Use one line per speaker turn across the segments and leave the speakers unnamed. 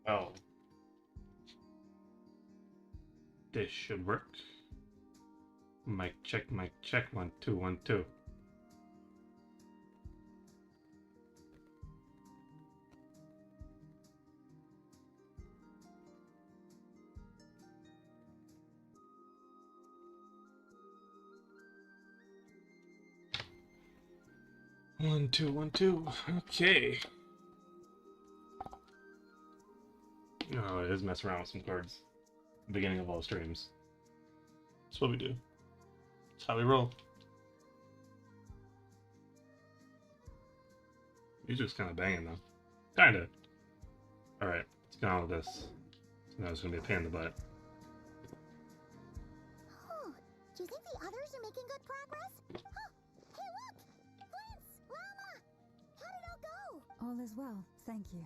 Oh, this should work. Mic check, mic check. 1 2 1 2. 1 2 1 2. Okay. Oh, it is mess around with some cards. Beginning of all streams. That's what we do. That's how we roll. Music's kind of banging though. Kinda. All right, let's get on with this. Now it's gonna be a pain in the butt.
Oh, do you think the others are making good progress? Huh. Hey, look! Prince! Lama! How did it all go?
All is well, thank you.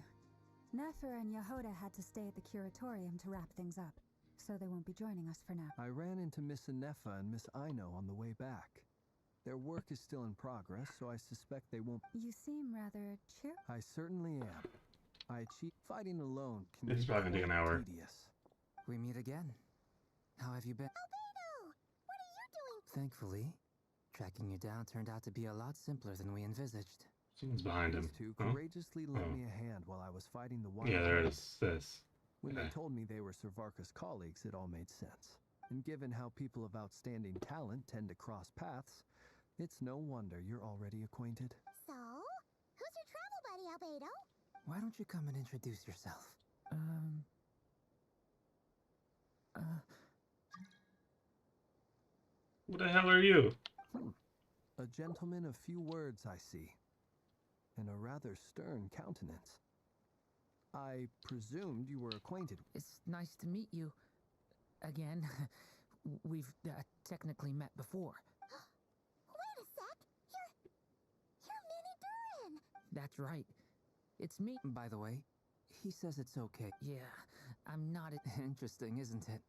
Nefer and Yehoda had to stay at the curatorium to wrap things up, so they won't be joining us for now.
I ran into Miss Anefa and Miss Aino on the way back. Their work is still in progress, so I suspect they won't.
You seem rather cheerful.
I certainly am. I cheat. Fighting alone can
This is
be
probably gonna take an hour.
tedious.
We meet again. How have you been?
Albedo! What are you doing?
Thankfully, tracking you down turned out to be a lot simpler than we envisaged.
Someone's behind him.
These two
Huh?
courageously lent
Oh.
me a hand while I was fighting the wild.
Yeah, there it
animals.
is. This.
When they
Okay.
told me they were Servarka's colleagues, it all made sense. And given how people of outstanding talent tend to cross paths, it's no wonder you're already acquainted.
So, who's your travel buddy, Albedo?
Why don't you come and introduce yourself?
What the hell are you?
A gentleman of few words, I see, and a rather stern countenance. I presumed you were acquainted.
It's nice to meet you. Again. We've technically met before.
Wait a sec! You're Minnie Durin!
That's right. It's me. By the way, he says it's okay. Yeah, I'm not. Interesting, isn't it?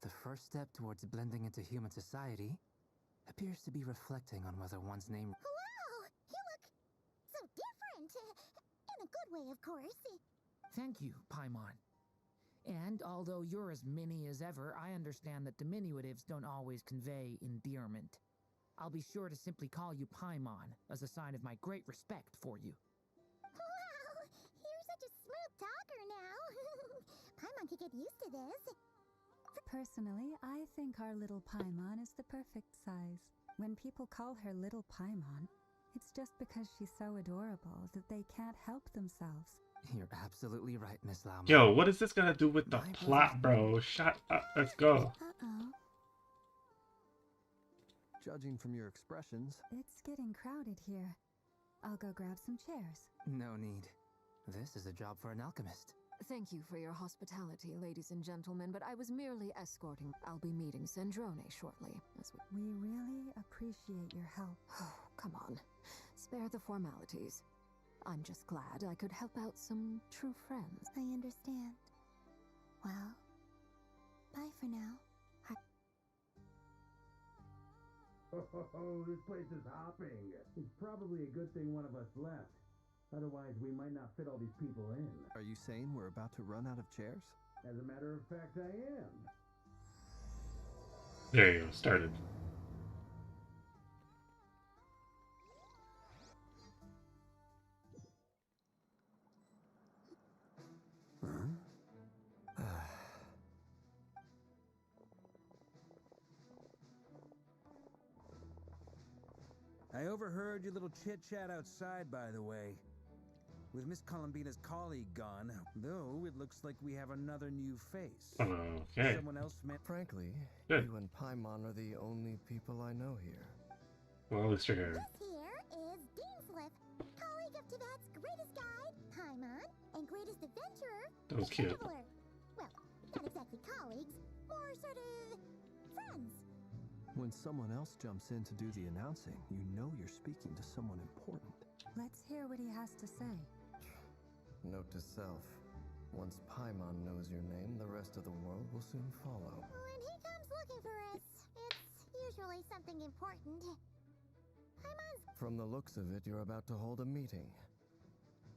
The first step towards blending into human society appears to be reflecting on whether one's name.
Wow! You look so different! In a good way, of course.
Thank you, Paimon. And although you're as mini as ever, I understand that diminutives don't always convey endearment. I'll be sure to simply call you Paimon as a sign of my great respect for you.
Wow! You're such a smooth talker now! Paimon could get used to this.
Personally, I think our little Paimon is the perfect size. When people call her Little Paimon, it's just because she's so adorable that they can't help themselves.
You're absolutely right, Miss Lama.
Yo, what is this gonna do with the
My
plot, bro? Shut up. Let's go.
Uh-oh.
Judging from your expressions,
It's getting crowded here. I'll go grab some chairs.
No need. This is a job for an alchemist.
Thank you for your hospitality, ladies and gentlemen, but I was merely escorting. I'll be meeting Sandrone shortly.
We really appreciate your help.
Oh, come on. Spare the formalities. I'm just glad I could help out some true friends.
I understand. Well, bye for now.
Oh, this place is hopping. It's probably a good thing one of us left. Otherwise, we might not fit all these people in.
are you saying we're about to run out of chairs?
As a matter of fact, I am.
There you go. Started.
I overheard your little chit-chat outside, by the way. With Miss Columbina's colleague gone, though, it looks like we have another new face.
Okay.
Someone else met...
Frankly,
Good.
you and Paimon are the only people I know here.
Well, at least you're here.
This here is Deanslip, colleague of Tibet's greatest guide, Paimon, and greatest adventurer,
That was
the
cute.
Traveler. Well, not exactly colleagues, more sort of friends.
When someone else jumps in to do the announcing, you know you're speaking to someone important.
Let's hear what he has to say.
Note to self. Once Paimon knows your name, the rest of the world will soon follow.
When he comes looking for us, it's usually something important. Paimon's...
From the looks of it, you're about to hold a meeting.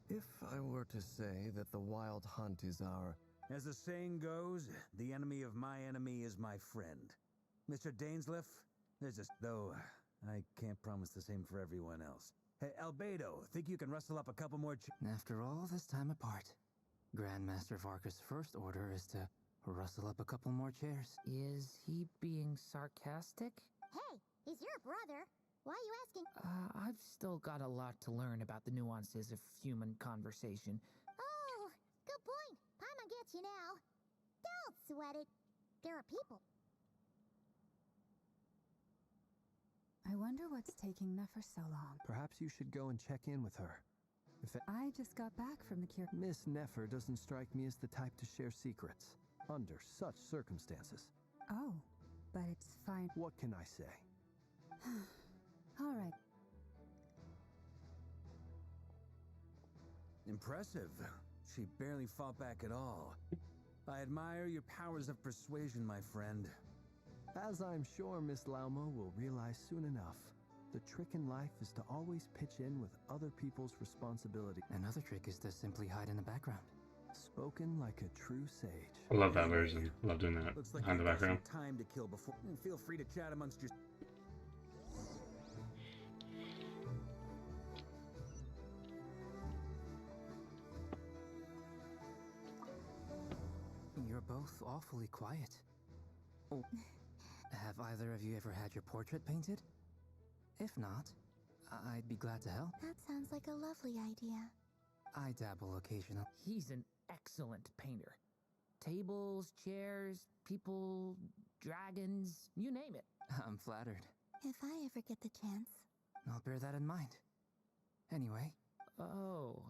If I were to say that the wild hunt is our...
As the saying goes, the enemy of my enemy is my friend. Mr. Dainsleif, though I can't promise the same for everyone else. Hey, Albedo, think you can rustle up a couple more
After all this time apart, Grandmaster Varka's first order is to rustle up a couple more chairs.
Is he being sarcastic?
Hey, he's your brother. Why are you asking?
I've still got a lot to learn about the nuances of human conversation.
Oh, good point. Paimon gets you now. Don't sweat it. There are people.
I wonder what's taking Nefer so long.
Perhaps you should go and check in with her.
I just got back from the cure.
Miss Nefer doesn't strike me as the type to share secrets, under such circumstances.
Oh, but it's fine.
What can I say?
All right.
Impressive. She barely fought back at all. I admire your powers of persuasion, my friend.
As I'm sure Miss Lauma will realize soon enough, the trick in life is to always pitch in with other people's responsibility.
Another trick is to simply hide in the background.
Spoken like a true sage.
I love that version. Love doing that
Looks like
behind the
you've got some
background.
time to kill before. Feel free to chat amongst your.
You're both awfully quiet. Oh. Have either of you ever had your portrait painted? If not, I'd be glad to help.
That sounds like a lovely idea.
I dabble occasionally.
He's an excellent painter. Tables, chairs, people, dragons, you name it.
I'm flattered.
If I ever get the chance.
I'll bear that in mind. Anyway.
Oh,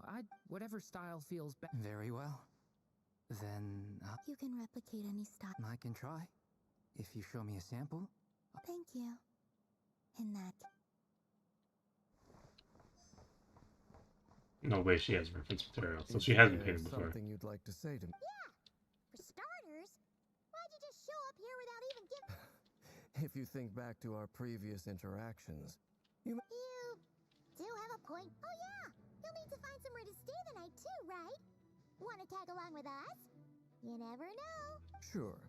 whatever style feels best.
Very well. Then
You can replicate any style.
I can try. If you show me a sample.
Thank you. In that.
No way she has reference material, so
Is
she has been
there
painted before.
Something you'd like to say to me?
For starters, why'd you just show up here without even giving...
If you think back to our previous interactions,
You do have a point. Oh yeah, you'll need to find somewhere to stay the night too, right? Want to tag along with us? You never know.
sure.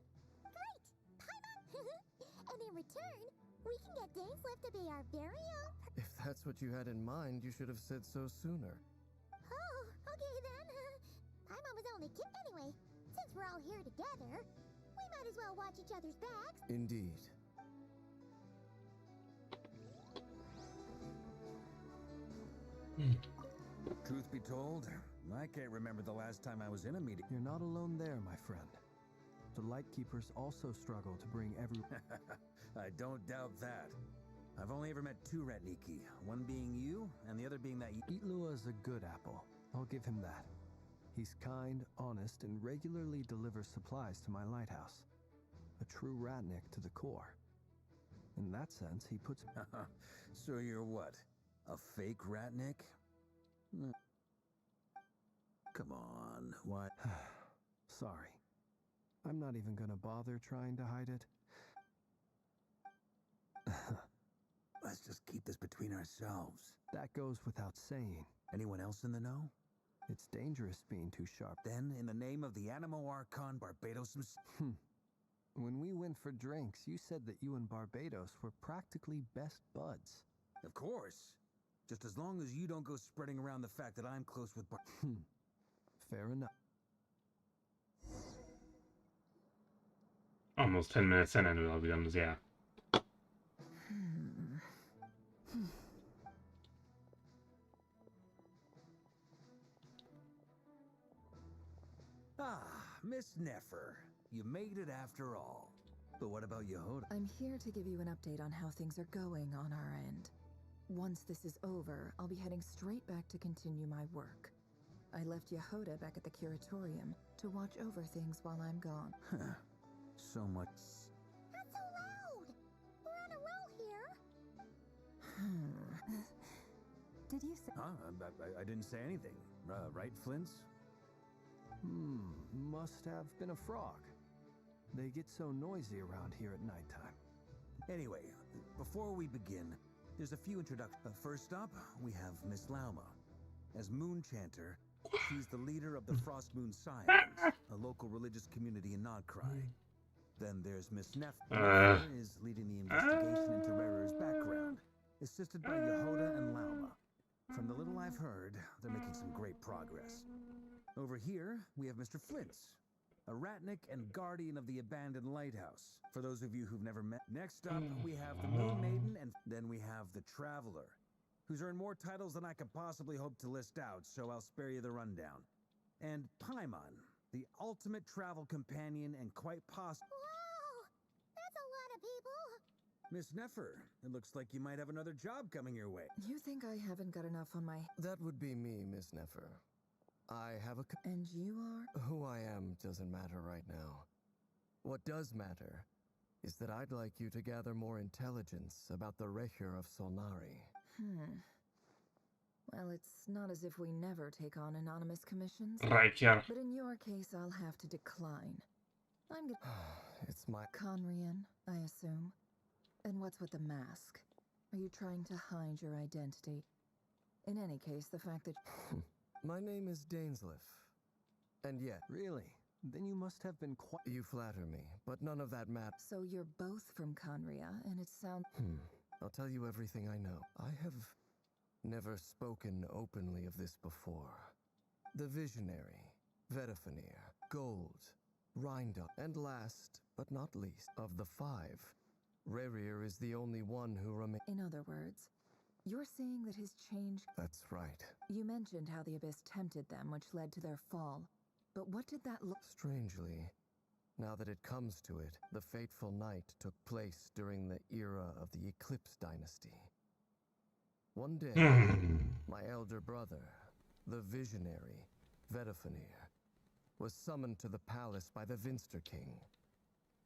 Great! Paimon! And in return, we can get Dainsleif to be our very own...
If that's what you had in mind, you should have said so sooner.
Oh, okay then. Paimon was only kidding. Anyway, since we're all here together, we might as well watch each other's backs.
Indeed.
Truth be told, I can't remember the last time I was in a meeting.
You're not alone there, my friend. The Lightkeepers also struggle to bring every...
I don't doubt that. I've only ever met two Ratniki, one being you, and the other being that...
Itlua is a good apple. I'll give him that. He's kind, honest, and regularly delivers supplies to my lighthouse. A true Ratnik to the core. In that sense, he puts...
So you're what? A fake Ratnik? Come on, what?
Sorry. I'm not even gonna bother trying to hide it.
Let's just keep this between ourselves.
That goes without saying.
Anyone else in the know?
It's dangerous being too sharp.
Then, in the name of the Animo Archon, Barbados
When we went for drinks, you said that you and Barbados were practically best buds.
Of course. Just as long as you don't go spreading around the fact that I'm close with
Fair enough.
Almost 10 minutes in, and it all becomes, yeah.
Miss Nefer. You made it after all. But what about Yehoda?
I'm here to give you an update on how things are going on our end. Once this is over, I'll be heading straight back to continue my work. I left Yehoda back at the Curatorium to watch over things while I'm gone.
So much.
Not so loud! We're on a roll here.
Did you say...
I didn't say anything. Right, Flints?
Must have been a frog. They get so noisy around here at nighttime.
Anyway, before we begin, there's a few introductions. First up, we have Miss Lauma. As Moon Chanter, She's the leader of the Frost Moon Scions, a local religious community in Nodcry. Then there's Miss Neff. Neff is leading the investigation into Rarer's background, assisted by Yehoda and Lauma. From the little I've heard, they're making some great progress. Over here, we have Mr. Flintz, a Ratnik and guardian of the abandoned lighthouse. For those of you who've never met. Next up, we have the Moon Maiden, and then we have the Traveler, who's earned more titles than I could possibly hope to list out, so I'll spare you the rundown. And Paimon, the ultimate travel companion and quite possible.
Whoa! That's a lot of people!
Miss Neffer, it looks like you might have another job coming your way.
You think I haven't got enough on my...
That would be me, Miss Neffer. I have a...
And you are?
Who I am doesn't matter right now. What does matter is that I'd like you to gather more intelligence about the Rehur of Solnari.
Well, it's not as if we never take on anonymous commissions.
Right, yeah.
But in your case, I'll have to decline. I'm good.
It's my...
Conrian, I assume. And what's with the mask? Are you trying to hide your identity? In any case, the fact that...
My name is Dainsliff. And yet...
Really? Then you must have been quite...
You flatter me, but none of that matters.
So you're both from Conria, and it sounds...
I'll tell you everything I know. I have never spoken openly of this before. The Visionary, Vedafinir, Gold, Rindon, and last, but not least, of the five, Rerir is the only one who remains.
In other words, you're saying that his change...
That's right.
You mentioned how the Abyss tempted them, which led to their fall. But what did that look...
Strangely, now that it comes to it, the fateful night took place during the era of the Eclipse Dynasty. One day, my elder brother, the Visionary, Vedafinir, was summoned to the palace by the Vinster King,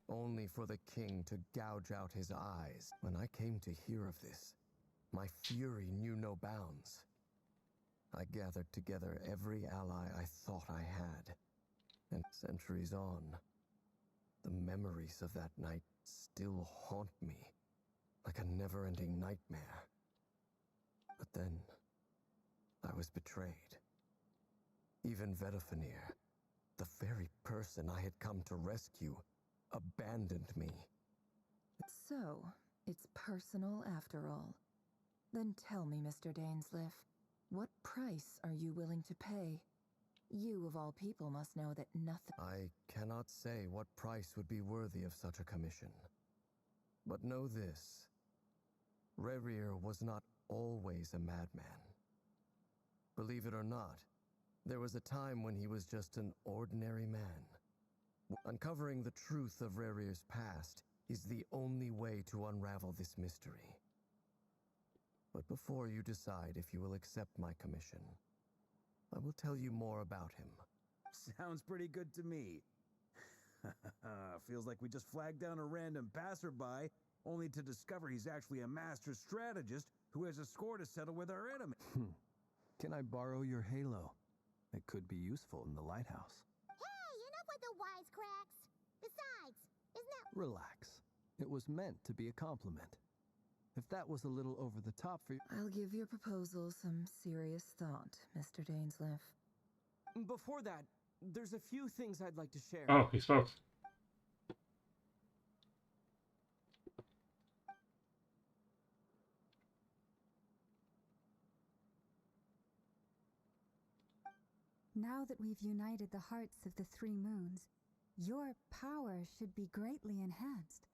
only for the king to gouge out his eyes. When I came to hear of this, my fury knew no bounds. I gathered together every ally I thought I had, and centuries on, the memories of that night still haunt me like a never-ending nightmare. But then, I was betrayed. Even Vedafinir, the very person I had come to rescue, abandoned me.
So, it's personal after all. Then tell me, Mr. Dainsliff, what price are you willing to pay? You, of all people, must know that nothing...
I cannot say what price would be worthy of such a commission. But know this. Rerir was not always a madman. Believe it or not, there was a time when he was just an ordinary man. Uncovering the truth of Rerir's past is the only way to unravel this mystery. But before you decide if you will accept my commission, I will tell you more about him.
Sounds pretty good to me. Feels like we just flagged down a random passerby, only to discover he's actually a master strategist who has a score to settle with our enemy.
Can I borrow your halo? It could be useful in the lighthouse.
Hey, enough with the wisecracks! Besides, isn't that...
Relax. It was meant to be a compliment. If that was a little over the top for you...
I'll give your proposal some serious thought, Mr. Dainsliff.
Before that, there's a few things I'd like to share.
Oh, he spoke.
Now that we've united the hearts of the three moons, your power should be greatly enhanced.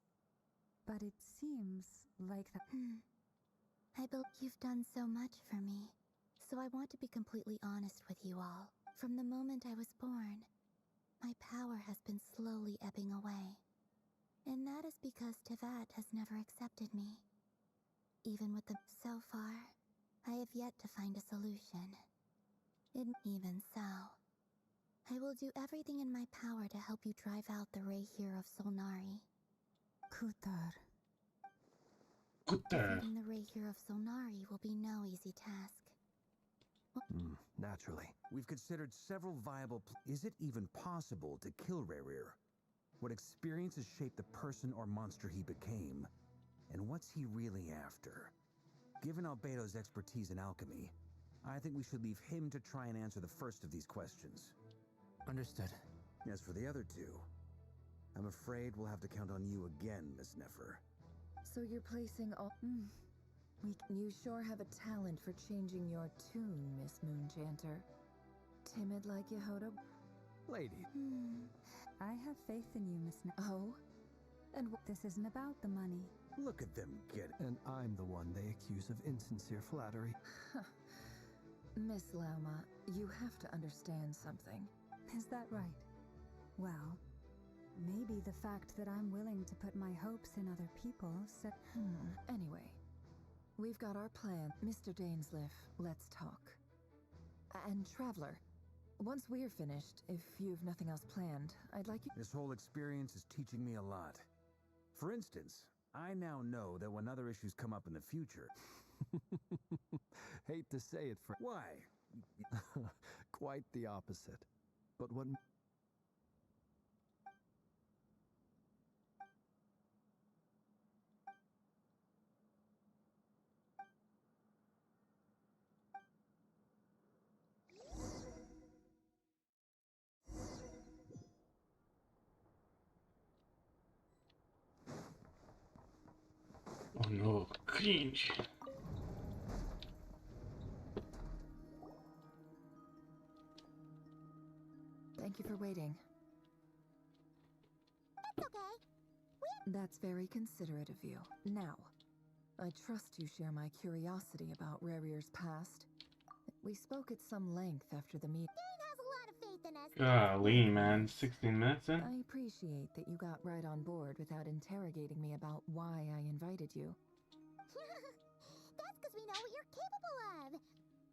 But it seems like that...
I believe you've done so much for me, so I want to be completely honest with you all. From the moment I was born, my power has been slowly ebbing away. And that is because Tevat has never accepted me. Even with the... So far, I have yet to find a solution. Even so, I will do everything in my power to help you drive out the Rehir of Solnari.
Kutar.
Defeating the Rehir of Solnari will be no easy task.
Naturally.
We've considered several viable... Is it even possible to kill Rerir? What experiences shaped the person or monster he became? And what's he really after? Given Albedo's expertise in alchemy, I think we should leave him to try and answer the first of these questions.
Understood.
As for the other two, I'm afraid we'll have to count on you again, Miss Nefer.
So you're placing all... You sure have a talent for changing your tune, Miss Moonchanter. Timid like Yehoda?
Lady.
I have faith in you, Miss
Oh? And
this isn't about the money.
Look at them get it.
And I'm the one they accuse of insincere flattery.
Miss Lauma, you have to understand something.
Is that right? Well, maybe the fact that I'm willing to put my hopes in other people
Anyway, we've got our plan. Mr. Dainsliff, let's talk. And Traveler, once we're finished, if you've nothing else planned, I'd like you...
This whole experience is teaching me a lot. For instance, I now know that when other issues come up in the future...
Hate to say it,
Why?
Quite the opposite. But what...
Oh no, cringe.
Thank you for waiting.
That's okay.
That's very considerate of you. Now, I trust you share my curiosity about Rarier's past. We spoke at some length after the meeting.
Dane has a lot of faith in us.
Golly, man, 16 minutes in?
I appreciate that you got right on board without interrogating me about why I invited you.
That's because we know what you're capable of.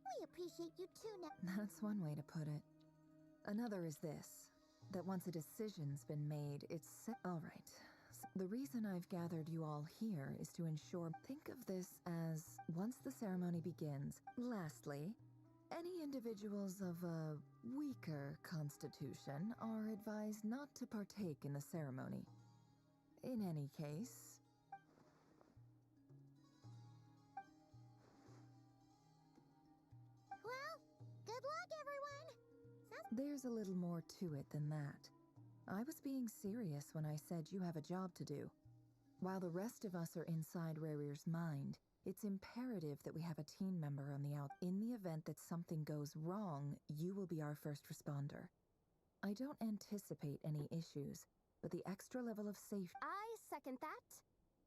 We appreciate you too now.
That's one way to put it. Another is this, that once a decision's been made, it's set. All right. The reason I've gathered you all here is to ensure... Think of this as once the ceremony begins. Lastly, any individuals of a weaker constitution are advised not to partake in the ceremony. In any case...
Well, good luck, everyone.
There's a little more to it than that. I was being serious when I said you have a job to do. While the rest of us are inside Rarier's mind, it's imperative that we have a team member on the out. In the event that something goes wrong, you will be our first responder. I don't anticipate any issues, but the extra level of safety...
I second that.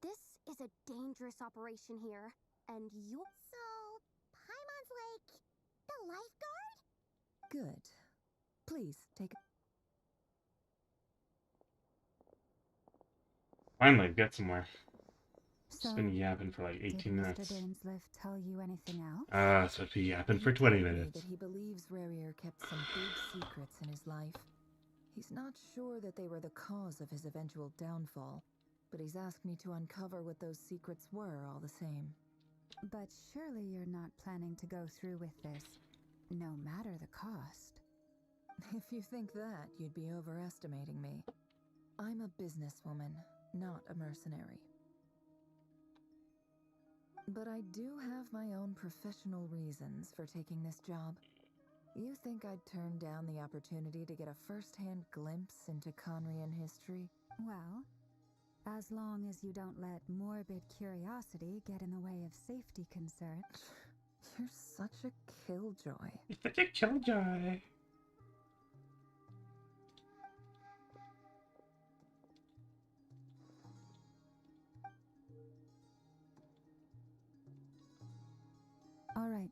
This is a dangerous operation here, and you...
So, Paimon's like the lifeguard?
Good. Please, take...
Finally, get somewhere.
So,
Just been yapping for like 18
did
minutes.
Mr. Dainsliff tell you anything else?
So I've been yapping for
He
20
told me
minutes.
that he believes Rarier kept some big secrets in his life. He's not sure that they were the cause of his eventual downfall, but he's asked me to uncover what those secrets were all the same.
But surely you're not planning to go through with this, no matter the cost.
If you think that, you'd be overestimating me. I'm a businesswoman, not a mercenary. But I do have my own professional reasons for taking this job. You think I'd turn down the opportunity to get a first-hand glimpse into Conrian history?
Well, as long as you don't let morbid curiosity get in the way of safety concerns.
You're such a killjoy.
You're such a killjoy.
All right,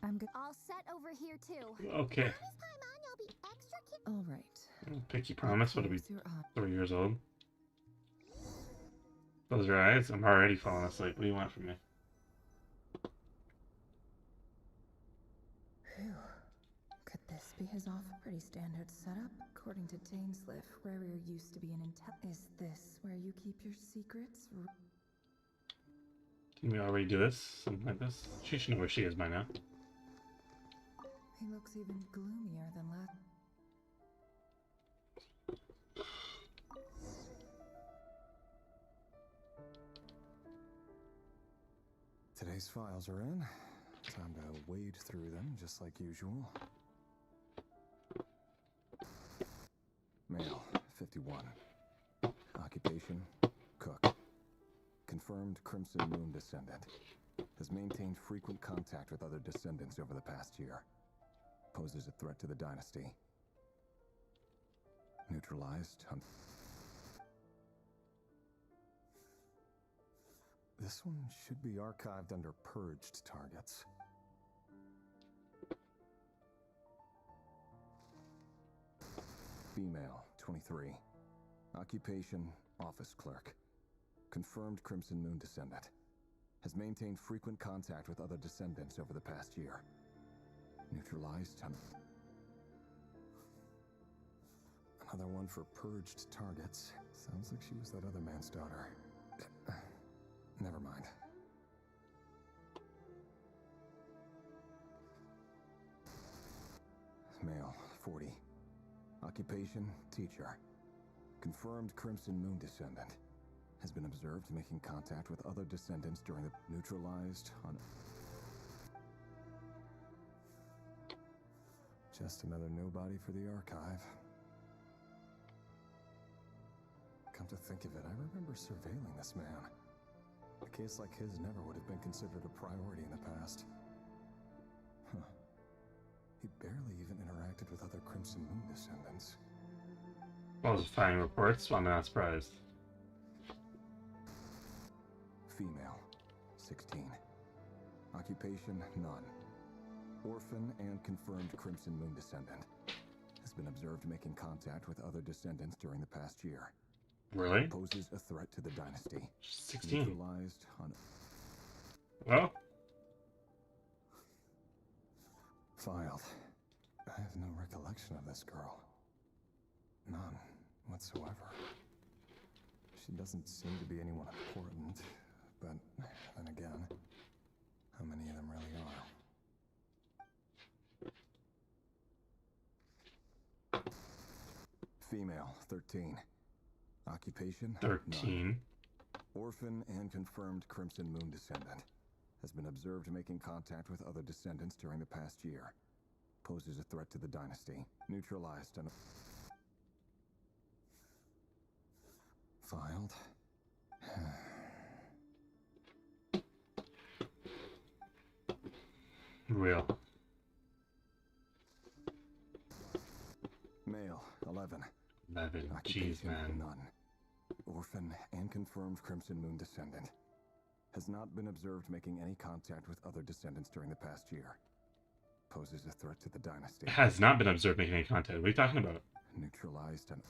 I'm good.
All set over here too.
Okay.
Promise, Paimon, you'll be extra
All right.
Pinky promise. What are we?
Close your eyes.
3 years old. Close your eyes. I'm already falling asleep. What do you want from me?
Phew. Could this be his off? Pretty standard setup. According to Dainsliff, Rarier used to be an intel. Is this where you keep your secrets?
Can we already do this? Something like this? She should know where she is by now.
He looks even gloomier than last.
Today's files are in. Time to wade through them, just like usual. Male, 51. Occupation, cook. Confirmed Crimson Moon descendant. Has maintained frequent contact with other descendants over the past year. Poses a threat to the dynasty. Neutralized. This one should be archived under purged targets. Female, 23. Occupation, office clerk. Confirmed Crimson Moon descendant. Has maintained frequent contact with other descendants over the past year. Neutralized. Another one for purged targets. Sounds like she was that other man's daughter. Never mind. Male, 40. Occupation, teacher. Confirmed Crimson Moon descendant. Has been observed making contact with other descendants during the neutralized on... Just another nobody for the archive. Come to think of it, I remember surveilling this man. A case like his never would have been considered a priority in the past. Huh. He barely even interacted with other Crimson Moon descendants.
Falsifying reports? Well, I'm not surprised.
Female, 16. Occupation, none. Orphan and confirmed Crimson Moon descendant. Has been observed making contact with other descendants during the past year.
Really?
Poses a threat to the dynasty.
16.
Neutralized on...
Well?
Filed. I have no recollection of this girl. None whatsoever. She doesn't seem to be anyone important, but then again, how many of them really are? Female, 13. Occupation?
13.
None. Orphan and confirmed Crimson Moon descendant. Has been observed making contact with other descendants during the past year. Poses a threat to the dynasty. Neutralized on... Filed.
Real.
Male, 11.
11. Jeez,
Occupation,
man.
none. Orphan and confirmed Crimson Moon descendant. Has not been observed making any contact with other descendants during the past year. Poses a threat to the dynasty.
Has not been observed making any contact. What are you talking about?
Neutralized and...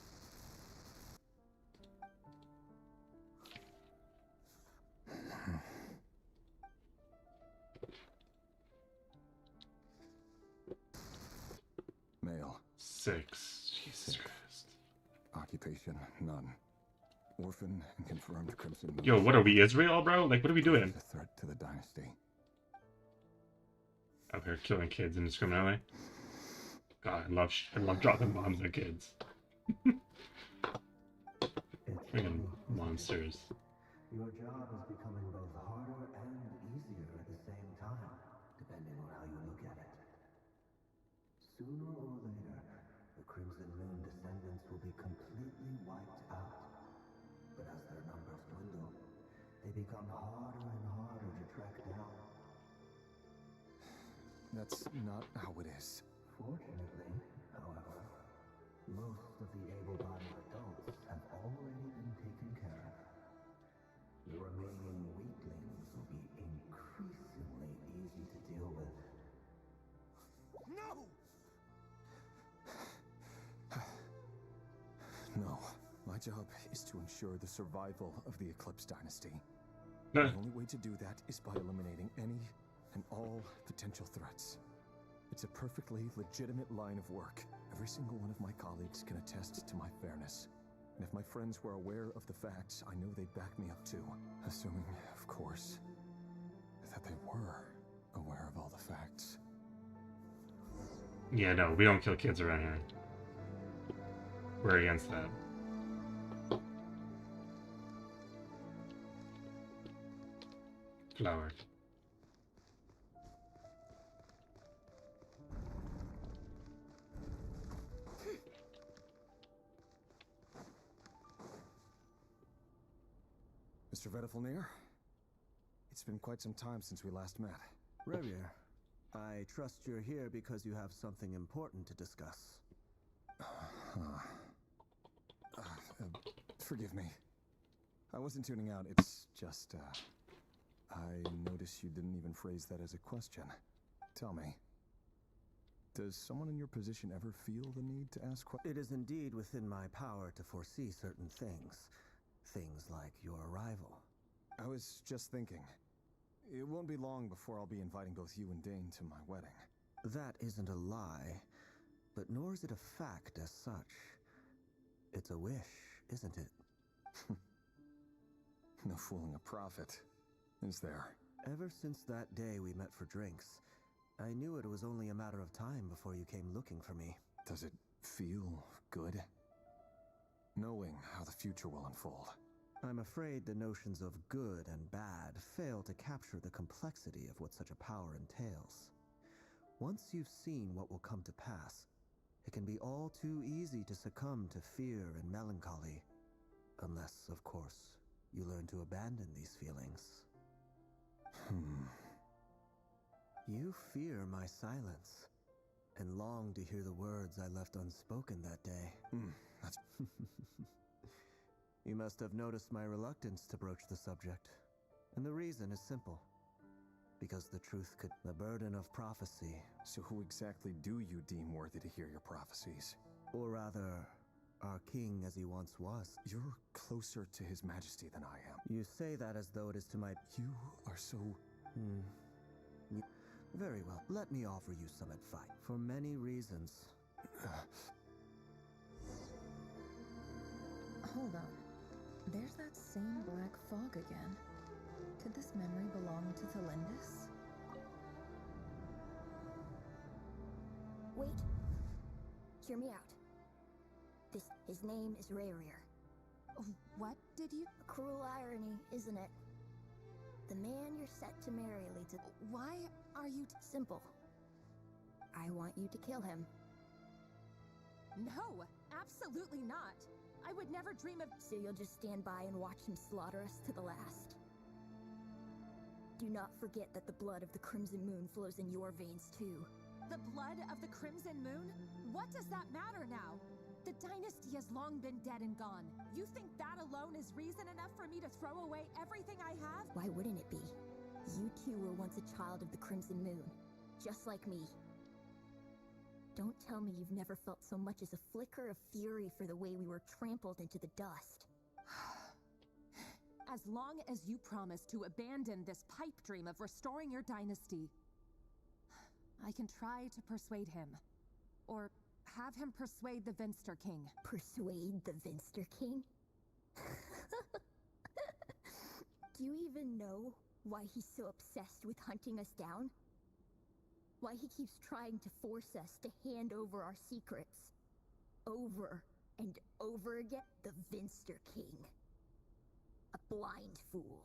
Male.
6. Jesus Christ.
Occupation, none. Orphan and confirmed Crimson Moon.
Yo, what are we, Israel, bro? Like, what are we doing?
A threat to the dynasty.
Out here killing kids indiscriminately. God, I love dropping bombs on kids. Freaking monsters.
Your job is becoming both harder and easier at the same time, depending on how you look at it. Sooner or later, the Crimson Moon descendants will be completely wiped out. But as their numbers dwindle, they become harder and harder to track down.
That's not how it is.
Fortunately, however, most of the able-bodied adults have already been taken care of. The remaining weaklings will be increasingly easy to deal with.
No! No. My job is to ensure the survival of the Eclipse Dynasty. The only way to do that is by eliminating any and all potential threats. It's a perfectly legitimate line of work. Every single one of my colleagues can attest to my fairness. And if my friends were aware of the facts, I know they'd back me up too. Assuming, of course, that they were aware of all the facts.
Yeah, no, we don't kill kids around here. We're against that. Flower.
Mr. Vedifalnir? It's been quite some time since we last met.
Revier, I trust you're here because you have something important to discuss.
Forgive me. I wasn't tuning out. It's just, I noticed you didn't even phrase that as a question. Tell me, does someone in your position ever feel the need to ask
It is indeed within my power to foresee certain things. Things like your arrival.
I was just thinking, it won't be long before I'll be inviting both you and Dane to my wedding.
That isn't a lie, but nor is it a fact as such. It's a wish, isn't it?
No fooling a prophet, is there?
Ever since that day we met for drinks, I knew it was only a matter of time before you came looking for me.
Does it feel good? Knowing how the future will unfold.
I'm afraid the notions of good and bad fail to capture the complexity of what such a power entails. Once you've seen what will come to pass, it can be all too easy to succumb to fear and melancholy. Unless, of course, you learn to abandon these feelings. You fear my silence, and long to hear the words I left unspoken that day.
That's...
You must have noticed my reluctance to broach the subject. And the reason is simple. Because the truth could... The burden of prophecy.
So who exactly do you deem worthy to hear your prophecies?
Or rather, our king as he once was.
You're closer to his majesty than I am.
You say that as though it is to my...
You are so...
Very well. Let me offer you some advice. For many reasons.
Hold on. There's that same black fog again. Could this memory belong to Thelindis?
Wait. Hear me out. His name is Rayrir.
What did you...
A cruel irony, isn't it? The man you're set to marry leads a...
Why are you...
Simple. I want you to kill him.
No, absolutely not. I would never dream of...
So you'll just stand by and watch him slaughter us to the last. Do not forget that the blood of the Crimson Moon flows in your veins too.
The blood of the Crimson Moon? What does that matter now? The dynasty has long been dead and gone. You think that alone is reason enough for me to throw away everything I have?
Why wouldn't it be? You two were once a child of the Crimson Moon, just like me. Don't tell me you've never felt so much as a flicker of fury for the way we were trampled into the dust.
As long as you promise to abandon this pipe dream of restoring your dynasty, I can try to persuade him. Or have him persuade the Vinster King.
Persuade the Vinster King? Do you even know why he's so obsessed with hunting us down? Why he keeps trying to force us to hand over our secrets? Over and over again? The Vinster King. A blind fool.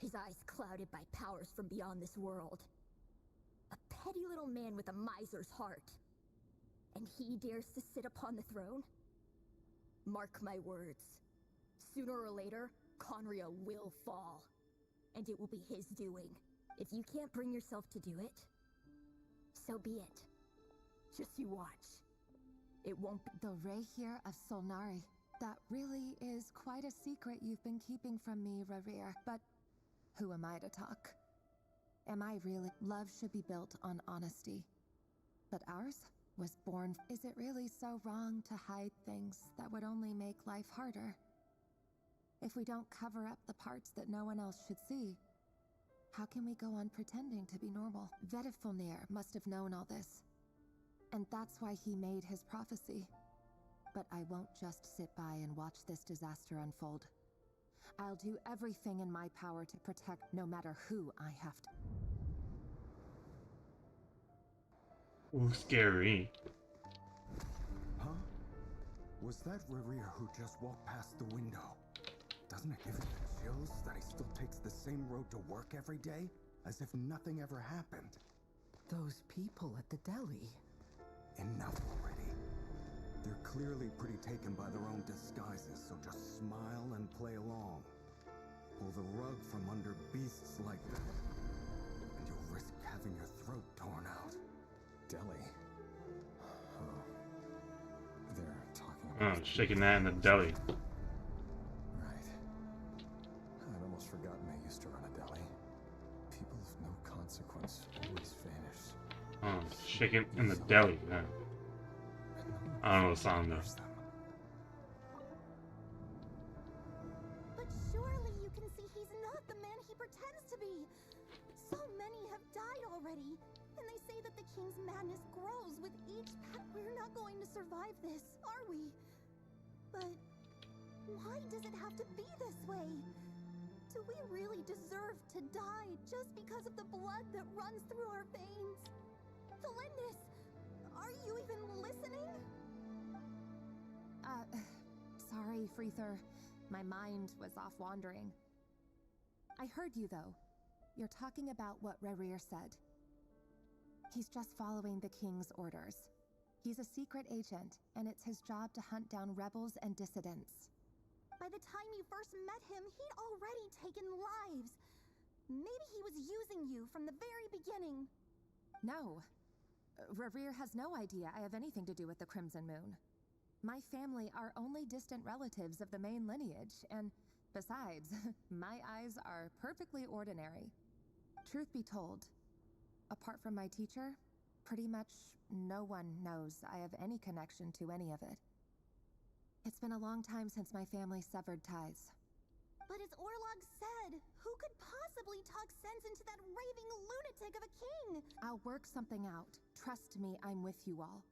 His eyes clouded by powers from beyond this world. A petty little man with a miser's heart. And he dares to sit upon the throne? Mark my words. Sooner or later, Conria will fall. And it will be his doing. If you can't bring yourself to do it, so be it. Just you watch. It won't be—
The Rayrir of Solnari. That really is quite a secret you've been keeping from me, Rayrir. But who am I to talk? Am I really? Love should be built on honesty. But ours was born. Is it really so wrong to hide things that would only make life harder? If we don't cover up the parts that no one else should see, how can we go on pretending to be normal? Vedifalnir must have known all this. And that's why he made his prophecy. But I won't just sit by and watch this disaster unfold. I'll do everything in my power to protect no matter who I have to.
Ooh, scary.
Huh? Was that Rayrir who just walked past the window? Doesn't it give you the chills that he still takes the same road to work every day? As if nothing ever happened.
Those people at the deli.
Enough already. They're clearly pretty taken by their own disguises, so just smile and play along. pull the rug from under beasts like that. And you'll risk having your throat torn out. Deli. Oh. They're talking about...
Oh, shaking that in the deli.
Right. I'd almost forgotten they used to run a deli. People of no consequence always vanish.
Oh, shaking in the deli. Yeah. I don't know the song though.
But surely you can see he's not the man he pretends to be. So many have died already, and they say that the king's madness grows with each We're not going to survive this, are we? But why does it have to be this way? Do we really deserve to die just because of the blood that runs through our veins? Felindis, are you even listening?
Sorry, Freether. My mind was off wandering. I heard you, though. You're talking about what Rerir said. He's just following the king's orders. He's a secret agent, and it's his job to hunt down rebels and dissidents.
By the time you first met him, he'd already taken lives. Maybe he was using you from the very beginning.
No. Rerir has no idea I have anything to do with the Crimson Moon. My family are only distant relatives of the main lineage, and besides, my eyes are perfectly ordinary. Truth be told, apart from my teacher, pretty much no one knows I have any connection to any of it. It's been a long time since my family severed ties.
But as Orlog said, who could possibly talk sense into that raving lunatic of a king?
I'll work something out. Trust me, I'm with you all.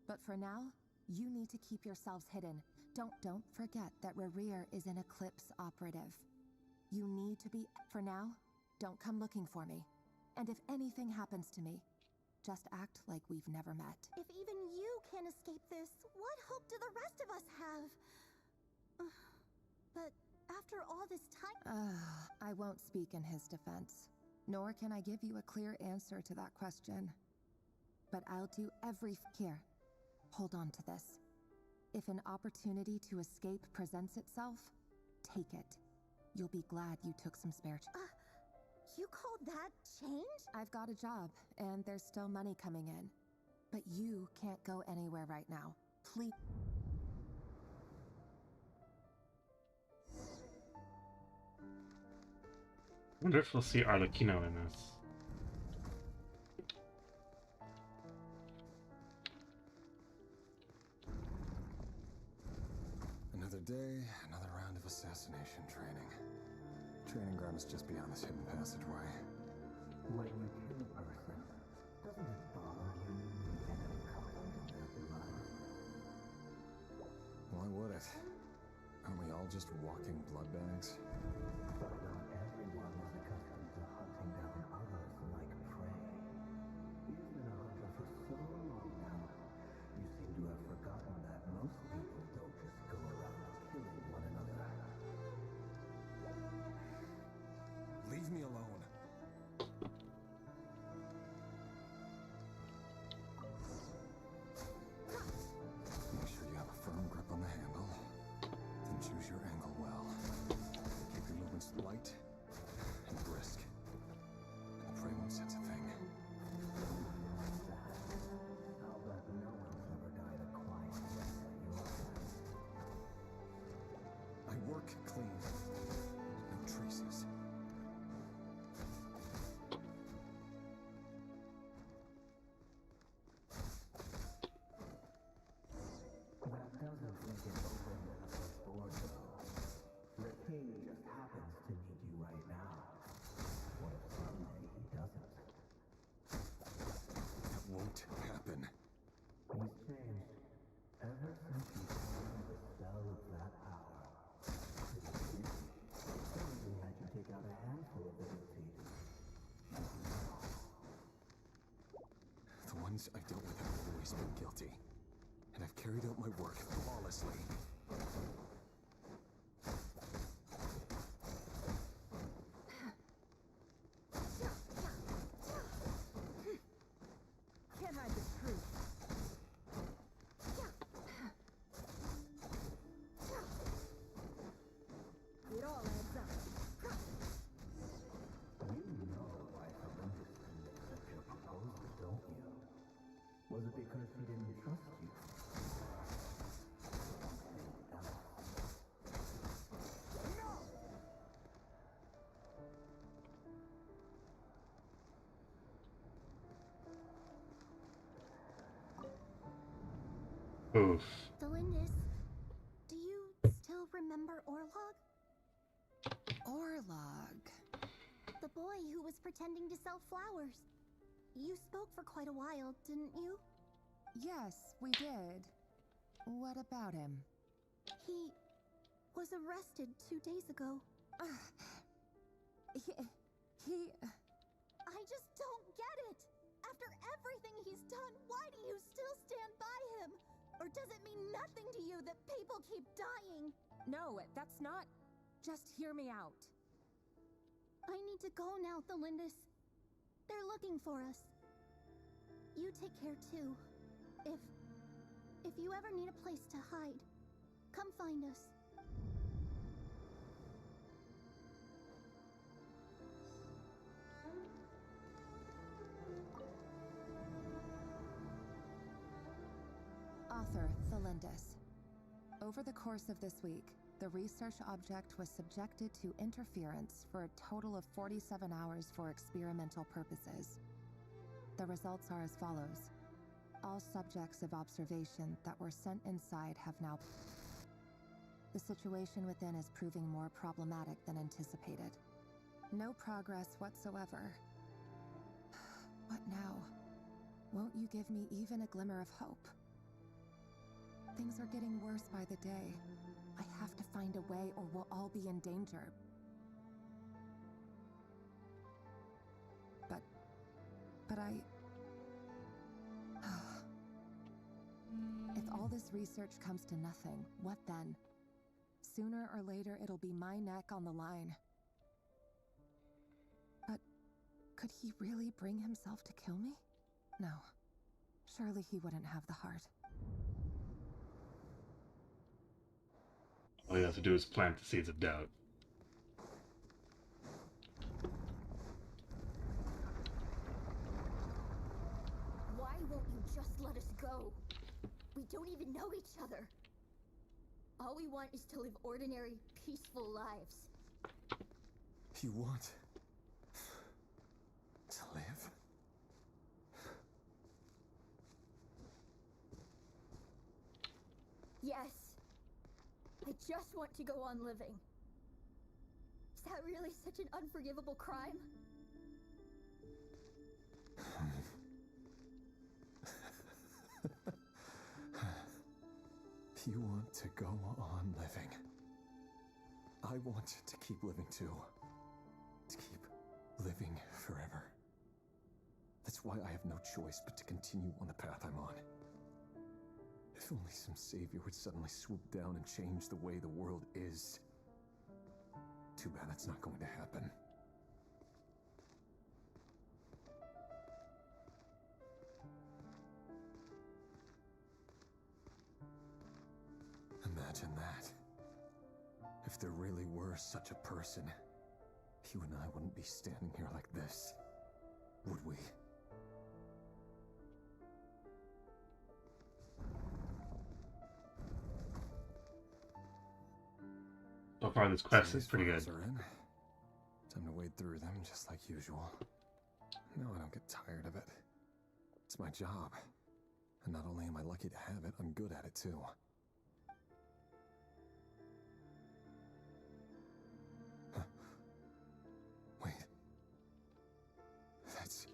But for now, you need to keep yourselves hidden. Don't forget that Rerir is an Eclipse operative. You need to be... For now, don't come looking for me. And if anything happens to me, just act like we've never met.
If even you can't escape this, what hope do the rest of us have? But after all this time...
I won't speak in his defense. Nor can I give you a clear answer to that question. But I'll do Here. Hold on to this. If an opportunity to escape presents itself, take it. You'll be glad you took some spare
You call that change?
I've got a job, and there's still money coming in. But you can't go anywhere right now. Please.
Wonder if we'll see Arlecchino in this.
Another day, another round of assassination training. Training ground is just beyond this hidden passageway.
When you kill a person, doesn't it bother you when the enemy comes into their blood?
Why would it? Aren't we all just walking blood bags?
But not everyone is accustomed to hunting down others like prey. You've been a hunter for so long now, you seem to have forgotten that most people don't just go around killing one another.
Leave me alone. Make sure you have a firm grip on the handle. Then choose your angle well. Keep your movements light and brisk. And the prey won't sense a thing.
I'll bet no one's ever died a quiet death at your hands.
I work clean. No traces.
That doesn't make it open the first door, though. The king just happens to need you right now. What if someday he doesn't?
That won't happen.
He's changed. Ever since you found the cell of that power. Only had you take out a handful of little teeth.
The ones I've dealt with have always been guilty. And I've carried out my work flawlessly.
Can't hide the truth.
It all adds up.
Oof.
Delindis, do you still remember Orlog?
Orlog.
The boy who was pretending to sell flowers. You spoke for quite a while, didn't you?
Yes, we did. What about him?
He was arrested 2 days ago.
He...
I just don't get it! After everything he's done, why do you still stand by him? Or does it mean nothing to you that people keep dying?
No, that's not... Just hear me out.
I need to go now, Thelindis. They're looking for us. You take care too. If you ever need a place to hide, come find us.
Author Thelindis. Over the course of this week, the research object was subjected to interference for a total of 47 hours for experimental purposes. The results are as follows. All subjects of observation that were sent inside have now... The situation within is proving more problematic than anticipated. No progress whatsoever. What now? Won't you give me even a glimmer of hope? Things are getting worse by the day. I have to find a way or we'll all be in danger. But I... If all this research comes to nothing, what then? Sooner or later, it'll be my neck on the line. But could he really bring himself to kill me? No. Surely he wouldn't have the heart.
All you have to do is plant the seeds of doubt.
Why won't you just let us go? We don't even know each other. All we want is to live ordinary, peaceful lives.
You want to live?
Yes. I just want to go on living. Is that really such an unforgivable crime?
You want to go on living. I want to keep living too. To keep living forever. That's why I have no choice but to continue on the path I'm on. If only some savior would suddenly swoop down and change the way the world is. Too bad that's not going to happen. Imagine that. If there really were such a person, you and I wouldn't be standing here like this, would we?
So far, this quest is pretty good.
Are in. Time to wade through them just like usual. No, I don't get tired of it. It's my job. And not only am I lucky to have it, I'm good at it too. Huh. Wait. That's...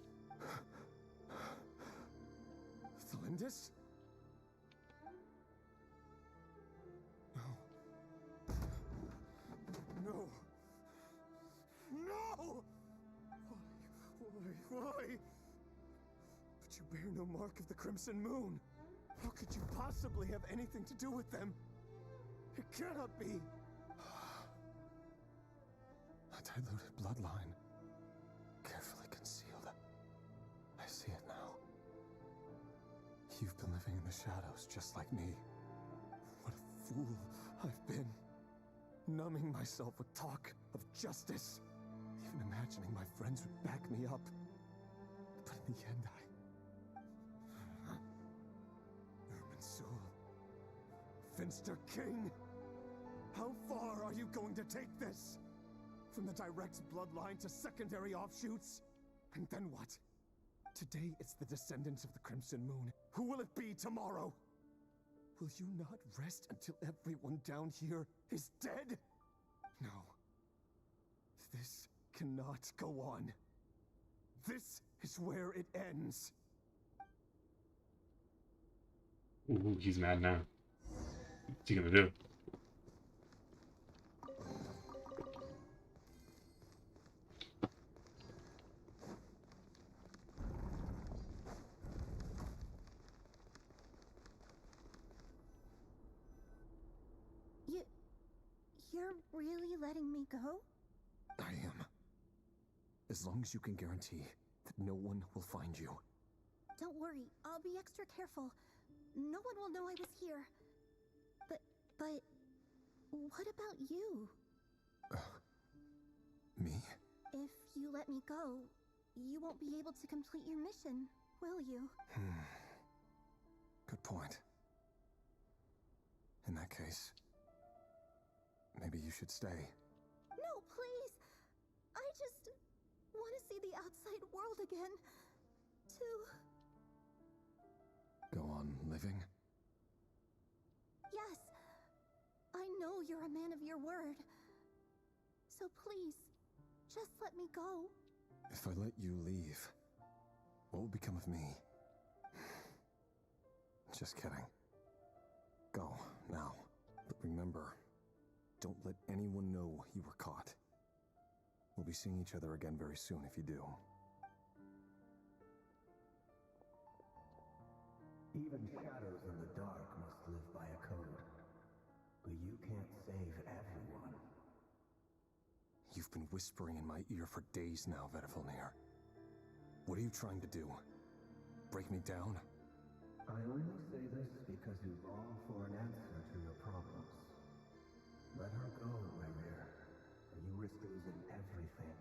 Thelindis? No. No! Why? But you bear no mark of the Crimson Moon. How could you possibly have anything to do with them? It cannot be. A diluted bloodline. Carefully concealed. I see it now. You've been living in the shadows just like me. What a fool I've been. Numbing myself with talk of justice. Even imagining my friends would back me up. But in the end, Urmansul. Finster King! How far are you going to take this? From the direct bloodline to secondary offshoots? And then what? Today it's the descendants of the Crimson Moon. Who will it be tomorrow? Will you not rest until everyone down here is dead? No. This cannot go on. This is where it ends.
Ooh, he's mad now. What's he gonna do?
You're really letting me go?
I am. As long as you can guarantee that no one will find you.
Don't worry, I'll be extra careful. No one will know I was here. But what about you?
Me?
If you let me go, you won't be able to complete your mission, will you?
Good point. In that case, maybe you should stay.
No, please! I just want to see the outside world again.
Go on living?
Yes. I know you're a man of your word. So please, just let me go.
If I let you leave, what will become of me? Just kidding. Go, now. But remember, don't let anyone know you were caught. We'll be seeing each other again very soon if you do.
Even shadows in the dark must live by a code. But you can't save everyone.
You've been whispering in my ear for days now, Vedifalnir. What are you trying to do? Break me down?
I only say this because you long for an answer to your problems. Let her go, Rerir, or you risk losing everything.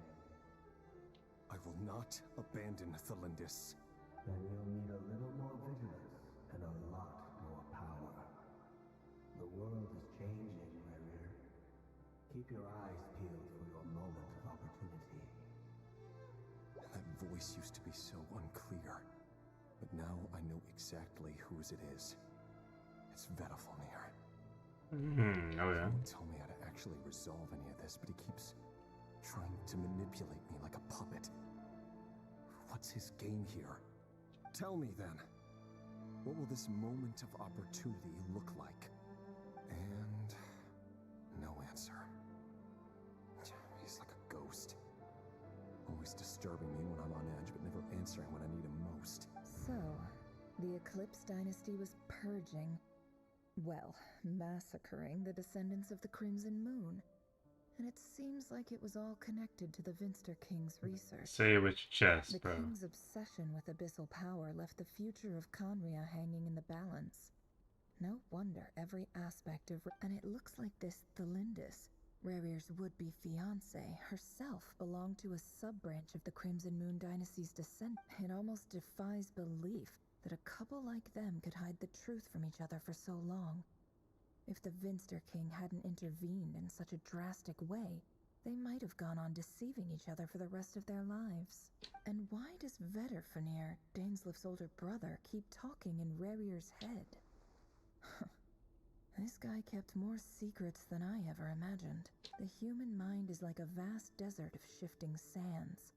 I will not abandon Thelindis.
Then you'll need a little more vigilance and a lot more power. The world is changing, Rerir. Keep your eyes peeled for your moment of opportunity.
That voice used to be so unclear. But now I know exactly whose it is. It's Vedifalnir.
Oh yeah.
He won't tell me how to actually resolve any of this, but he keeps trying to manipulate me like a puppet. What's his game here? Tell me then. What will this moment of opportunity look like? And no answer. He's like a ghost. Always disturbing me when I'm on edge, but never answering when I need him most.
So, the Eclipse Dynasty was purging, well, massacring the descendants of the Crimson Moon. And it seems like it was all connected to the Vinster King's research.
Say it with your chest,
The
bro.
King's obsession with abyssal power left the future of Conria hanging in the balance. No wonder every aspect of... And it looks like this Thelindis, Rerir's would-be fiancée, herself belonged to a sub-branch of the Crimson Moon Dynasty's descent. It almost defies belief that a couple like them could hide the truth from each other for so long. If the Vinster King hadn't intervened in such a drastic way, they might have gone on deceiving each other for the rest of their lives. And why does Vedifalnir, Daneslif's older brother, keep talking in Rerir's head? This guy kept more secrets than I ever imagined. The human mind is like a vast desert of shifting sands.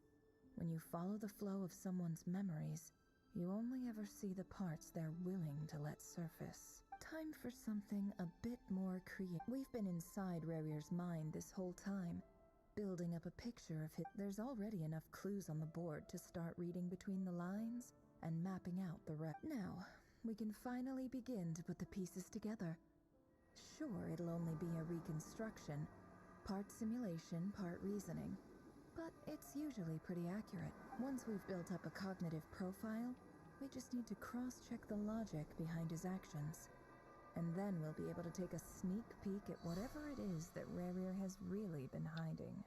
When you follow the flow of someone's memories, you only ever see the parts they're willing to let surface. Time for something a bit more creative. We've been inside Rerir's mind this whole time, building up a picture of it. There's already enough clues on the board to start reading between the lines and mapping out the rest. Now, we can finally begin to put the pieces together. Sure, it'll only be a reconstruction, part simulation, part reasoning, but it's usually pretty accurate. Once we've built up a cognitive profile, we just need to cross-check the logic behind his actions. And then we'll be able to take a sneak peek at whatever it is that Rerir has really been hiding.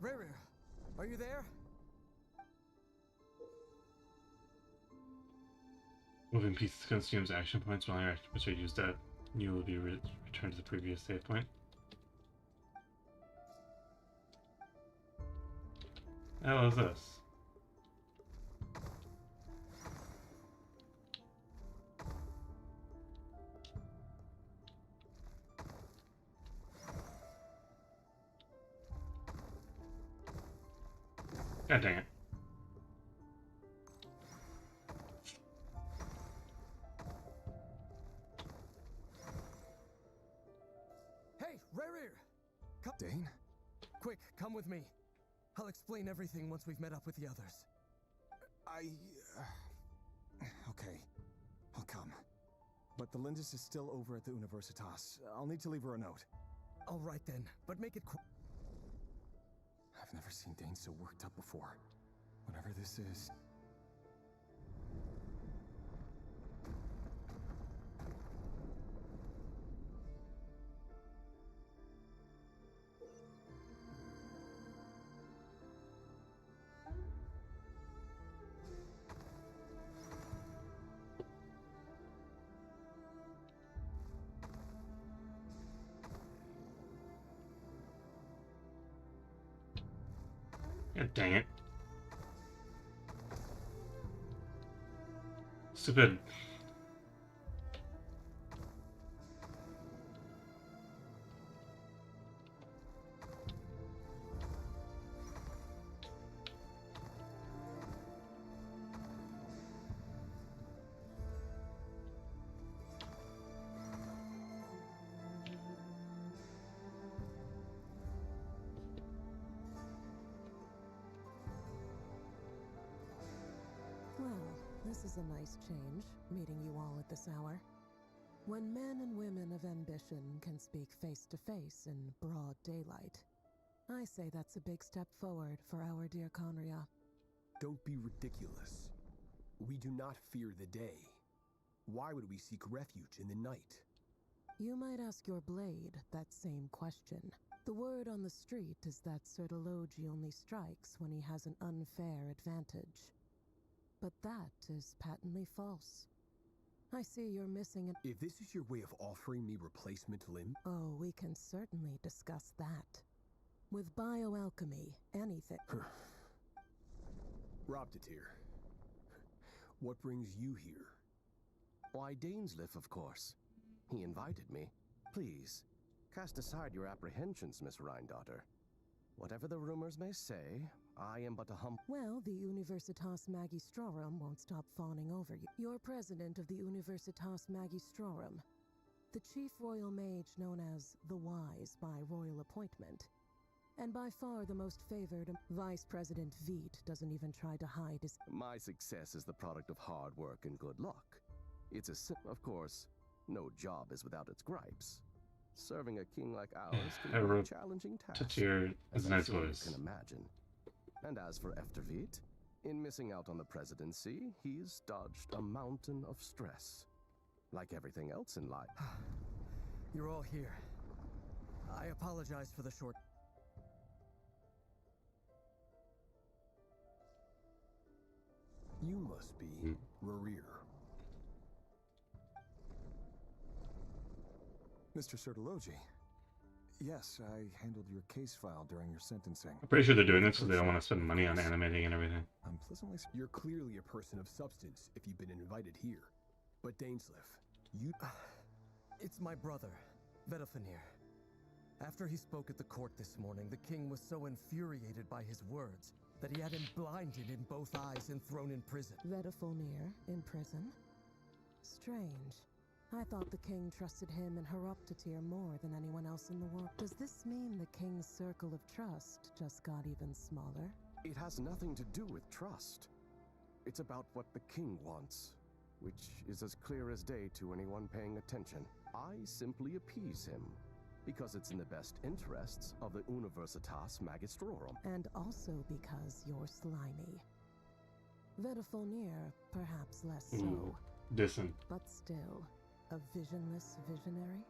Rerir, are you there?
Moving pieces consumes action points. When action points are used up, you will be returned to the previous save point. How is this? God dang it.
Hey, Rear! Come,
Dane?
Quick, come with me. I'll explain everything once we've met up with the others.
Okay. I'll come. But the Lindis is still over at the Universitas. I'll need to leave her a note.
All right then, but make it quick.
I've never seen Dane so worked up before. Whatever this is...
God dang it. Stupid.
Well, this is a nice change, meeting you all at this hour. When men and women of ambition can speak face to face in broad daylight, I say that's a big step forward for our dear Conria.
Don't be ridiculous. We do not fear the day. Why would we seek refuge in the night?
You might ask your blade that same question. The word on the street is that Sertologi only strikes when he has an unfair advantage. But that is patently false. I see you're missing an—
If this is your way of offering me replacement limb—
Oh, we can certainly discuss that. With bioalchemy, anything—
Robdatir, what brings you here?
Why, Dainsliff, of course. He invited me. Please, cast aside your apprehensions, Miss Rhindaughter. Whatever the rumors may say, I am but a
Well, the Universitas Magistrorum won't stop fawning over you. You're president of the Universitas Magistrorum, the chief royal mage known as the Wise by royal appointment, and by far the most favored. Vice President Veet doesn't even try to hide his—
My success is the product of hard work and good luck. It's of course, no job is without its gripes. Serving a king like ours can be a challenging task,
as
I'm
nice
sure you
voice.
can imagine. And as for Efterveet, in missing out on the presidency, he's dodged a mountain of stress. Like everything else in life.
You're all here. I apologize for the short—
You must be Rerir.
Mr. Sertologi. Yes, I handled your case file during your sentencing.
I'm pretty sure they're doing this because they don't want to spend money on animating and everything.
I'm pleasantly...
You're clearly a person of substance if you've been invited here. But Dainsliff, you...
It's my brother, Vedalfinir. After he spoke at the court this morning, the king was so infuriated by his words that he had him blinded in both eyes and thrown in prison.
Vedalfinir in prison? Strange. I thought the king trusted him and Horoptatir more than anyone else in the world. Does this mean the king's circle of trust just got even smaller?
It has nothing to do with trust. It's about what the king wants, which is as clear as day to anyone paying attention. I simply appease him, because it's in the best interests of the Universitas Magistrorum.
And also because you're slimy. Vedalfinir, perhaps less so.
Distant.
But still, a visionless visionary?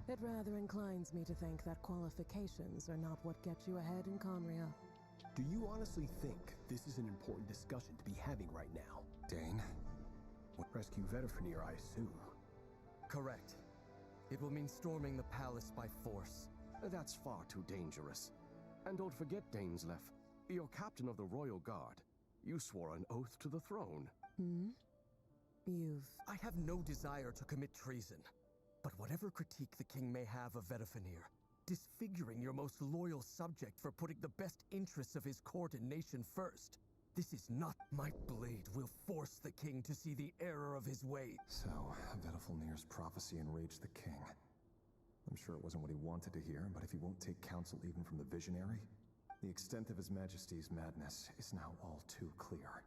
It rather inclines me to think that qualifications are not what get you ahead in Conria.
Do you honestly think this is an important discussion to be having right now?
Dane,
Rescue Vedifenir, I assume.
Correct. It will mean storming the palace by force.
That's far too dangerous. And don't forget, Dainsleif, you're captain of the Royal Guard. You swore an oath to the throne.
I have no desire to commit treason. But whatever critique the king may have of Vedifenir, disfiguring your most loyal subject for putting the best interests of his court and nation first, this is not my blade will force the king to see the error of his ways.
So, Vedifenir's prophecy enraged the king. I'm sure it wasn't what he wanted to hear, but if he won't take counsel even from the visionary, the extent of his majesty's madness is now all too clear.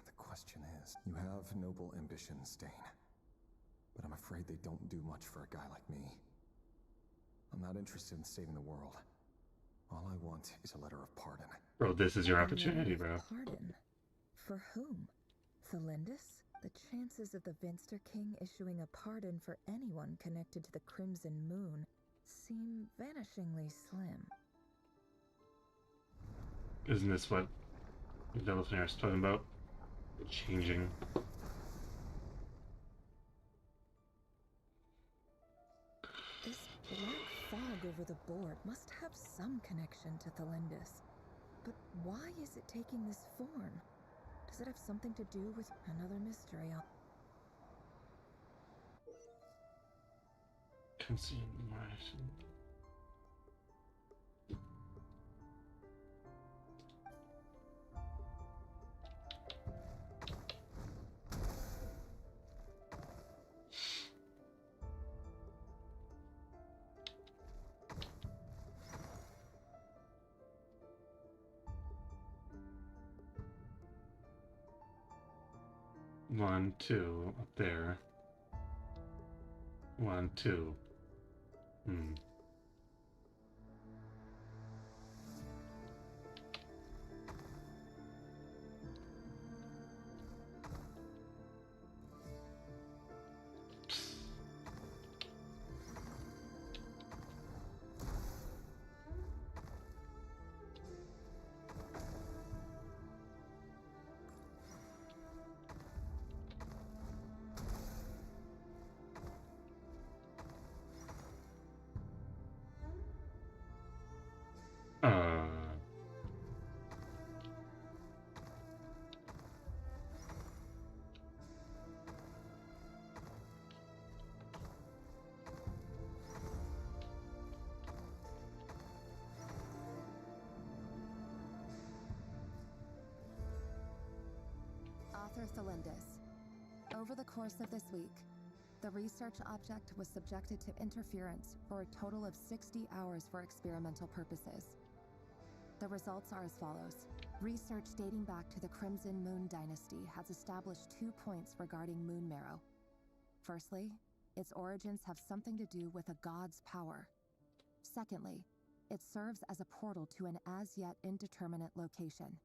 The question is, you have noble ambitions, Dane, but I'm afraid they don't do much for a guy like me. I'm not interested in saving the world. All I want is a letter of pardon.
Bro, this is your opportunity, bro.
Pardon? For whom? Thalindus? The chances of the Vinster King issuing a pardon for anyone connected to the Crimson Moon seem vanishingly slim.
Isn't this what Vedifenir is talking about? Changing.
This black fog over the board must have some connection to Thalindus. But why is it taking this form? Does it have something to do with another mystery?
Consume action. One, two, up there. 1, 2.
Author Thalindus. Over the course of this week, the research object was subjected to interference for a total of 60 hours for experimental purposes. The results are as follows. Research dating back to the Crimson Moon Dynasty has established 2 points regarding Moon Marrow. Firstly, its origins have something to do with a god's power. Secondly, it serves as a portal to an as-yet indeterminate location.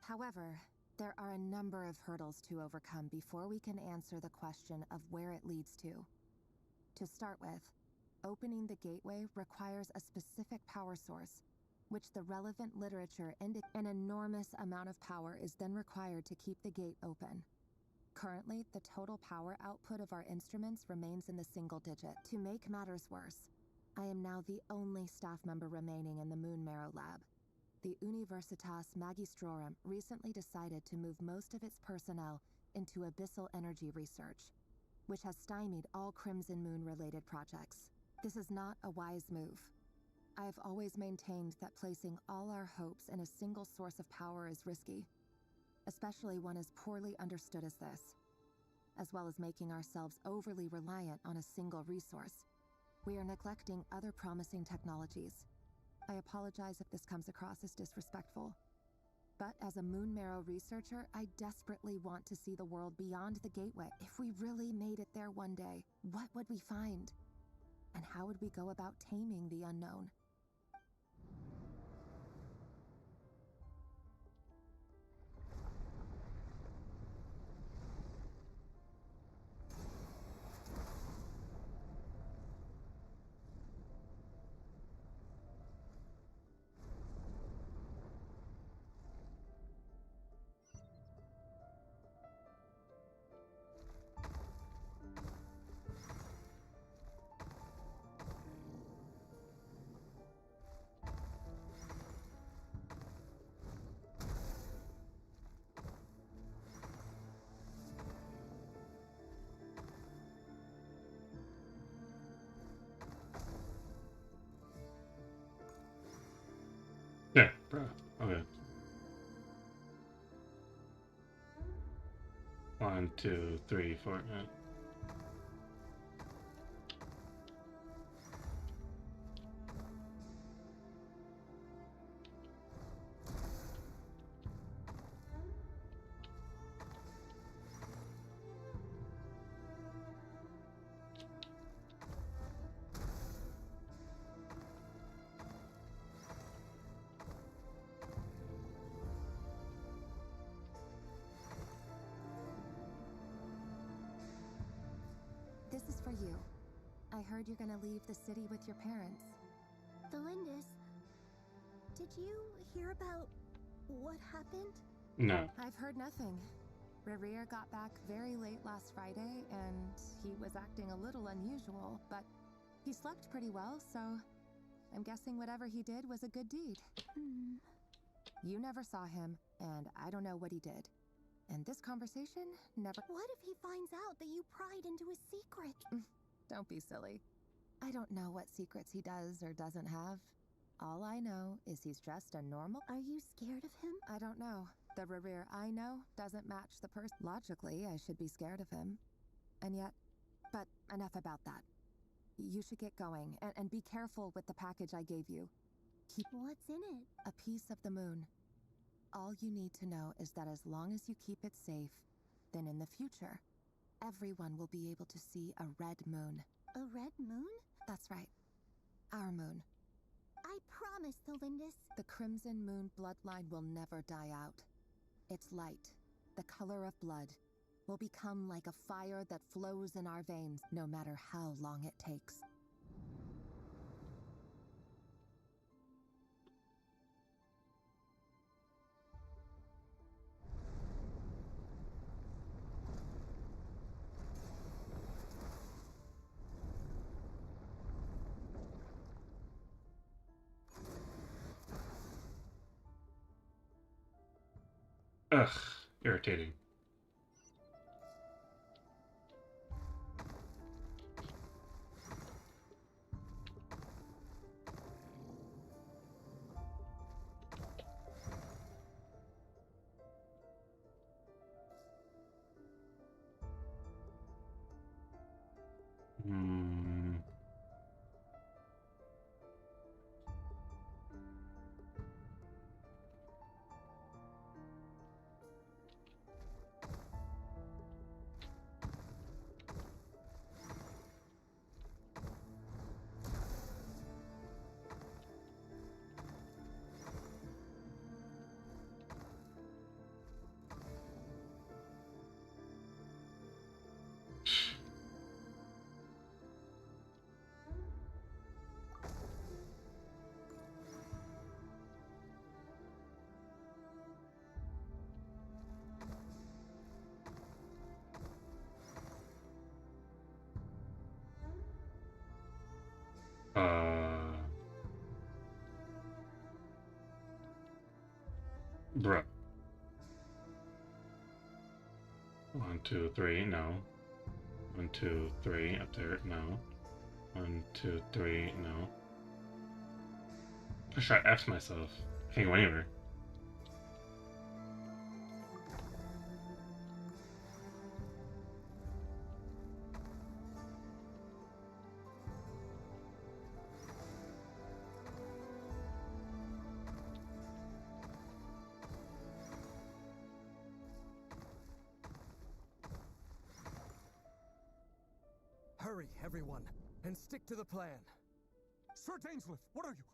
However, there are a number of hurdles to overcome before we can answer the question of where it leads to. To start with, opening the gateway requires a specific power source, which the relevant literature indicates an enormous amount of power is then required to keep the gate open. Currently, the total power output of our instruments remains in the single digit. To make matters worse, I am now the only staff member remaining in the Moon Marrow lab. The Universitas Magistrorum recently decided to move most of its personnel into abyssal energy research, which has stymied all Crimson Moon-related projects. This is not a wise move. I have always maintained that placing all our hopes in a single source of power is risky, especially one as poorly understood as this, as well as making ourselves overly reliant on a single resource. We are neglecting other promising technologies. I apologize if this comes across as disrespectful, but as a Moon Marrow researcher, I desperately want to see the world beyond the gateway. If we really made it there one day, what would we find? And how would we go about taming the unknown?
Bruh. Okay. 1, 2, 3, 4.
This is for you. I heard you're gonna leave the city with your parents.
Felindis, did you hear about what happened?
No.
I've heard nothing. Rerir got back very late last Friday, and he was acting a little unusual, but he slept pretty well, so I'm guessing whatever he did was a good deed. You never saw him, and I don't know what he did. And this conversation never...
What if he finds out that you pried into his secret?
Don't be silly. I don't know what secrets he does or doesn't have. All I know is he's just a normal...
Are you scared of him?
I don't know. The Rerir I know doesn't match the person. Logically, I should be scared of him. And yet... But enough about that. You should get going, and be careful with the package I gave you. Keep...
What's in it?
A piece of the moon. All you need to know is that as long as you keep it safe, then in the future, everyone will be able to see a red moon.
A red moon?
That's right. Our moon.
I promise, Felindis.
The Crimson Moon bloodline will never die out. Its light, the color of blood, will become like a fire that flows in our veins, no matter how long it takes.
Ugh, irritating. Bruh. 1, 2, 3, no. 1, 2, 3, up there, no. 1, 2, 3, no. I shot F myself. I can't go anywhere.
Hurry, everyone, and stick to the plan.
Sir Dainsliff, what are you?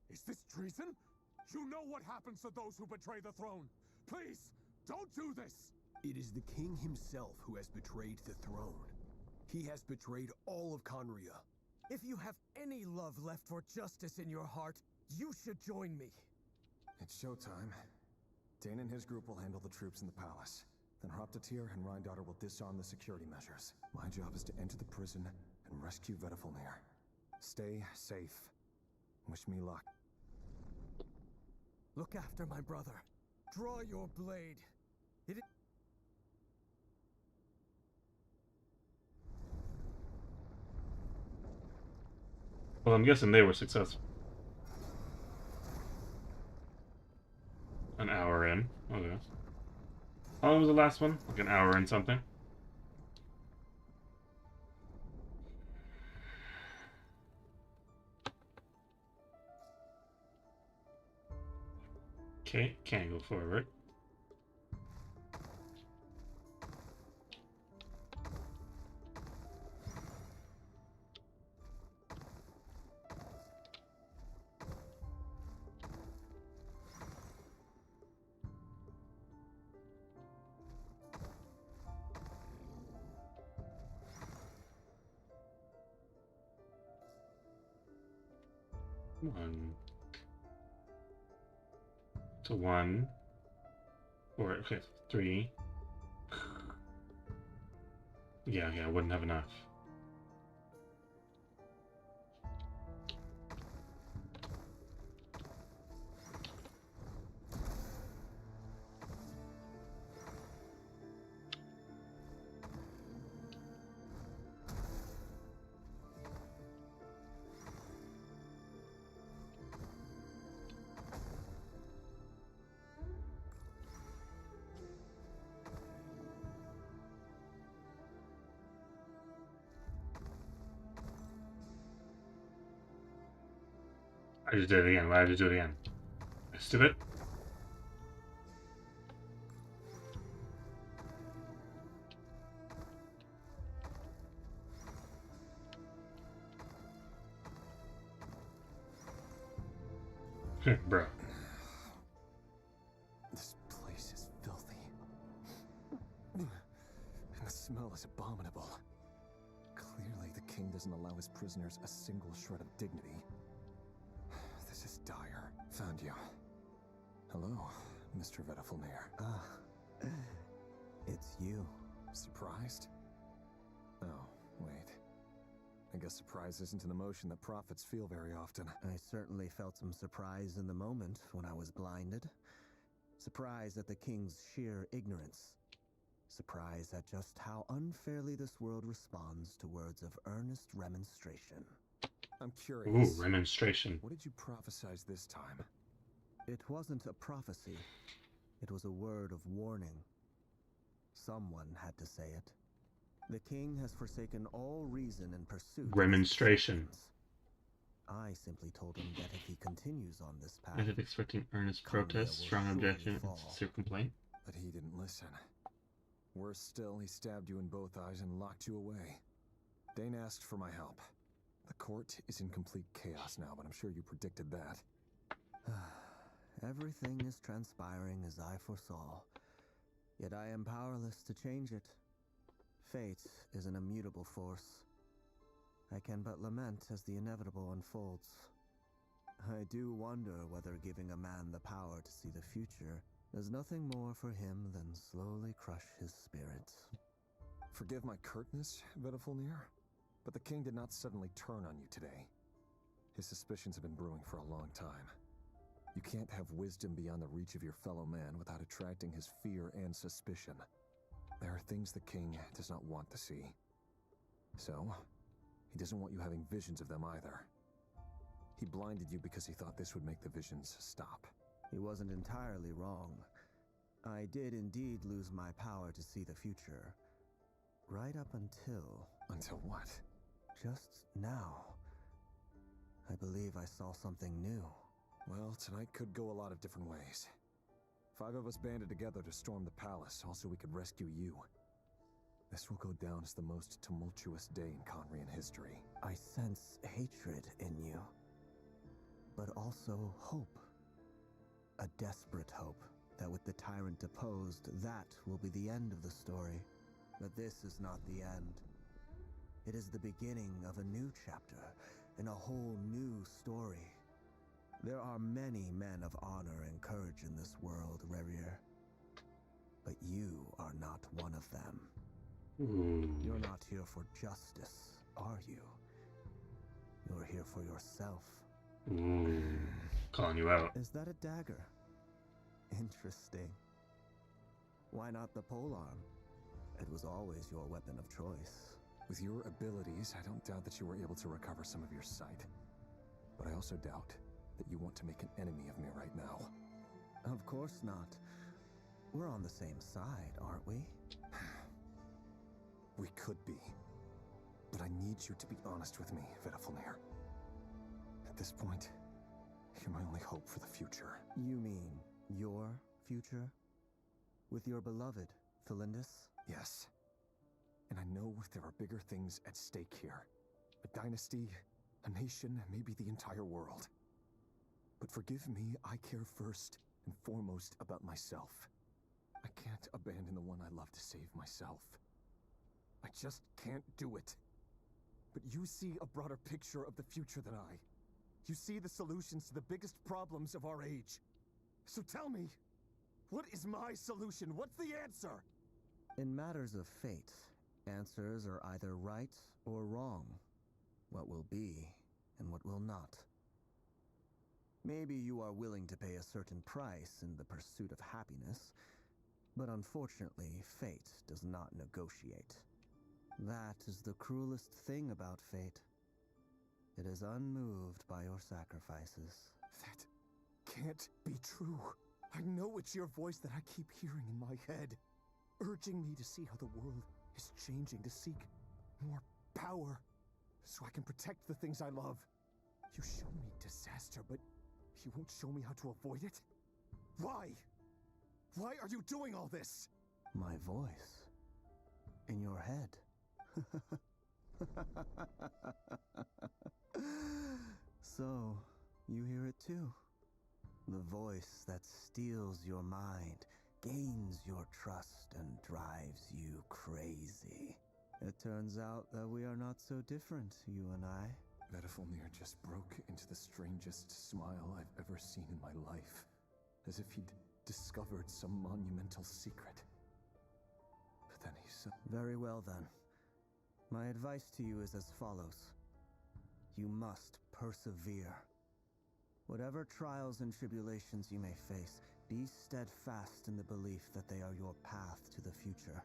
Is this treason? You know what happens to those who betray the throne. Please, don't do this!
It is the king himself who has betrayed the throne. He has betrayed all of Conria.
If you have any love left for justice in your heart, you should join me.
It's showtime. Dane and his group will handle the troops in the palace. Then Hraptatir and Rhindaughter will disarm the security measures. My job is to enter the prison and rescue Vedafilnir. Stay safe. Wish me luck.
Look after my brother. Draw your blade. It is...
Well, I'm guessing they were successful. the last one? Like an hour and something. Okay, can't go forward. One. So 1. 4. Okay, 3. Yeah, I wouldn't have enough. I just did it again. Why did I just do it again? Stupid. Bro.
This place is filthy. And the smell is abominable. Clearly, the king doesn't allow his prisoners a single shred of dignity. This is dire. Found you. Hello, Mr. Vedafilnir.
Ah, it's you.
Surprised? Oh, wait. I guess surprise isn't an emotion that prophets feel very often.
I certainly felt some surprise in the moment when I was blinded. Surprise at the king's sheer ignorance. Surprise at just how unfairly this world responds to words of earnest remonstration.
I'm curious.
Ooh, remonstration.
What did you prophesize this time?
It wasn't a prophecy. It was a word of warning. Someone had to say it. The king has forsaken all reason in pursuit of
remonstration.
I simply told him that if he continues on this path,
Is it expecting earnest protest, strong objection, and sincere complaint?
But he didn't listen. Worse still, he stabbed you in both eyes and locked you away. Dane asked for my help. The court is in complete chaos now, but I'm sure you predicted that.
Everything is transpiring as I foresaw, yet I am powerless to change it. Fate is an immutable force. I can but lament as the inevitable unfolds. I do wonder whether giving a man the power to see the future does nothing more for him than slowly crush his spirit.
Forgive my curtness, Vedafilnir, but the king did not suddenly turn on you today. His suspicions have been brewing for a long time. You can't have wisdom beyond the reach of your fellow man without attracting his fear and suspicion. There are things the king does not want to see. So, he doesn't want you having visions of them either. He blinded you because he thought this would make the visions stop.
He wasn't entirely wrong. I did indeed lose my power to see the future. Right up until...
Until what?
Just now. I believe I saw something new.
Well, tonight could go a lot of different ways. 5 of us banded together to storm the palace, also we could rescue you. This will go down as the most tumultuous day in Conrian history.
I sense hatred in you, but also hope. A desperate hope that with the tyrant deposed, that will be the end of the story. But this is not the end. It is the beginning of a new chapter, in a whole new story. There are many men of honor and courage in this world, Rerir. But you are not one of them. You're not here for justice, are you? You're here for yourself.
Calling you out.
Is that a dagger? Interesting. Why not the polearm? It was always your weapon of choice.
With your abilities, I don't doubt that you were able to recover some of your sight. But I also doubt that you want to make an enemy of me right now.
Of course not. We're on the same side, aren't we?
We could be. But I need you to be honest with me, Vedafilnir. At this point, you're my only hope for the future.
You mean your future? With your beloved, Felindis?
Yes. And I know there are bigger things at stake here. A dynasty, a nation, maybe the entire world. But forgive me, I care first and foremost about myself. I can't abandon the one I love to save myself. I just can't do it. But you see a broader picture of the future than I. You see the solutions to the biggest problems of our age. So tell me, what is my solution? What's the answer?
In matters of fate, answers are either right or wrong. What will be and what will not. Maybe you are willing to pay a certain price in the pursuit of happiness, but unfortunately, fate does not negotiate. That is the cruelest thing about fate. It is unmoved by your sacrifices.
That can't be true. I know it's your voice that I keep hearing in my head, urging me to see how the world is changing, to seek more power, so I can protect the things I love. You show me disaster, but you won't show me how to avoid it? Why? Why are you doing all this?
My voice. In your head. So, you hear it too. The voice that steals your mind, gains your trust, and drives you crazy. It turns out that we are not so different, you and I.
Vedafilnir just broke into the strangest smile I've ever seen in my life, as if he'd discovered some monumental secret. But then he said...
Very well then. My advice to you is as follows. You must persevere. Whatever trials and tribulations you may face, be steadfast in the belief that they are your path to the future.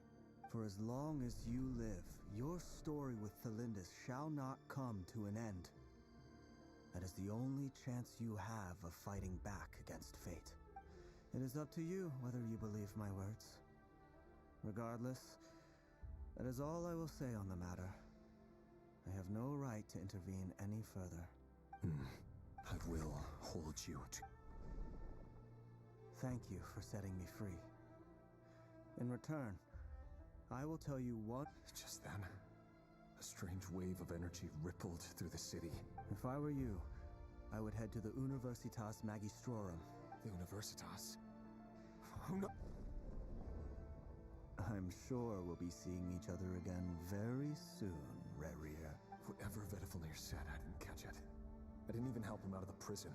For as long as you live, your story with Felindis shall not come to an end. That is the only chance you have of fighting back against fate. It is up to you whether you believe my words. Regardless, that is all I will say on the matter. I have no right to intervene any further.
I will hold you to...
Thank you for setting me free. In return, I will tell you what...
Just then, a strange wave of energy rippled through the city.
If I were you, I would head to the Universitas Magistrorum.
The Universitas? Oh no...
I'm sure we'll be seeing each other again very soon, Rerir.
Whatever Vedafilnir said, I didn't catch it. I didn't even help him out of the prison.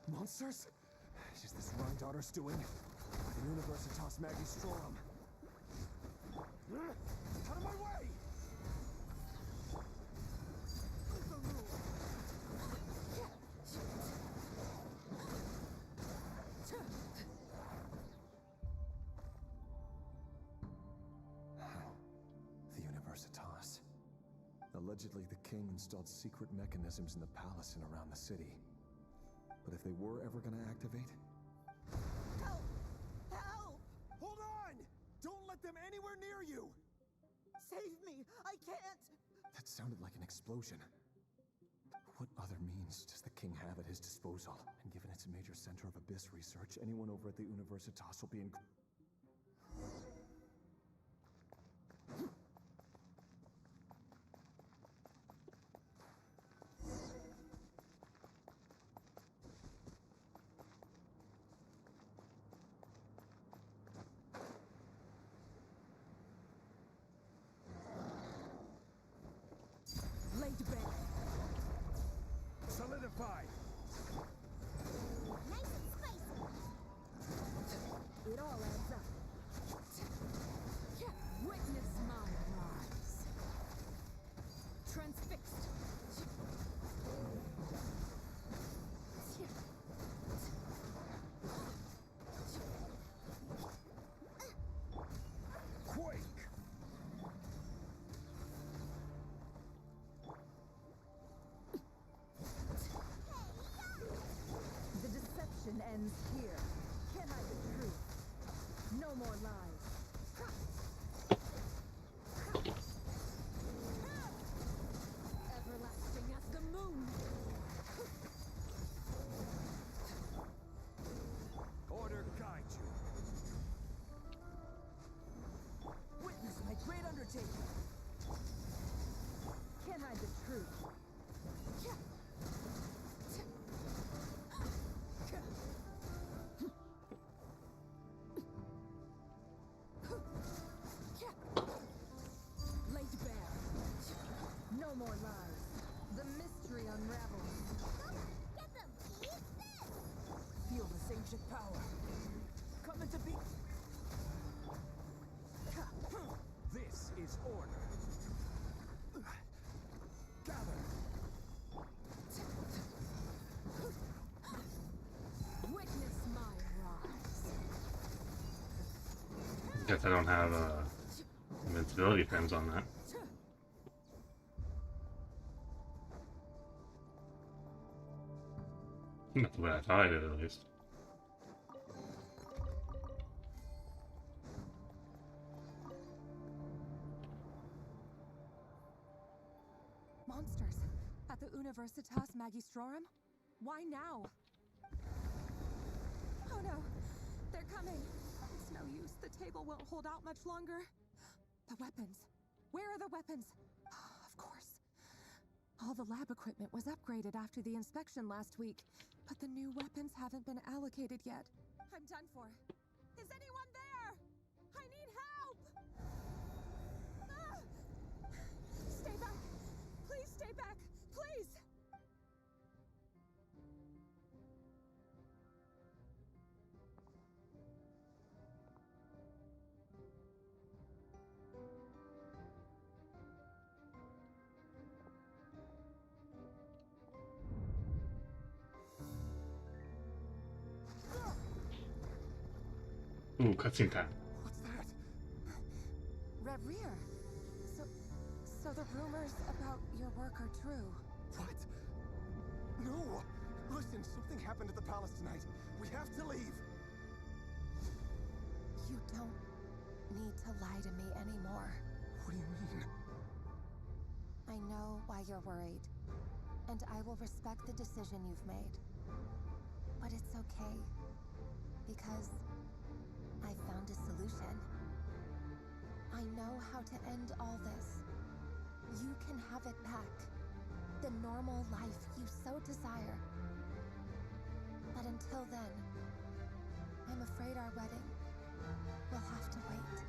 Monsters? Is this Rhindaughter's doing? The Universitas Magistrorum. Out of my way! The Universitas. Allegedly, the king installed secret mechanisms in the palace and around the city. But if they were ever going to activate...
Help! Help!
Hold on! Don't let them anywhere near you!
Save me! I can't!
That sounded like an explosion. What other means does the king have at his disposal? And given it's a major center of abyss research, anyone over at the Universitas will be in...
Laid bare.
Solidify!
Nice and spicy. It all adds
ends here. Can't hide the truth. No more lies. Everlasting as the moon.
Order guide you.
Witness my great undertaking. Can't hide the truth. Laid bare. No more lies. The mystery unravels.
Get them! Eat this!
Feel this ancient power. Coming to be.
This is order. Gather.
Witness my rise.
Guess I don't have invincibility frames on that. That's what I thought I did, at least.
Monsters at the Universitas Magistrorum? Why now? Oh no, they're coming. It's no use. The table won't hold out much longer. The weapons. Where are the weapons? Of course. All the lab equipment was upgraded after the inspection last week, but the new weapons haven't been allocated yet. I'm done for. Is anyone there? I need help! Ah! Stay back! Please stay back! Please!
Ooh, cutscene time.
What's that?
Reverie. So the rumors about your work are true.
What? No! Listen, something happened at the palace tonight. We have to leave.
You don't need to lie to me anymore.
What do you mean?
I know why you're worried, and I will respect the decision you've made. But it's okay, because I found a solution. I know how to end all this. You can have it back. The normal life you so desire. But until then, I'm afraid our wedding will have to wait.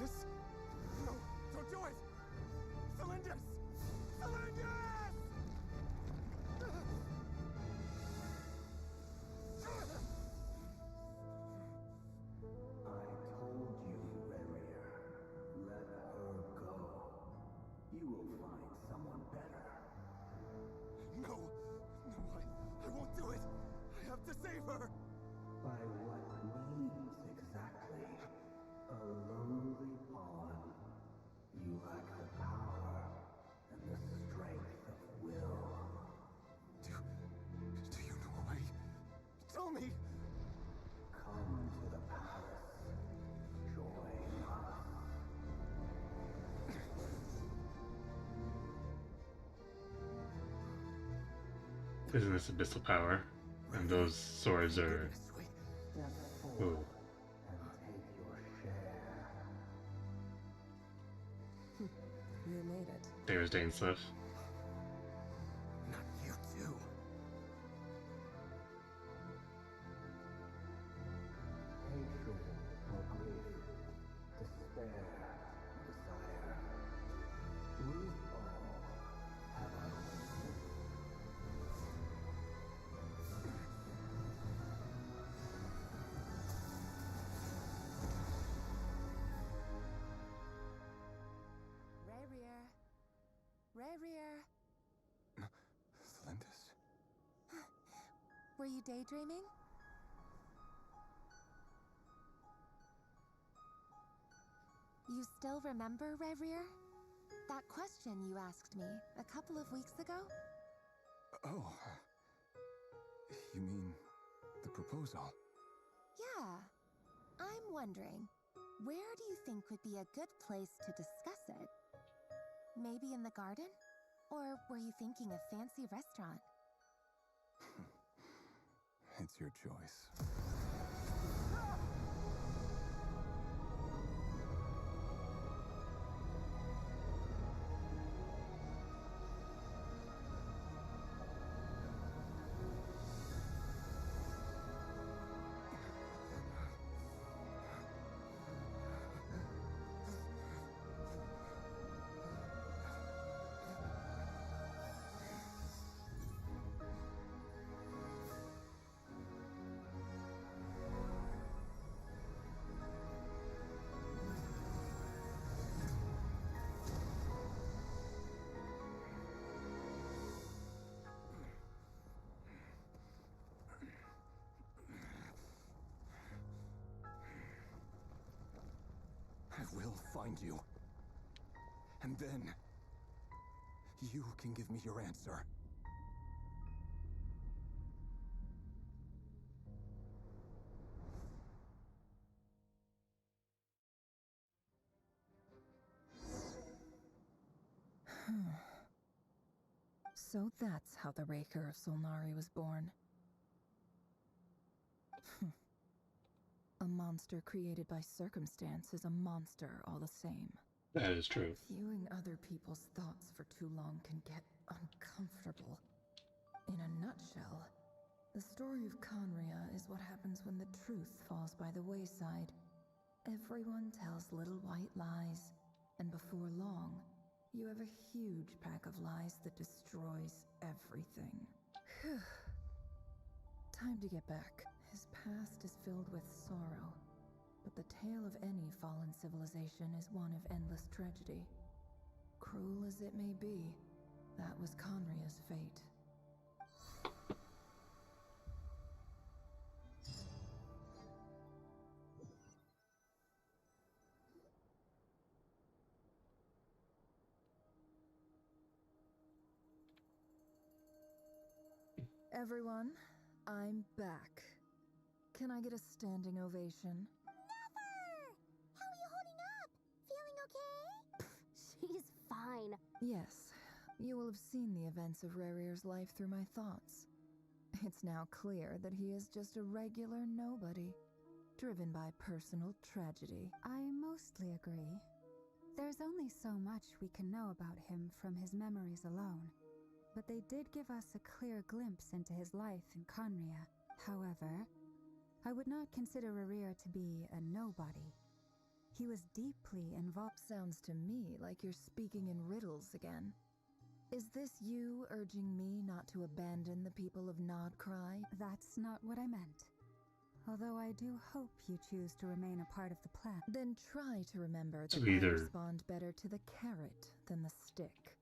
Felindus? No, don't do it! Felindus! Felindus!
I told you, Reverie. Let her go. You will find someone better.
No, I won't do it. I have to save her.
By what means exactly? A lonely pawn. You lack the power and the strength of will.
Do you know a way? Tell me.
Come to the palace. Join us.
Isn't this abyssal power? And those swords are. Ooh.
You made it.
There's Dainsliff.
Not you too.
Hatred or grief, despair, desire. We all have our own.
Reverie.
Felindus?
Were you daydreaming? You still remember, Reverie? That question you asked me a couple of weeks ago?
Oh,
You mean the proposal?
Yeah. I'm wondering, where do you think would be a good place to discuss it? Maybe in the garden? Or were you thinking a fancy restaurant?
It's your choice. I will find you. And then, you can give me your answer.
So that's how the Raker of Solnari was born. A monster created by circumstance is a monster all the same.
That is true.
Viewing other people's thoughts for too long can get uncomfortable. In a nutshell, the story of Conria is what happens when the truth falls by the wayside. Everyone tells little white lies, and before long, you have a huge pack of lies that destroys everything. Time to get back. His past is filled with sorrow, but the tale of any fallen civilization is one of endless tragedy. Cruel as it may be, that was Conria's fate. Everyone, I'm back. Can I get a standing ovation?
Never! How are you holding up? Feeling okay? She's fine.
Yes, you will have seen the events of Rerir's life through my thoughts. It's now clear that he is just a regular nobody, driven by personal tragedy.
I mostly agree. There's only so much we can know about him from his memories alone, but they did give us a clear glimpse into his life in Conria. However, I would not consider Rerir to be a nobody. He was deeply involved.
Sounds to me like you're speaking in riddles again. Is this you urging me not to abandon the people of Nodcry?
That's not what I meant. Although I do hope you choose to remain a part of the plan.
Then try to remember that
So
I
either-
respond better to the carrot than the stick.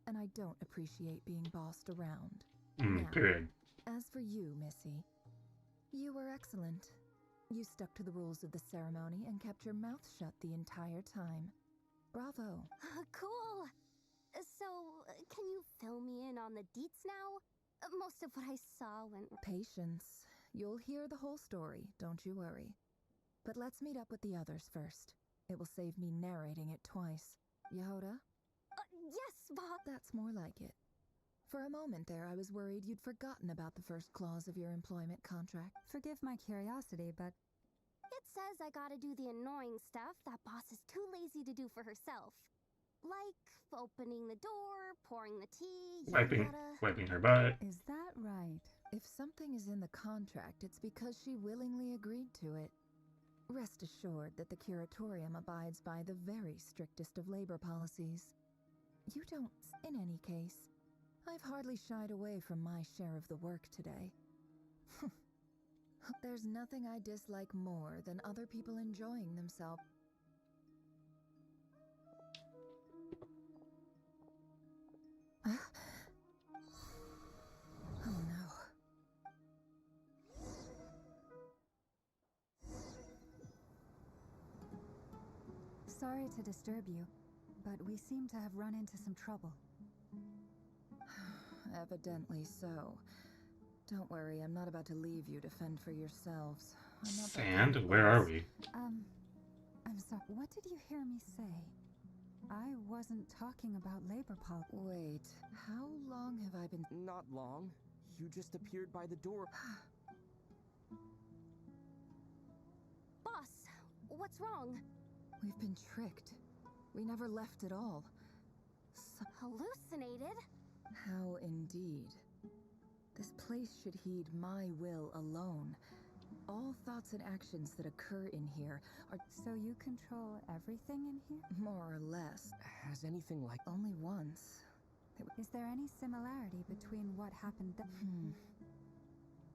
And I don't appreciate being bossed around. Now,
Period.
as for you, Missy, you were excellent. You stuck to the rules of the ceremony and kept your mouth shut the entire time. Bravo.
Cool. So, can you fill me in on the deets now? Most of what I saw went...
Patience. You'll hear the whole story, don't you worry. But let's meet up with the others first. It will save me narrating it twice. Yehoda?
Yes, Bob.
That's more like it. For a moment there, I was worried you'd forgotten about the first clause of your employment contract.
Forgive my curiosity, but...
It says I gotta do the annoying stuff that boss is too lazy to do for herself. Like opening the door, pouring the tea,
Wiping her butt.
Is that right?
If something is in the contract, it's because she willingly agreed to it. Rest assured that the curatorium abides by the very strictest of labor policies. You don't... In any case, I've hardly shied away from my share of the work today. There's nothing I dislike more than other people enjoying themselves. Oh no.
Sorry to disturb you, but we seem to have run into some trouble.
Evidently so. Don't worry, I'm not about to leave you to fend for yourselves. I'm not that
Sand?
kind of
Where are
boss.
we?
I'm sorry, what did you hear me say? I wasn't talking about labor pol-
Wait, how long have I been...
Not long. You just appeared by the door.
Boss, what's wrong?
We've been tricked. We never left at all.
Hallucinated?
How indeed. This place should heed my will alone. All thoughts and actions that occur in here are...
So you control everything in here?
More or less.
Has anything like...
Only once.
Is there any similarity between what happened then?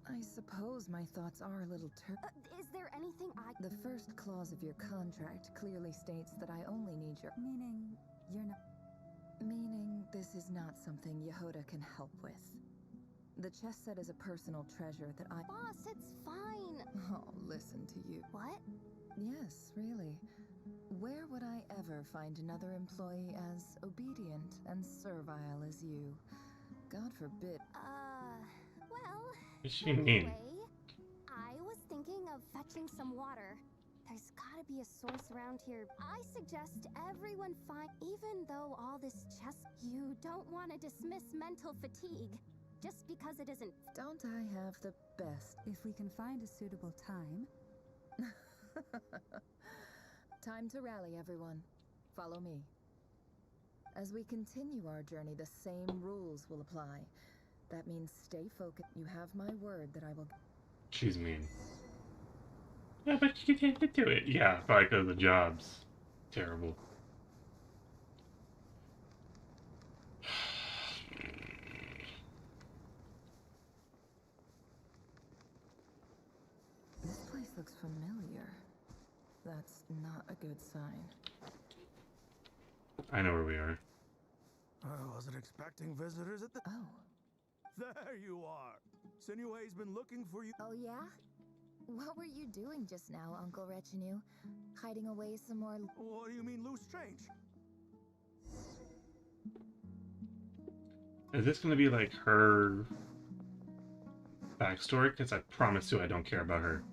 I suppose my thoughts are a little
Is there anything I...
The first clause of your contract clearly states that I only need your...
Meaning, you're not...
Meaning, this is not something Yehoda can help with. The chess set is a personal treasure that I...
Boss, it's fine!
Oh, listen to you.
What?
Yes, really. Where would I ever find another employee as obedient and servile as you? God forbid.
Well...
What does she mean?
Anyway, I was thinking of fetching some water. There's gotta be a source around here. I suggest everyone find... Even though all this chess... You don't want to dismiss mental fatigue. Just because it isn't...
Don't I have the best?
If we can find a suitable time...
Time to rally, everyone. Follow me. As we continue our journey, the same rules will apply. That means stay focused. You have my word that I will...
She's mean. Yeah, but you can't do it. Yeah, probably because the job's terrible.
This place looks familiar. That's not a good sign.
I know where we are.
I wasn't expecting visitors at the...
Oh.
There you are. Sinue's been looking for you.
Oh, yeah? What were you doing just now, Uncle Retinue? Hiding away some more...
What do you mean, loose change?
Is this gonna be like her backstory? Because I promise you I don't care about her.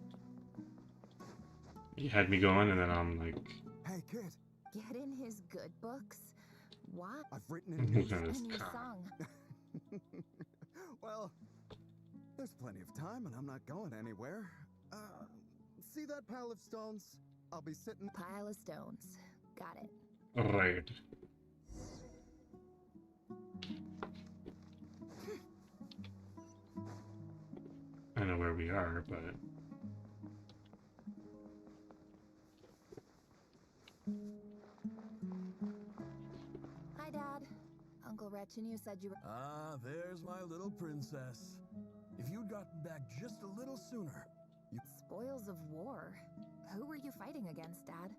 You had me going and then I'm like...
Hey, kid.
Get in his good books? What?
I've written a new
song.
Well, there's plenty of time and I'm not going anywhere. See that pile of stones? I'll be sitting...
Pile of stones. Got it.
Right. I know where we are, but...
Hi, Dad. Uncle Retinue said you were...
Ah, there's my little princess. If you'd gotten back just a little sooner, you...
Spoils of war. Who were you fighting against, Dad?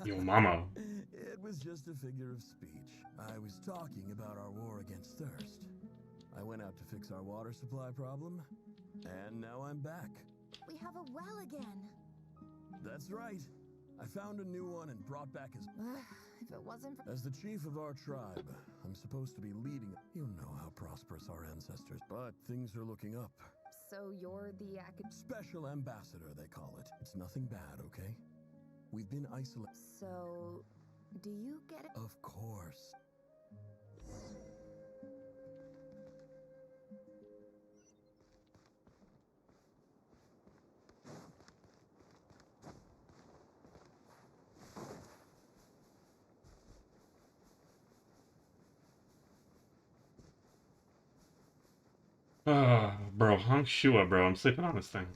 Your mama.
It was just a figure of speech. I was talking about our war against thirst. I went out to fix our water supply problem, and now I'm back.
We have a well again.
That's right. I found a new one and brought back his...
If it wasn't for...
As the chief of our tribe, I'm supposed to be leading... You know how prosperous our ancestors, but things are looking up.
So you're the
Special ambassador, they call it. It's nothing bad, okay? We've been isolated.
So, do you get it?
Of course.
Bro, Hung Shua, bro. I'm sleeping on this thing.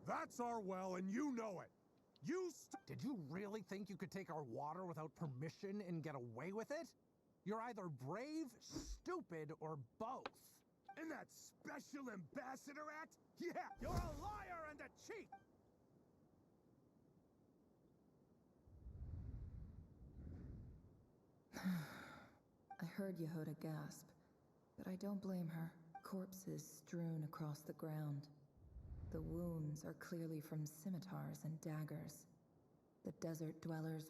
That's our well, and you know it.
Did you really think you could take our water without permission and get away with it? You're either brave, stupid, or both.
In that special ambassador act? Yeah, you're a liar and a cheat!
I heard Yehoda gasp, but I don't blame her. Corpses strewn across the ground. The wounds are clearly from scimitars and daggers. The desert dwellers.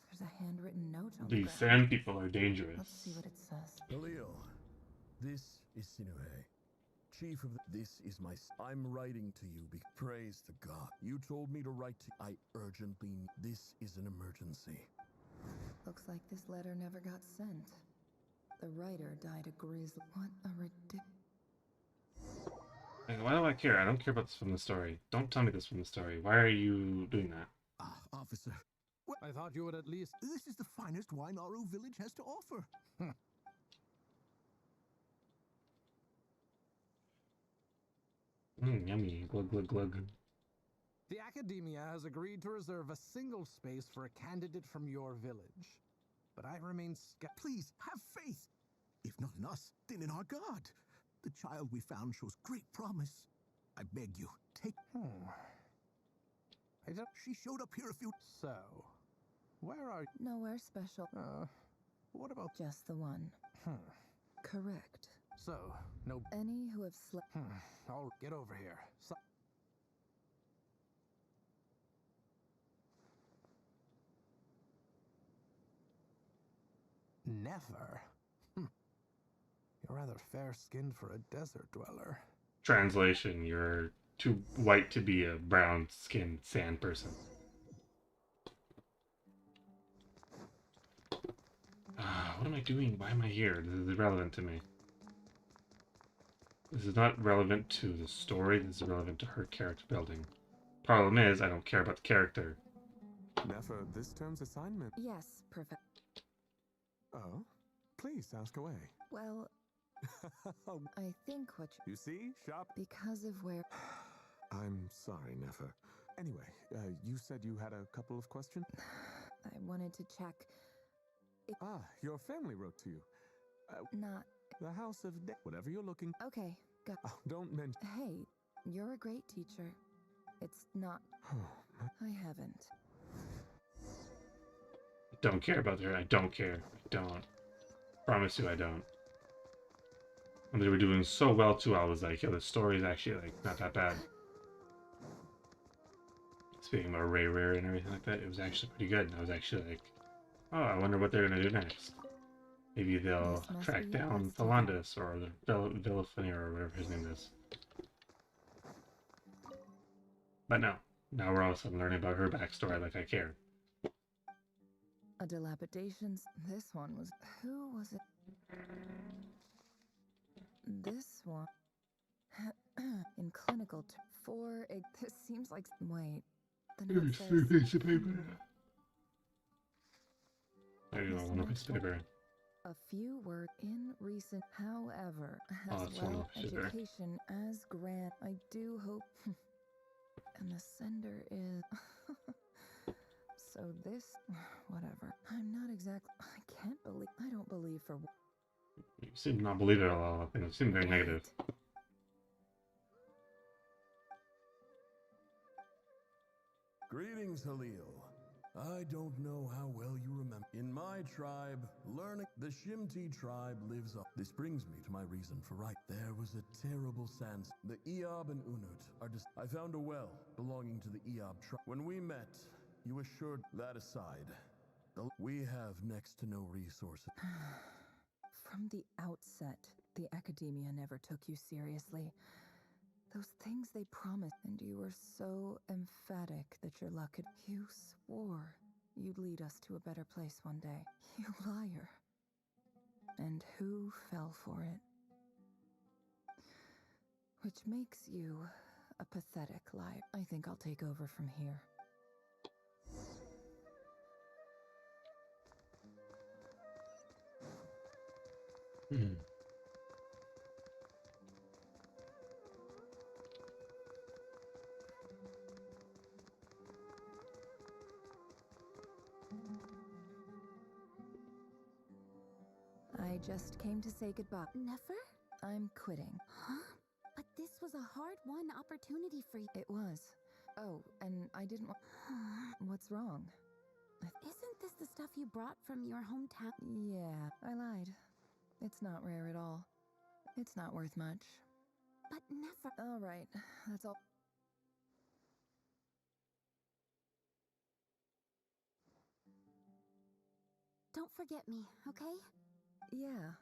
There's a handwritten note on the
These
ground.
sand people are dangerous.
Let's see what it says.
Khalil, this is Sinuhe, chief of this is my. I'm writing to you. Praise to God. You told me to write to. I urgently. This is an emergency.
Looks like this letter never got sent. The writer died a grisly. What a ridiculous.
Why do I care? I don't care about this from the story. Don't tell me this from the story. Why are you doing that?
Officer.
Well, I thought you would at least.
This is the finest wine Aru village has to offer.
Yummy. Glug, glug, glug.
The Academia has agreed to reserve a single space for a candidate from your village. But I remain
Please, have faith. If not in us, then in our God. The child we found shows great promise. I beg you, take... She showed up here a few...
So, where are you?
Nowhere special.
What about...
Just the one. Correct.
So, no...
Any who have slept...
I'll get over here. So... Never. You're rather fair-skinned for a desert dweller.
Translation, you're too white to be a brown-skinned sand person. What am I doing? Why am I here? This is irrelevant to me. This is not relevant to the story. This is relevant to her character building. Problem is, I don't care about the character.
Nefer, this term's assignment.
Yes, perfect.
Oh? Please, ask away.
Well, I think what
you see, shop.
Because of where...
I'm sorry, Nefer. Anyway, you said you had a couple of questions?
I wanted to check...
your family wrote to you.
Not...
The House of... Whatever you're looking...
Okay, go.
Oh, don't mention...
Hey, you're a great teacher. It's not... I haven't.
Don't care about her. I don't care. I don't. Promise you I don't. And they were doing so well too, I was like, yo, the story's actually like not that bad. Speaking about Ray Rare and everything like that, it was actually pretty good. And I was actually like, oh, I wonder what they're gonna do next. Maybe they'll track down Philandus or the Villafania or whatever his name is. But no. Now we're all of a sudden learning about her backstory like I care.
A dilapidations. This one was... Who was it? This one... In clinical... This seems like... Wait. The note says...
I don't know, one piece of paper.
A few words in recent... However, as well education as grant. I do hope... And the sender is... So this... Whatever. I'm not exactly... I can't believe... I don't believe for...
You seem to not believe it at all. I think it seemed very negative.
Greetings, Halil. I don't know how well you remember. In my tribe, learning the Shimti tribe lives up. This brings me to my reason for writing. There was a terrible sands. The Eob and Unut are just... I found a well belonging to the Eob tribe. When we met, you assured that aside. We have next to no resources.
From the outset, the Academia never took you seriously. Those things they promised, and you were so emphatic that your luck could... You swore you'd lead us to a better place one day. You liar. And who fell for it? Which makes you a pathetic liar. I think I'll take over from here. I just came to say goodbye.
Nefer?
I'm quitting.
Huh? But this was a hard-won opportunity for you.
It was. Oh, and I didn't want... What's wrong?
Isn't this the stuff you brought from your hometown?
Yeah, I lied. It's not rare at all. It's not worth much. But never. All right, that's all.
Don't forget me, okay?
Yeah,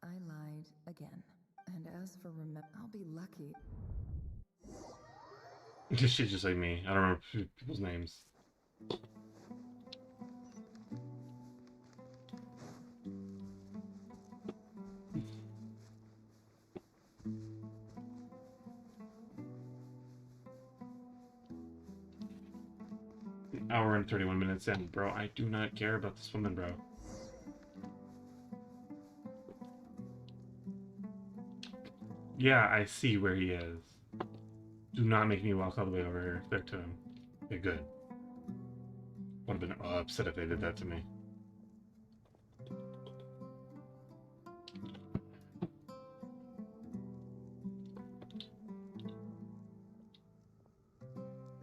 I lied again. And as for I'll be lucky.
She's just like me. I don't remember people's names. Hour and 31 minutes in, bro. I do not care about this woman, bro. Yeah, I see where he is. Do not make me walk all the way over here there to him. Okay, good. Would have been upset if they did that to me.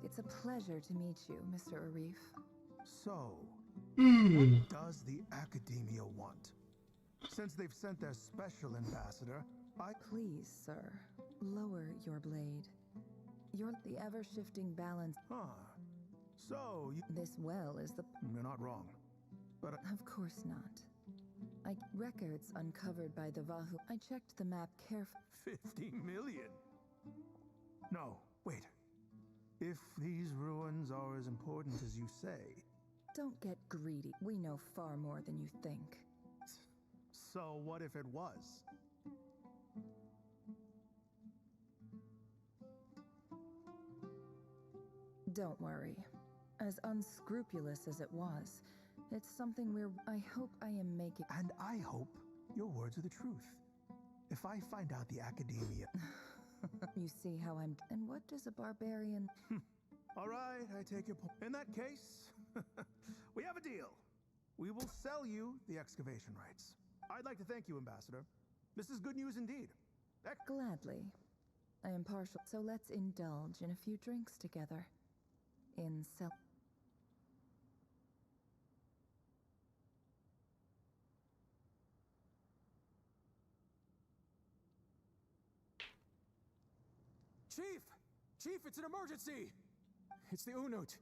It's a pleasure to meet you, Mr. Arif.
So, what does the Academia want? Since they've sent their special ambassador,
Please, sir, lower your blade. You're the ever-shifting balance.
Huh. So,
This well is the...
You're not wrong. But...
Of course not. Records uncovered by the Vahu. I checked the map carefully.
50 million? No, wait. If these ruins are as important as you say...
Don't get greedy. We know far more than you think.
So what if it was?
Don't worry. As unscrupulous as it was, it's something I hope I am making...
And I hope your words are the truth. If I find out the Academia...
You see how I'm... And what does a barbarian...
All right, I take your point. In that case, we have a deal. We will sell you the excavation rights. I'd like to thank you, Ambassador. This is good news indeed.
Gladly. I am partial, so let's indulge in a few drinks together.
Chief! Chief, it's an emergency! It's the Unut.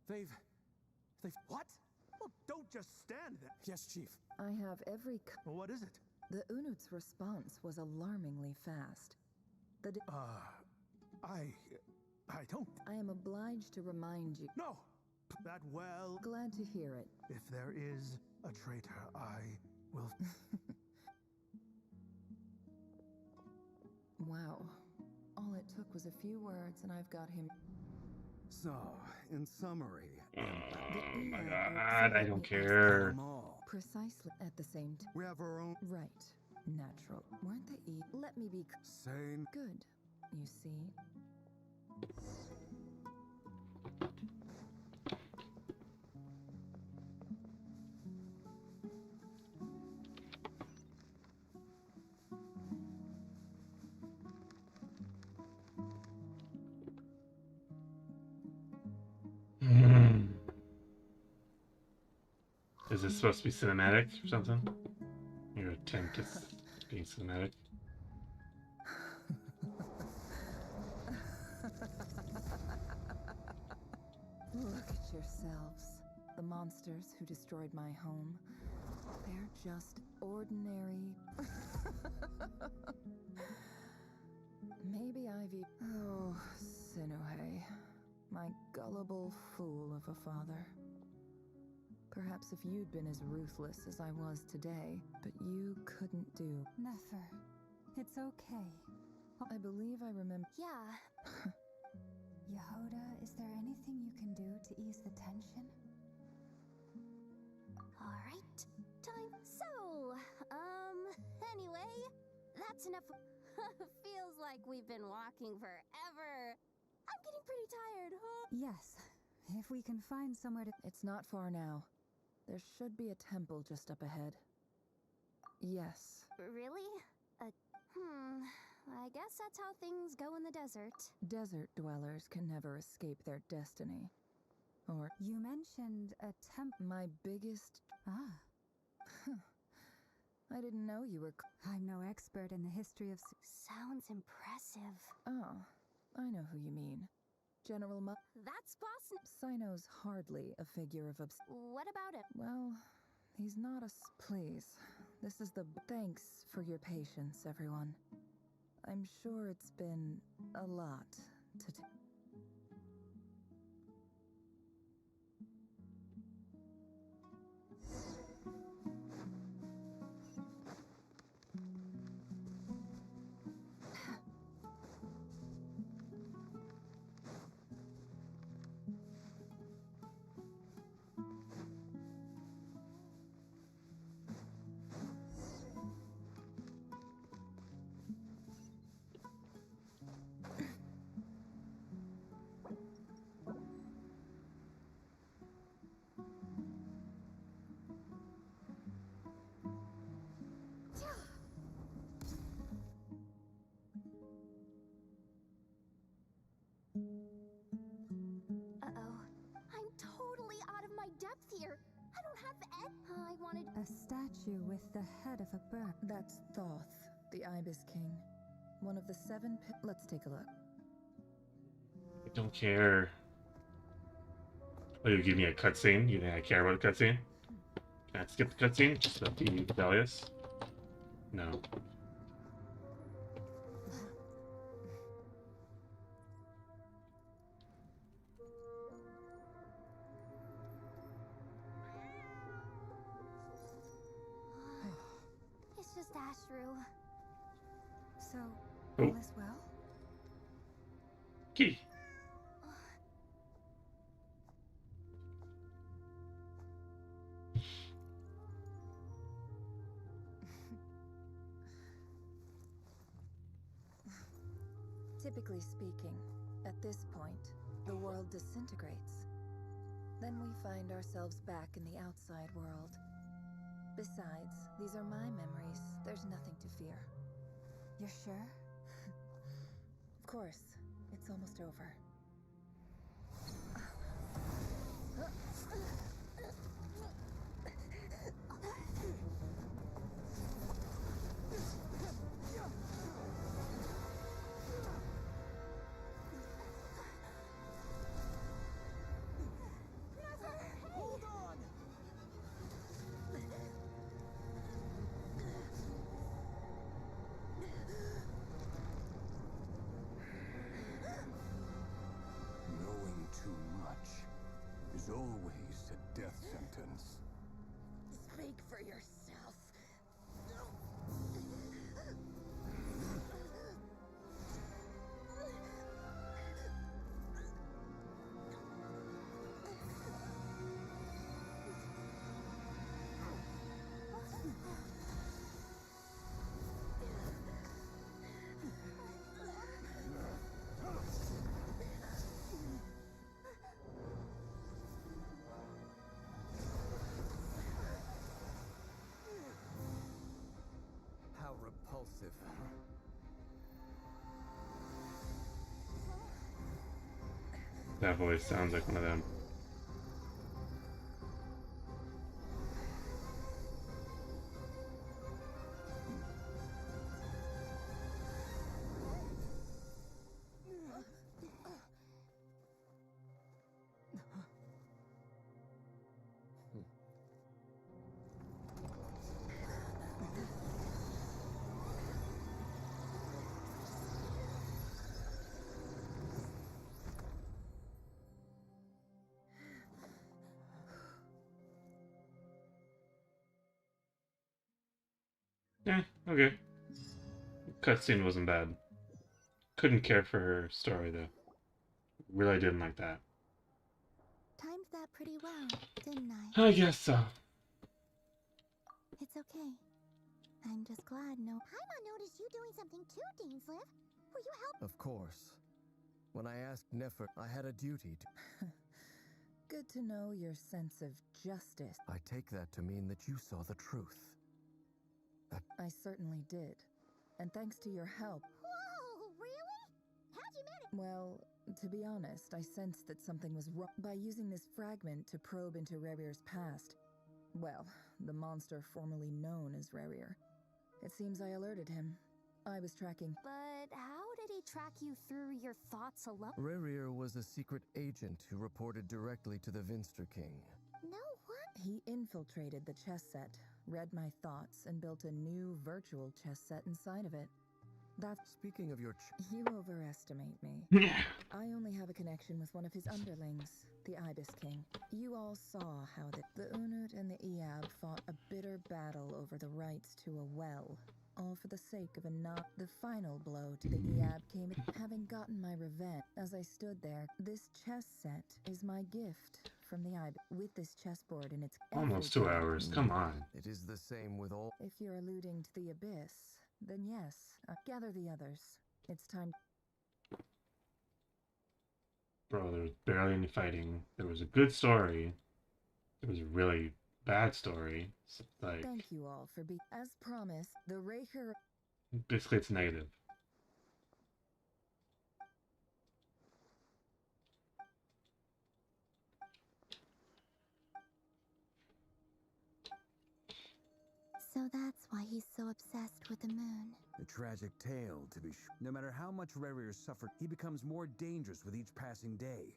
They've... What?
Well, don't just stand there.
Yes, Chief.
I have every...
Well, what is it?
The Unut's response was alarmingly fast.
I don't...
I am obliged to remind you...
No! That well...
Glad to hear it.
If there is a traitor, I will...
Wow. All it took was a few words and I've got him...
So, in summary...
Oh my god, I don't care.
Precisely at the same time.
We have our own...
Right. Natural. Weren't they Let me be...
Sane.
Good. You see?
Is this supposed to be cinematic or something? Your attempt at being cinematic?
Look at yourselves. The monsters who destroyed my home. They're just ordinary... Maybe Oh, Sinuhe. My gullible fool of a father. Perhaps if you'd been as ruthless as I was today, but you couldn't do...
Nefer, it's okay.
I believe I remember...
Yeah.
Yehoda, is there anything you can do to ease the tension?
Alright, time. So, anyway, that's enough. Feels like we've been walking forever. I'm getting pretty tired, huh?
Yes, if we can find somewhere to...
It's not far now. There should be a temple just up ahead. Yes.
Really? I guess that's how things go in the desert.
Desert dwellers can never escape their destiny. Or...
You mentioned a temple.
My biggest...
Ah.
I didn't know you were.
I'm no expert in the history of.
Sounds impressive.
Oh, I know who you mean. General
That's boss.
Sino's hardly a figure of
What about him?
Well, he's not a. Please, this is the. Thanks for your patience, everyone. I'm sure it's been a lot to.
Uh-oh. I'm totally out of my depth here. I don't have I wanted
A statue with the head of a bird.
That's Thoth, the Ibis King. One of the 7 Let's take a look.
I don't care. Oh, you give me a cutscene? You think I care about a cutscene? Can I skip the cutscene? Just to be rebellious? No.
It's just Ashru.
So,
Oh.
all is well?
Key.
Typically speaking, at this point, the world disintegrates. Then we find ourselves back in the outside world. Besides, these are my memories. There's nothing to fear.
You're sure?
Of course. It's almost over.
Hold on!
Knowing too much is always a death sentence.
Speak for yourself.
How repulsive.
That voice sounds like one of them. Yeah, okay. Cutscene wasn't bad. Couldn't care for her story though. Really didn't like that.
Timed that pretty well, didn't I?
I guess so.
It's okay. I'm just glad Paimon noticed you doing something too, Dainsleif. Will you help?
Of course. When I asked Nefer, I had a duty to.
Good to know your sense of justice.
I take that to mean that you saw the truth.
I certainly did. And thanks to your help.
Whoa, really? How'd you manage?
Well, to be honest, I sensed that something was wrong. By using this fragment to probe into Rerir's past, Well, the monster formerly known as Rarier. It seems I alerted him. I was tracking.
But how did he track you through your thoughts alone?
Rarier was a secret agent who reported directly to the Vinster King.
No, what?
He infiltrated the chess set, read my thoughts, and built a new virtual chess set inside of it.
Speaking of your
You overestimate me. I only have a connection with one of his underlings, the Ibis King. You all saw how the Unut and the Eab fought a bitter battle over the rights to a well, all for the sake of a knot. The final blow to the Eab came at having gotten my revenge. As I stood there, this chess set is my gift from the Ibis. With this chessboard in its
Almost 2 hours. Come on.
It is the same with all.
If you're alluding to the Abyss, then yes. Gather the others. It's time.
Bro, there was barely any fighting. There was a good story. It was a really bad story. So, like,
thank you all for being. As promised, the Raker.
basically, it's negative.
So that's why he's so obsessed with the moon.
A tragic tale, to be sure. No matter how much Rarier suffered, he becomes more dangerous with each passing day.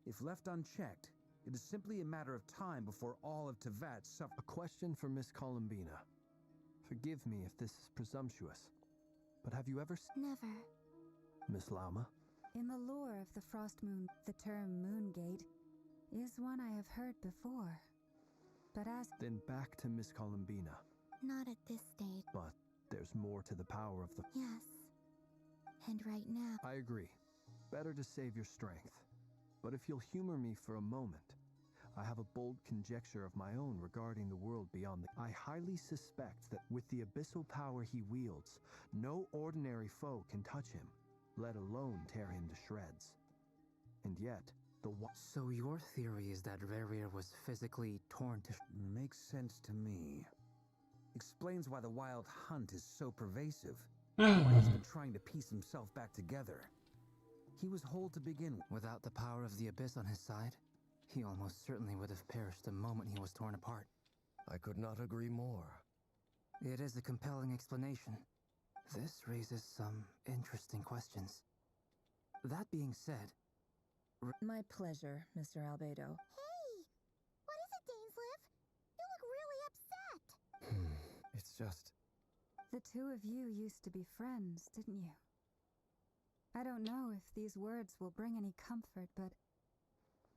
If left unchecked, it is simply a matter of time before all of Tevat suffer.
A question for Miss Columbina. Forgive me if this is presumptuous, but have you ever
Never.
Miss Lama?
In the lore of the Frost Moon, the term Moongate is one I have heard before. But as...
Then back to Miss Columbina.
Not at this stage.
But there's more to the power of the...
Yes. And right now...
I agree. Better to save your strength. But if you'll humor me for a moment, I have a bold conjecture of my own regarding the world beyond the... I highly suspect that with the abyssal power he wields, no ordinary foe can touch him, let alone tear him to shreds. And yet, the...
So your theory is that Rarier was physically torn to...
Makes sense to me. Explains why the wild hunt is so pervasive. Why he's been trying to piece himself back together. He was whole to begin with.
Without the power of the Abyss on his side, he almost certainly would have perished the moment he was torn apart.
I could not agree more.
It is a compelling explanation. This raises some interesting questions. That being said...
My pleasure, Mr. Albedo.
Hey! What is it, Dainsleif? You look really upset!
It's just...
The two of you used to be friends, didn't you? I don't know if these words will bring any comfort, but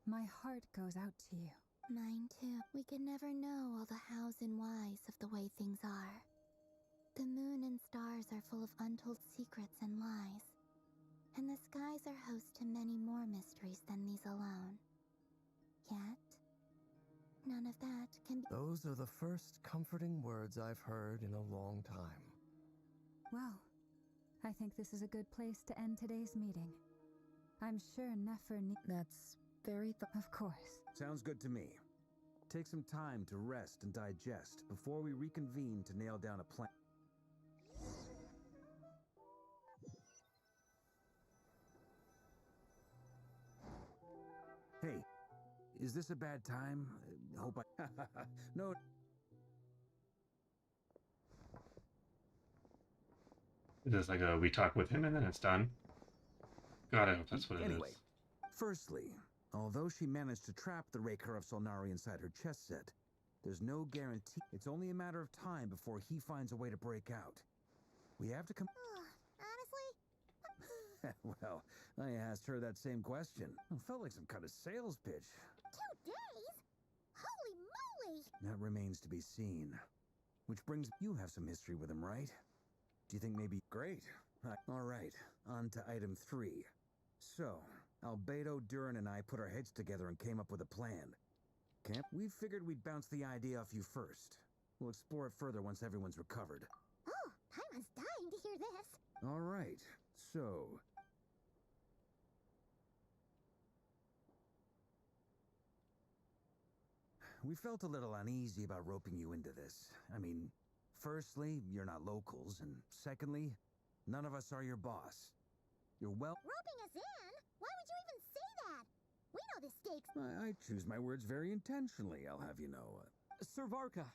my heart goes out to you.
Mine too. We can never know all the hows and whys of the way things are. The moon and stars are full of untold secrets and lies. And the skies are host to many more mysteries than these alone. Yet, none of that can be...
Those are the first comforting words I've heard in a long time.
Well, I think this is a good place to end today's meeting. I'm sure Nefer
That's very
Of course.
Sounds good to me. Take some time to rest and digest before we reconvene to nail down a plan. Hey, is this a bad time? Hope I... No...
Is this like a we talk with him and then it's done? God, I hope that's what it is.
Firstly, although she managed to trap the Raker of Solnari inside her chess set, there's no guarantee. It's only a matter of time before he finds a way to break out. We have to come...
Honestly?
Well, I asked her that same question. It felt like some kind of sales pitch.
2 days? Holy moly!
That remains to be seen. Which brings... You have some history with him, right? Do you think maybe... Great. All right, on to item 3. So, Albedo, Durin, and I put our heads together and came up with a plan. We figured we'd bounce the idea off you first. We'll explore it further once everyone's recovered.
Oh, Paimon's dying to hear this.
All right, so... We felt a little uneasy about roping you into this. I mean, firstly, you're not locals, and secondly, none of us are your boss. You're
Roping us in? Why would you even say that? We know the stakes.
I choose my words very intentionally, I'll have you know.
Sir Varka,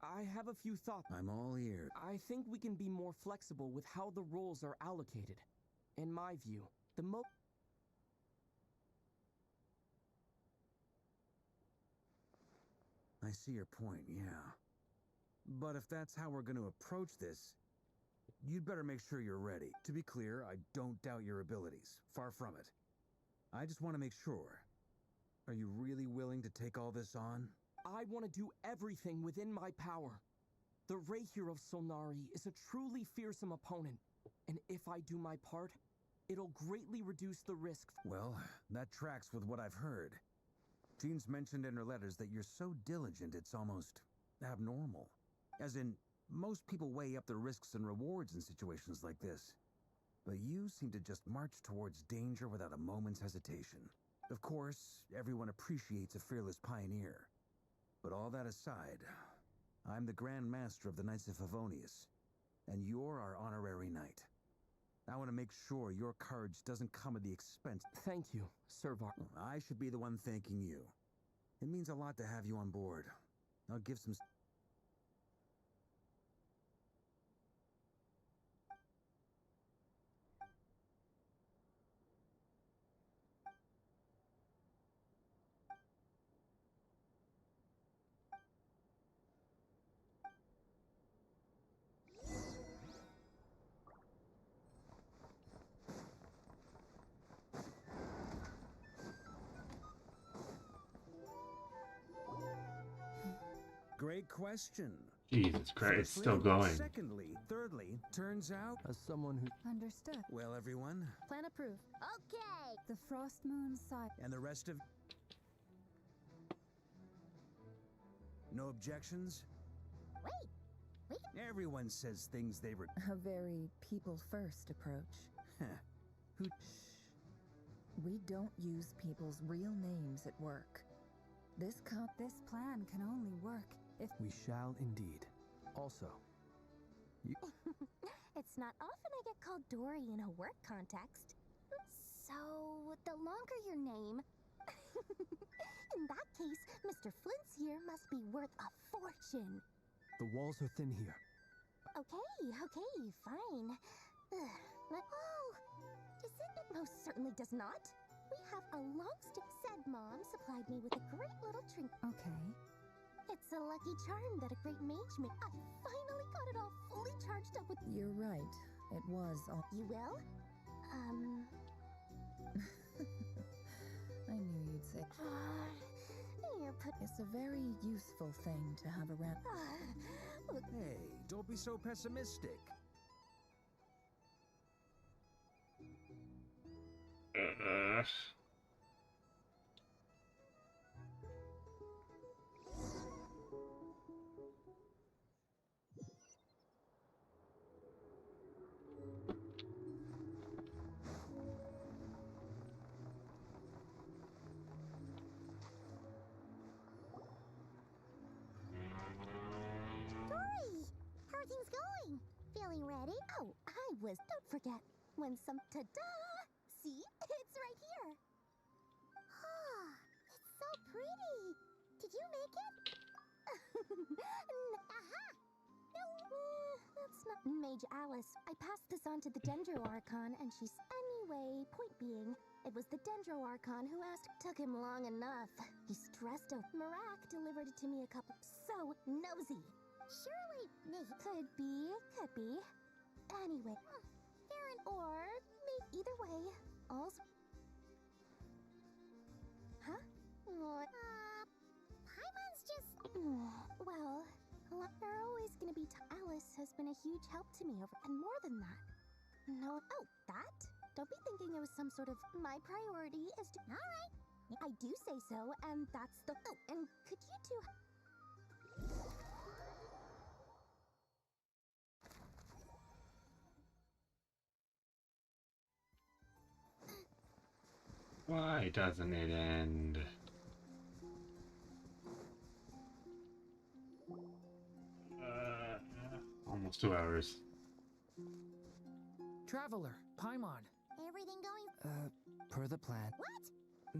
I have a few thoughts.
I'm all ears.
I think we can be more flexible with how the roles are allocated. In my view, the
I see your point, yeah. But if that's how we're going to approach this, you'd better make sure you're ready. To be clear, I don't doubt your abilities. Far from it. I just want to make sure. Are you really willing to take all this on?
I want to do everything within my power. The Rahier of Solnari is a truly fearsome opponent, and if I do my part, it'll greatly reduce the risk.
Well, that tracks with what I've heard. Jean's mentioned in her letters that you're so diligent it's almost abnormal. As in, most people weigh up the risks and rewards in situations like this. But you seem to just march towards danger without a moment's hesitation. Of course, everyone appreciates a fearless pioneer. But all that aside, I'm the Grand Master of the Knights of Favonius, and you're our honorary knight. I want to make sure your courage doesn't come at the expense.
Thank you, Sir Var.
I should be the one thanking you. It means a lot to have you on board. I'll give some... Great question.
Jesus Christ, it's still going.
Secondly, thirdly, turns out...
As someone who...
Understood.
Well, everyone...
Plan approved. Okay!
The Frost Moon side.
And the rest of... No objections?
Wait!
Everyone says things they were...
A very people-first approach.
Who...
We don't use people's real names at work. This
plan can only work if...
We shall indeed. Also,
It's not often I get called Dory in a work context. So, the longer your name... In that case, Mr. Flint's here must be worth a fortune.
the walls are thin here.
Okay, fine. Oh, it most certainly does not. We have a said Mom supplied me with a great little trinket.
Okay.
It's a lucky charm that a great mage made. I finally got it all fully charged up with...
You're right. It was all...
You will?
I knew you'd say... It's a very useful thing to have around.
Hey, don't be so pessimistic.
Don't forget, when some... Ta-da! See? It's right here! Ah, it's so pretty! Did you make it? Aha! No, that's not... Mage Alice, I passed this on to the Dendro Archon, and she's... Anyway, point being, it was the Dendro Archon who asked... Took him long enough. He stressed out. Marak delivered it to me a couple... So nosy. Surely, could be. Anyway, or either way, all's... Huh? Paimon's just... Well, they're always gonna be... Alice has been a huge help to me over... And more than that. No... Oh, that? Don't be thinking it was some sort of... My priority is to... Alright. I do say so, and that's the... Oh, and could you two...
Why doesn't it end? Almost 2 hours.
Traveler, Paimon.
Everything going...
Per the plan.
What?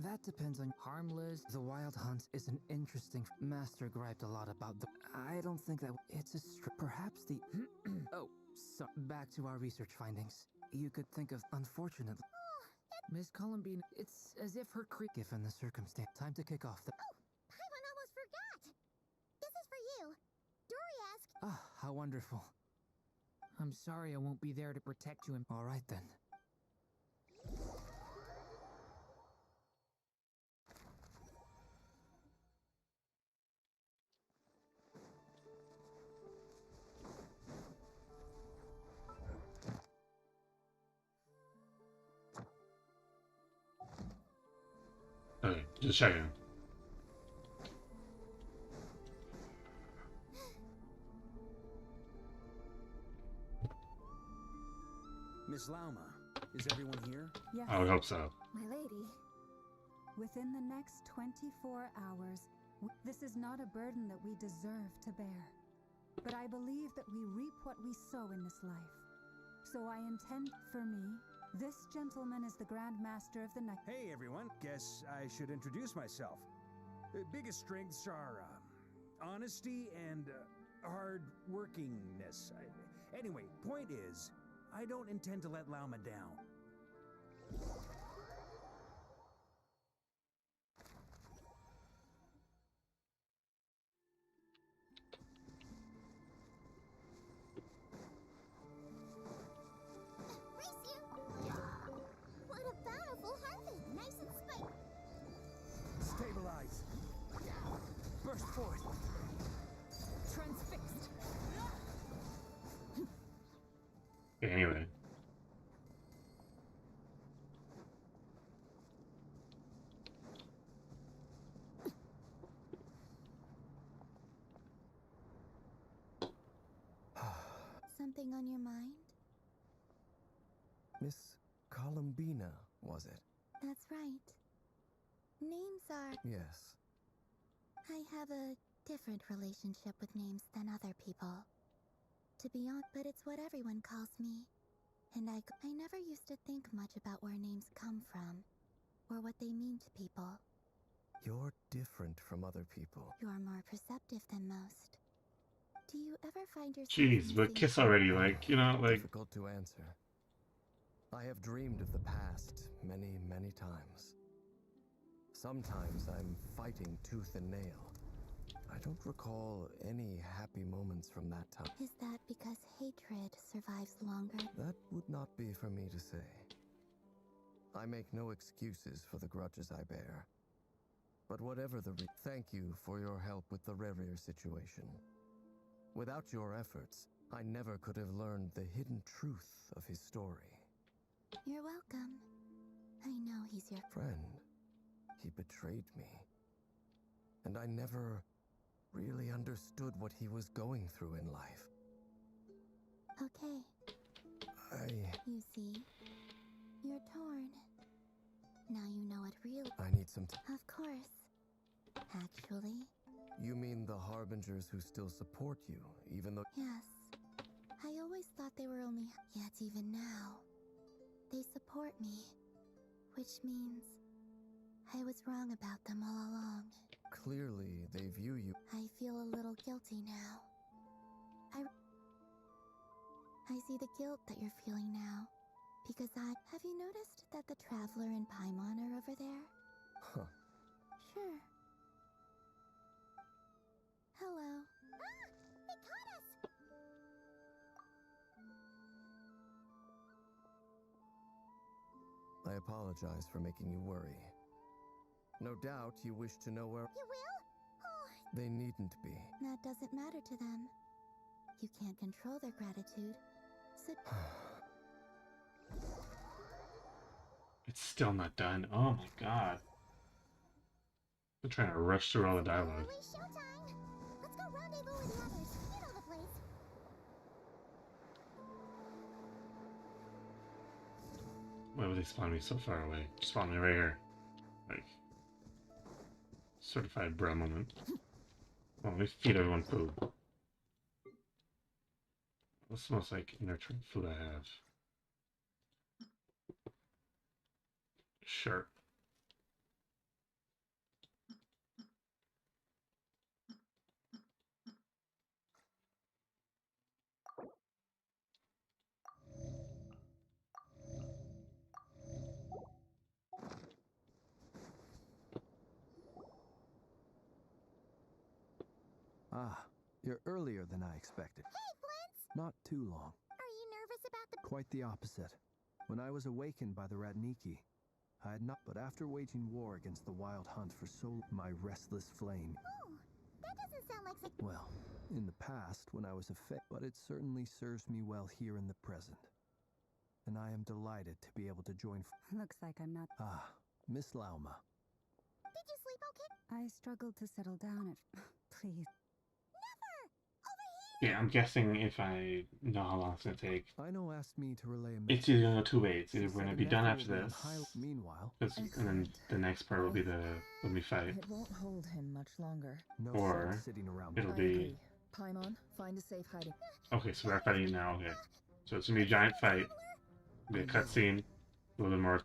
That depends on harmless. The wild hunt is an interesting. Master griped a lot about the. I don't think that it's a perhaps the. Oh, so back to our research findings. You could think of unfortunately. Miss Columbine, it's as if her given the circumstance. Time to kick off the.
Paimon almost forgot! This is for you. Dory asked.
Ah, how wonderful. I'm sorry I won't be there to protect you. All right then.
Okay, just checking.
Miss Lauma, is everyone here?
Yes.
I would hope so.
My lady. Within the next 24 hours, this is not a burden that we deserve to bear. But I believe that we reap what we sow in this life. So I intend for me, this gentleman is the Grand Master of the Night.
Hey everyone, guess I should introduce myself. Biggest strengths are honesty and hard workingness. Anyway, point is, I don't intend to let Lauma down.
What a bountiful harvest! Nice and spicy.
Stabilize. Burst forth.
Transfixed.
Okay, anyway.
Something on your mind?
Miss Columbina, was it?
That's right. Names are...
Yes.
I have a different relationship with names than other people. To be honest, but it's what everyone calls me. And I never used to think much about where names come from, or what they mean to people.
You're different from other people.
You're more perceptive than most. Do you ever find yourself...
Jeez, but kiss already, like, you know, like...
Difficult to answer. I have dreamed of the past many, many times. Sometimes I'm fighting tooth and nail. I don't recall any happy moments from that time.
Is that because hatred survives longer?
That would not be for me to say. I make no excuses for the grudges I bear. But whatever the thank you for your help with the Rerir situation. Without your efforts, I never could have learned the hidden truth of his story.
You're welcome. I know he's your
friend. He betrayed me. And I never really understood what he was going through in life.
Okay. You see, you're torn. Now you know what real...
I need some time.
Of course. Actually...
You mean the Harbingers who still support you, even though...
Yes. I always thought they were only... Yet even now, they support me. Which means I was wrong about them all along.
Clearly, they view you...
I feel a little guilty now. I see the guilt that you're feeling now. Because Have you noticed that the Traveler and Paimon are over there?
Huh.
Sure. Hello.
Ah! They caught us!
I apologize for making you worry. No doubt you wish to know where...
You will? Oh.
They needn't be.
That doesn't matter to them. You can't control their gratitude. So...
It's still not done. Oh my god. They're trying to rush through all the dialogue.
Showtime! Let's go rendezvous with the others. You know the place.
Why would they spawn me so far away? Spawn me right here. Like, certified bro moment. Well, let me feed everyone food. What's the most, like, nurturing food I have? Sure.
Ah, you're earlier than I expected.
Hey, Flint's!
Not too long.
Are you nervous about the...
Quite the opposite. When I was awakened by the Ratniki, I had not... But after waging war against the Wild Hunt for so... my restless flame...
Oh, that doesn't sound like...
Well, in the past, when I was a but it certainly serves me well here in the present. And I am delighted to be able to join...
Looks like I'm not...
Ah, Miss Lauma.
Did you sleep okay?
I struggled to settle down at... Please.
Yeah, I'm guessing if I know how long it's gonna take.
Ino asked me to relay a
It's either gonna go two ways. Either we're gonna be done after this,
meanwhile,
and then the next part will be when we fight,
It won't hold him much longer.
or it'll be.
Paimon, find a safe hiding.
Okay, so we're fighting now. Okay, so it's gonna be a giant fight. Be a cutscene, a little bit more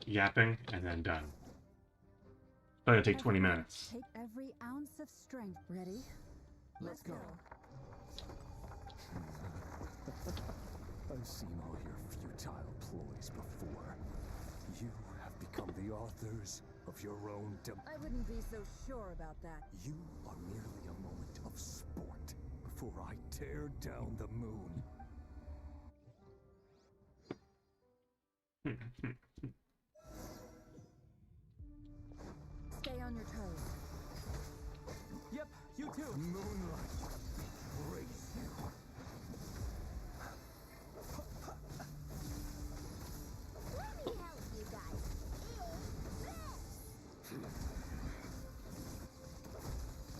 yapping, and then done. It's gonna take 20 minutes.
Take every ounce of strength.
Ready?
Let's go.
I've seen all your futile ploys before. You have become the authors of your own
I wouldn't be so sure about that.
You are merely a moment of sport before I tear down the moon.
Stay on your toes.
Yep, you too.
Moonlight, brace you.
Let me help you guys.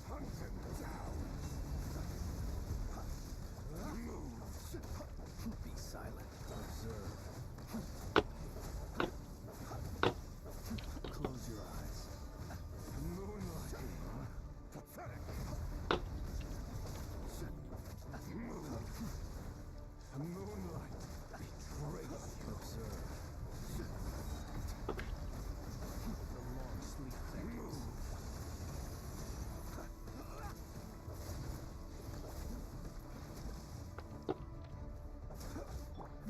Hunt him down. Move. Be silent. Observe. Close your eyes. Moonlight. Pathetic. Moonlight betrays you. Observe. The long sleep beckons.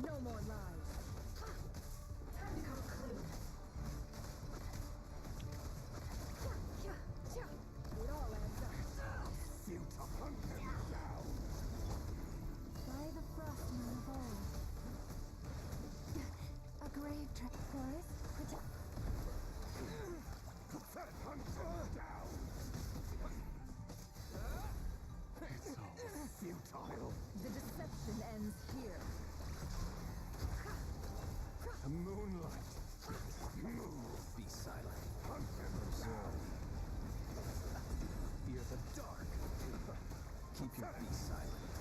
No more lies. Time to conclude. It all adds up.
Futile. Hunt him down.
By the frost moon of old. A grave trap forest.
Pathetic. Hunt him down. It's all futile.
The deception ends here.
Moonlight. Move. Be silent. Hunt him. Observe. Fear the dark. Keep your be silent.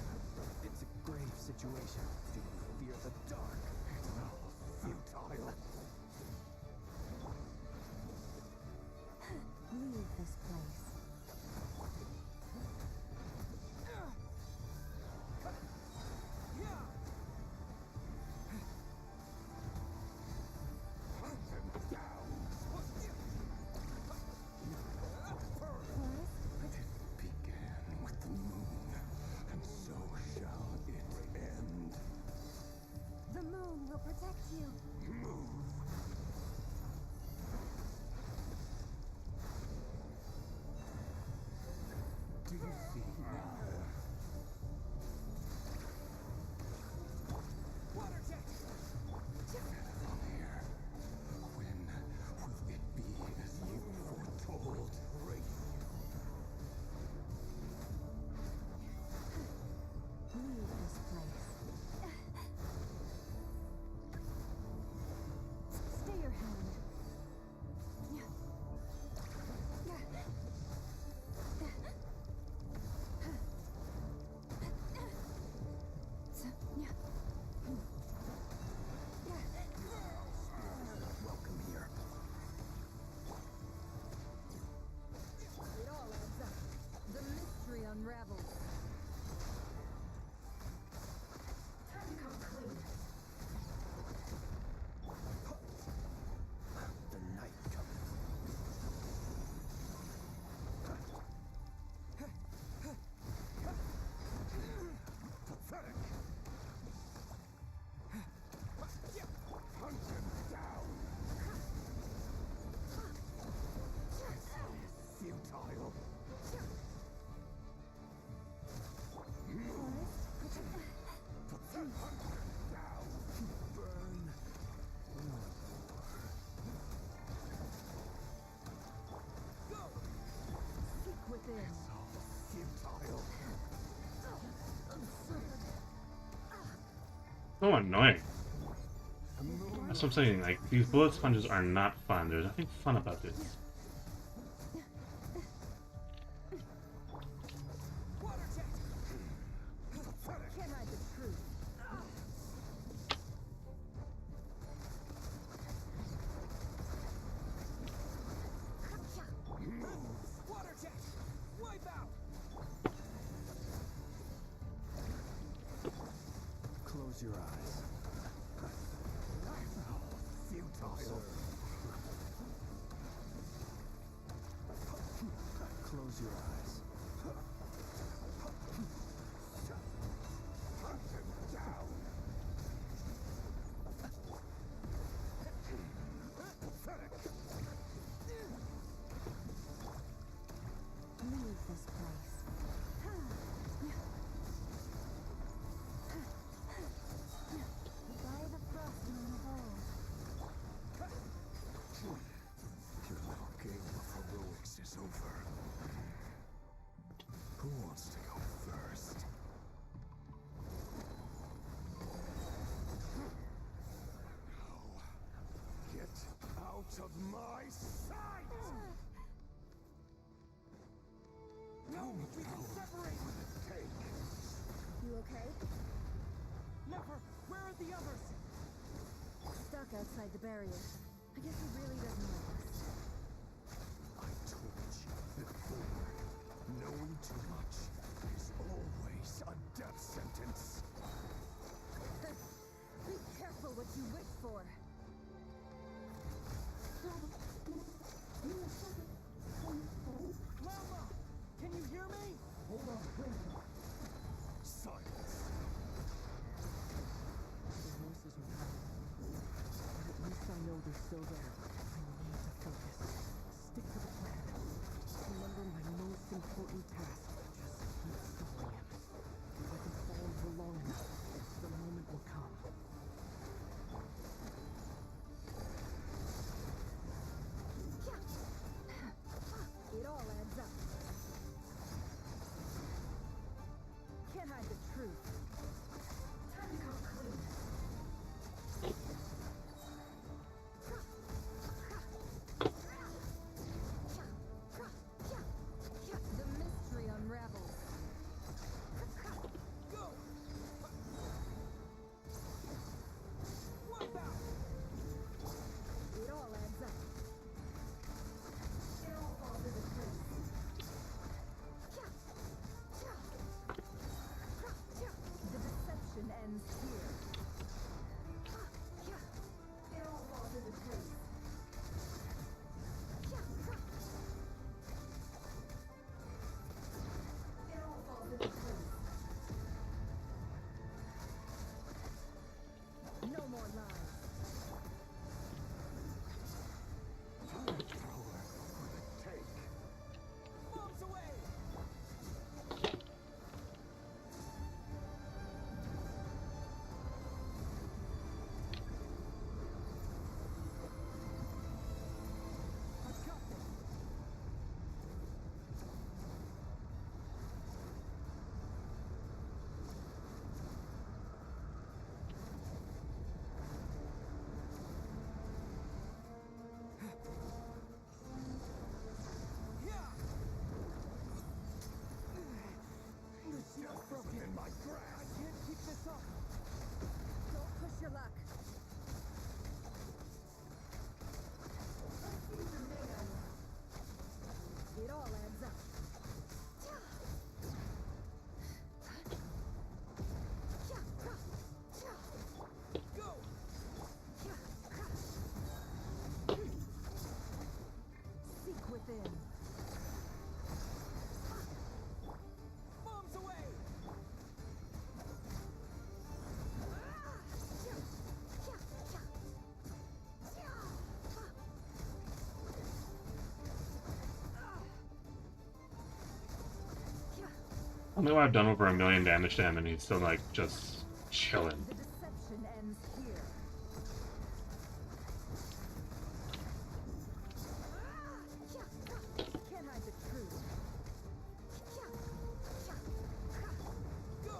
It's a grave situation. Do you fear the dark? It's all futile.
Leave this place.
Hunt him down. It began with the moon, and so shall it end.
The moon will protect you.
Move. Do you see now?
Water jet!
Here. When will it be as you foretold?
Leave this place. Stay your hand.
Welcome here.
It all adds up. The mystery unravels. Time to conclude.
The night cometh. Pathetic. Hunt him down. It's all futile.
So annoying. That's what I'm saying, like, these bullet sponges are not fun. There's nothing fun about this.
Close your eyes. Futile. Close your eyes.
Hunt him down. Pathetic.
Leave this place. By the frost in the hole.
Your little game of heroics is over. Who wants to go first? Now, get out of my sight! No power for the take.
You okay?
Never! Where are the others?
Stuck outside the barrier. I guess he really doesn't like us.
I told you before. Knowing too much is always a death sentence.
Be careful what you wish for.
Lama! Can you hear me?
Hold on, silence.
The voices are powerful, but at least I know they're still there. I need to focus. Stick to the plan. Remember my most important task. Just keep stalling him. If I can stall him for long enough, the moment will come.
It all adds up. Can't hide the truth. Time to come clean. The mystery unravels.
Go! Wipe out!
It all adds up. It all falls into place. The deception ends here. It all falls into place. It all falls into place. No more lies.
Power for the take.
Bombs away! I've got this. The shield's broken.
In my grasp.
I can't keep this up.
Don't push your luck. It all adds up.
Go!
Seek within.
Bombs away!
I know I've done over 1 million damage to him and he's still like just chilling.
The deception ends here. Can't hide the truth.
Go!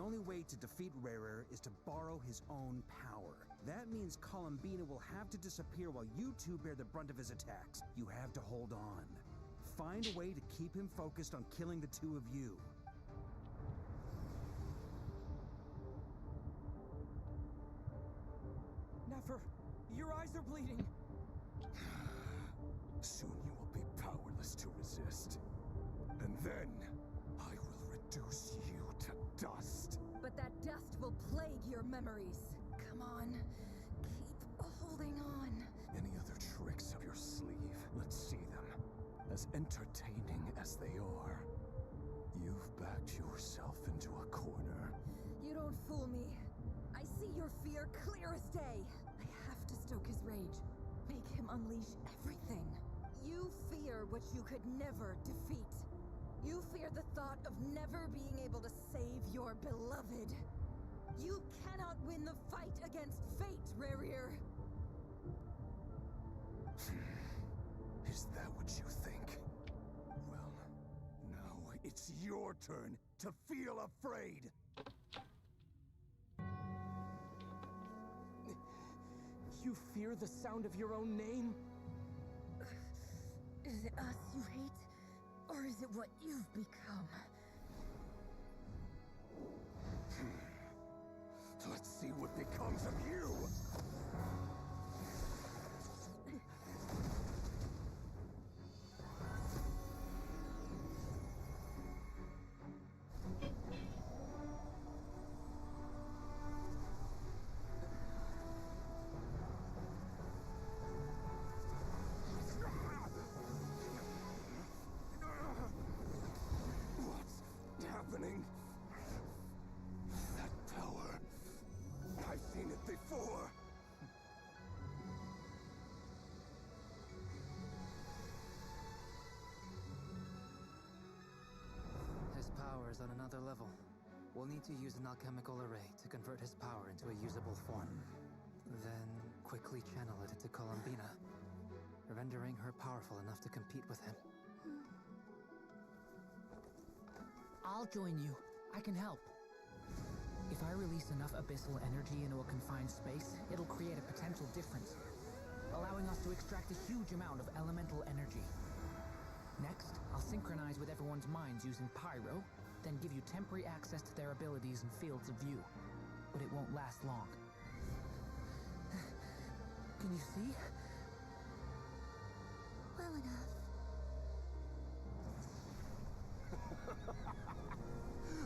only way to defeat Rarer is to borrow his own power. That means Columbina will have to disappear while you two bear the brunt of his attacks. You have to hold on. Find a way to keep him focused on killing the two of you.
Nefer, your eyes are bleeding.
Soon you will be powerless to resist. And then, I will reduce you to dust.
But that dust will plague your memories. Come on, keep holding on.
Any other tricks up your sleeve? Let's see them. As entertaining as they are, you've backed yourself into a corner.
You don't fool me. I see your fear clear as day. I have to stoke his rage. Make him unleash everything. You fear what you could never defeat. You fear the thought of never being able to save your beloved. You cannot win the fight against fate, Rarir.
Is that what you think? Well, now it's your turn to feel afraid.
You fear the sound of your own name?
Is it us you hate, or is it what you've become?
Let's see what becomes of you! What's happening? That power. I've seen it before.
His power is on another level. We'll need to use an alchemical array to convert his power into a usable form. Then quickly channel it into Columbina, rendering her powerful enough to compete with him.
I'll join you. I can help. If I release enough abyssal energy into a confined space, it'll create a potential difference, allowing us to extract a huge amount of elemental energy. Next, I'll synchronize with everyone's minds using Pyro, then give you temporary access to their abilities and fields of view. But it won't last long. Can you see?
Well enough.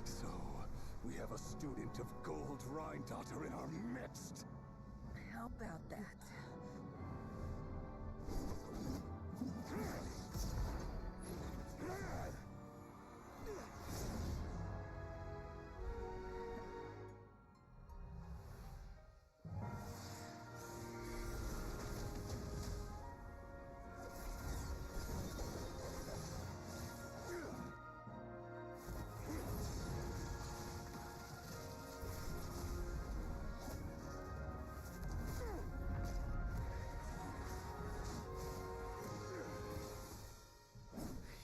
So, we have a student of Gold Rhine-Daughter in our midst.
How about that?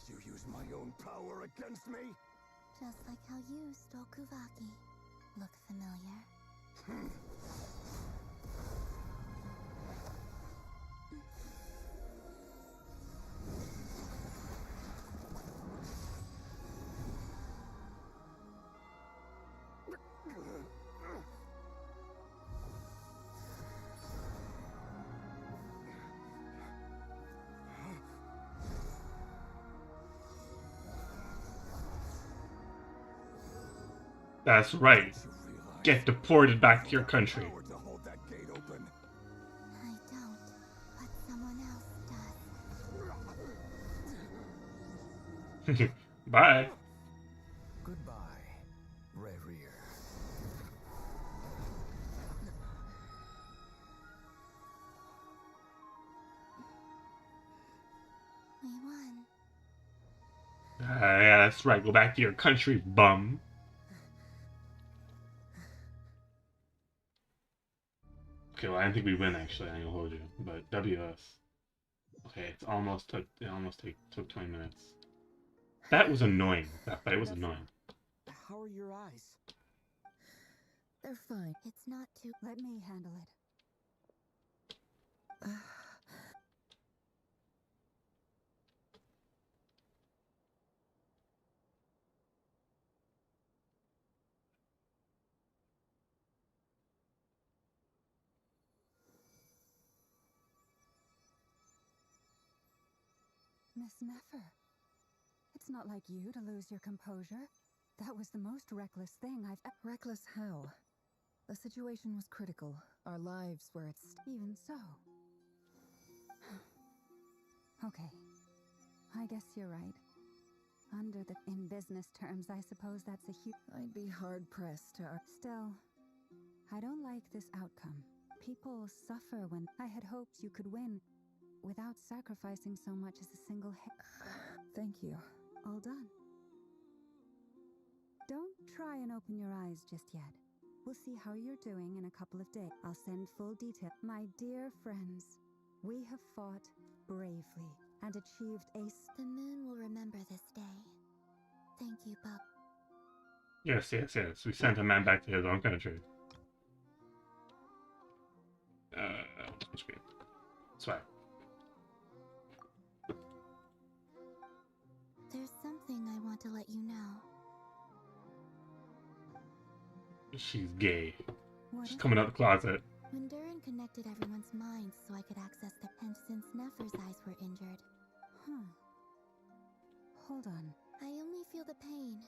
You use my own power against me?
Just like how you stole Kuvaki. Look familiar?
That's right. Get deported back to your country.
I don't, but someone else does.
Bye.
Goodbye, Rarir.
We won.
Yeah, that's right. Go back to your country, bum. Okay, well, I didn't think we'd win, actually. I ain't gonna hold you. But WS. Okay, it almost took 20 minutes. That was annoying. That fight was annoying.
How are your eyes?
They're fine.
It's not too.
Let me handle it. Miss Nefer, it's not like you to lose your composure. That was the most reckless thing I've ever.
Reckless how? The situation was critical. Our lives were at stake.
Even so. Okay. I guess you're right. In business terms, I suppose that's a huge.
I'd be hard-pressed to...
Still, I don't like this outcome. People suffer when... I had hoped you could win without sacrificing so much as a single hit.
Thank you.
All done. Don't try and open your eyes just yet. We'll see how you're doing in a couple of days. I'll send full detail. My dear friends, we have fought bravely and achieved a...
The moon will remember this day. Thank you, Bob.
Yes, yes, yes. We sent a man back to his own country. Swag.
There's something I want to let you know.
She's gay.
What
She's
is
coming
it?
out the closet.
When Durin connected everyone's minds so I could access the... And since Nefer's eyes were injured...
Hold on.
I only feel the pain.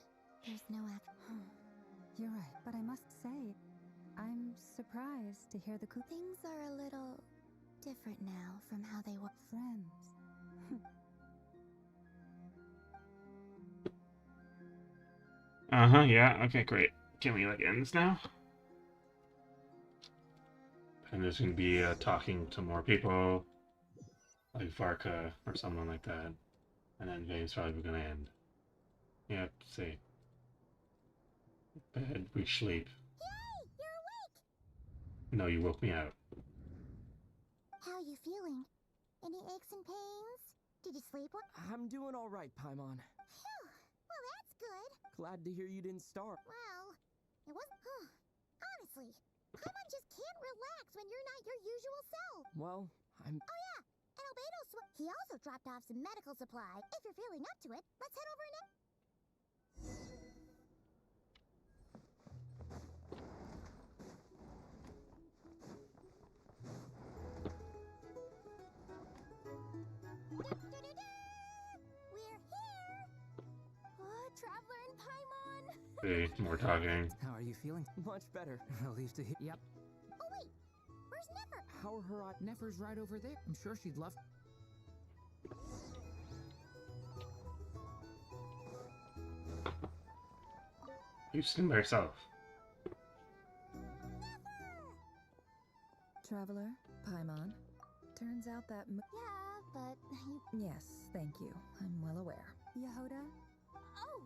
There's no act...
You're right, but I must say, I'm surprised to hear the
Things are a little... different now from how they were.
Friends.
Uh-huh, yeah, okay, great. Can we, like, end this now? And there's gonna be talking to more people, like Varka or someone like that. And then Vane's probably gonna end. Yep, see. Bed, we sleep.
Yay! You're awake!
No, you woke me out.
How you feeling? Any aches and pains? Did you sleep well?
I'm doing all right, Paimon.
Phew! Well, that's good.
Glad to hear you didn't starve.
Well, it wasn't... Honestly, Paimon just can't relax when you're not your usual self.
Well, I'm...
Oh yeah, and Albedo he also dropped off some medical supply. If you're feeling up to it, let's head over and... We're here! Traveler and Paimon!
See, more talking.
How are you feeling?
Much better.
Relieved to hear. Yep.
Oh wait, where's Nefer?
How are her eyes? Nefer's right over there. I'm sure she'd love...
You sitting by yourself.
Traveler, Paimon. Turns out that...
Yeah, but you...
Yes, thank you. I'm well aware.
Yehoda?
Oh,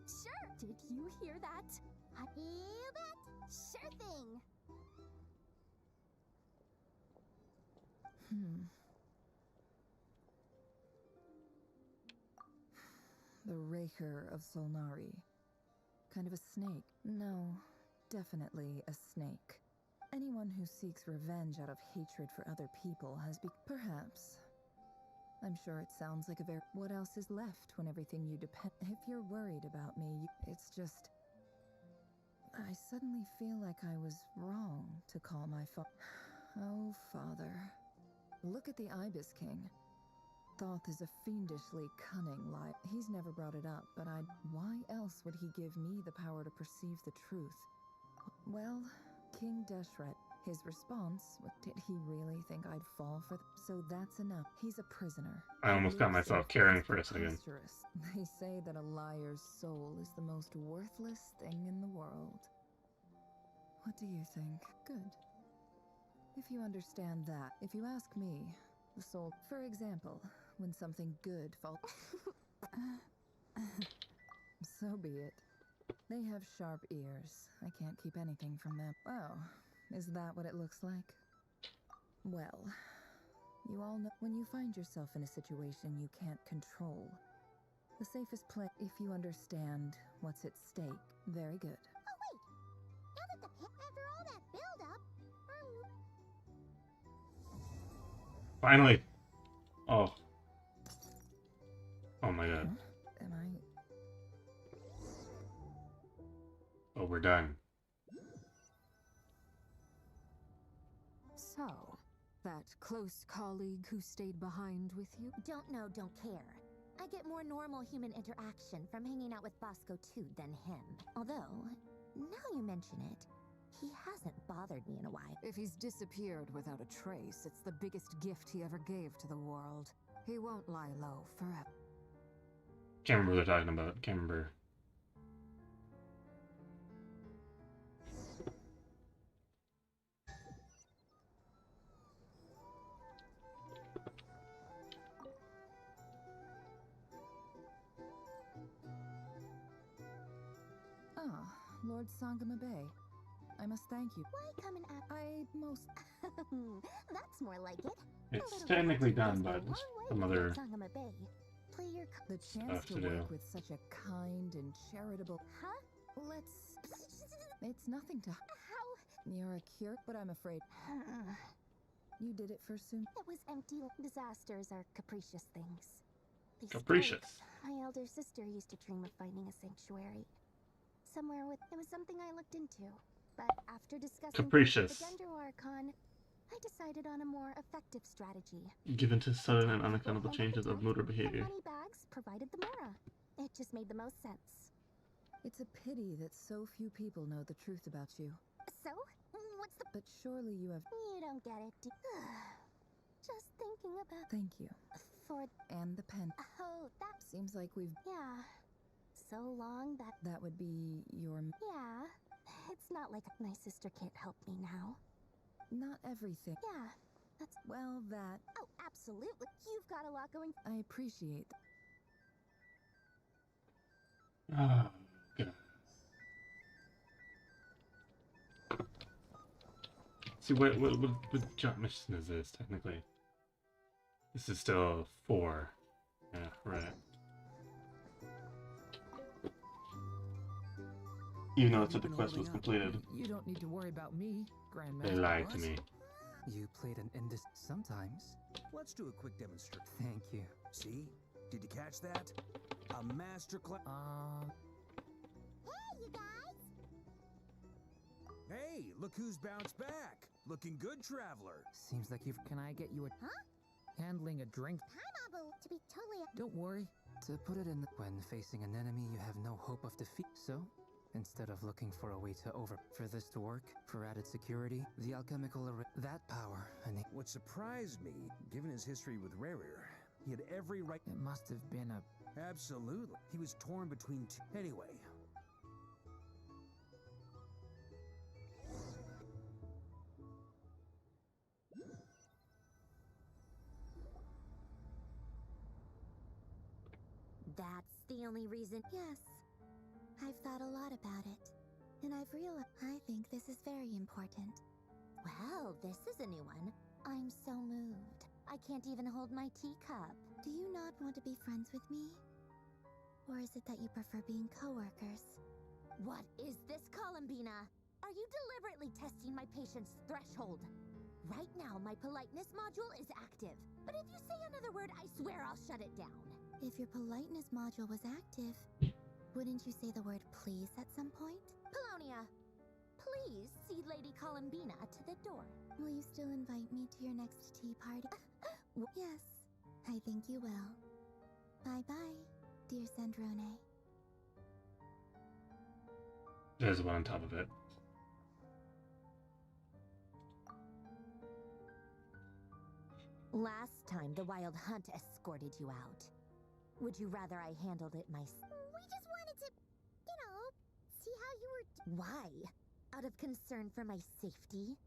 sure. Did you hear that? You bet. Sure thing.
The Raker of Solnari. Kind of a snake. No, definitely a snake. Anyone who seeks revenge out of hatred for other people has perhaps. I'm sure it sounds like a very... What else is left when everything you depend... If you're worried about me, it's just... I suddenly feel like I was wrong to call my Oh, Father. Look at the Ibis King. Thoth is a fiendishly cunning lie. He's never brought it up, but why else would he give me the power to perceive the truth? Well, King Deshret, his response, did he really think I'd fall for So that's enough. He's a prisoner.
I almost got myself carrying for a second.
They say that a liar's soul is the most worthless thing in the world. What do you think? Good. If you understand that, if you ask me, the soul... For example, when something good falls... So be it. They have sharp ears. I can't keep anything from them. Oh, is that what it looks like? Well, you all know when you find yourself in a situation you can't control. The safest place, if you understand what's at stake. Very good.
Oh wait! Now that the
Finally! Oh. Oh my god.
Huh? Am I...
Oh, we're done.
So, that close colleague who stayed behind with you?
Don't know, don't care. I get more normal human interaction from hanging out with Bosco too than him. Although, now you mention it, he hasn't bothered me in a while.
If he's disappeared without a trace, it's the biggest gift he ever gave to the world. He won't lie low forever.
Can't remember what they're talking about. Can't remember.
Ah, Lord Sangama Bay. I must thank you.
Why come and ask?
I most...
That's more like it.
It's technically done, but some other
The chance to
to do.
work with such a kind and charitable...
Huh?
Let's... It's nothing to...
How?
You're a cure, but I'm afraid... You did it for soon.
It was empty. Disasters are capricious things. They
Capricious.
strike. My elder sister used to dream of finding a sanctuary. Somewhere with... It was something I looked into. But after discussing
Capricious.
the Dendro Archon, I decided on a more effective strategy.
Given to sudden and unaccountable changes of mood or behavior.
Money bags provided the Mora. It just made the most sense.
It's a pity that so few people know the truth about you.
So? What's the...
But surely you have...
You don't get it. Just thinking about...
Thank you.
For...
And the pen.
Oh, that...
Seems like we've...
Yeah. So long that...
That would be your...
Yeah. It's not like my sister can't help me now.
Not everything.
Yeah. That's...
Well, that...
Oh, absolutely. You've got a lot going...
I appreciate...
Oh, God. See, what jump mission is this, technically? This is still 4. Yeah, right. Even though it said the quest was completed.
You don't need to worry about me, Grandmaster.
They lied to me.
You played an indus sometimes.
Let's do a quick demonstration.
Thank you.
See? Did you catch that? A master class.
Hey, you guys!
Hey, look who's bounced back. Looking good, traveler.
Seems like you've... Can I get you a...
Huh?
Handling a drink?
Hi, Abu. To be totally...
Don't worry. To put it in... When facing an enemy, you have no hope of defeat. So, instead of looking for a way to For this to work, for added security, the alchemical that power, and
What surprised me, given his history with Rarir, he had every right...
It must have been a...
Absolutely. He was torn between two... Anyway.
That's the only reason...
Yes. I've thought a lot about it. And I've realized... I think this is very important.
Well, this is a new one. I'm so moved. I can't even hold my teacup.
Do you not want to be friends with me? Or is it that you prefer being co-workers?
What is this, Columbina? Are you deliberately testing my patience threshold? Right now, my politeness module is active. But if you say another word, I swear I'll shut it down.
If your politeness module was active, wouldn't you say the word please at some point?
Polonia, please see Lady Columbina to the door.
Will you still invite me to your next tea party? Yes, I think you will. Bye-bye, dear Sandrone.
There's one on top of it.
Last time, the Wild Hunt escorted you out. Would you rather I handled it myself?
We just wanted to, you know, see how you were...
Why? Out of concern for my safety?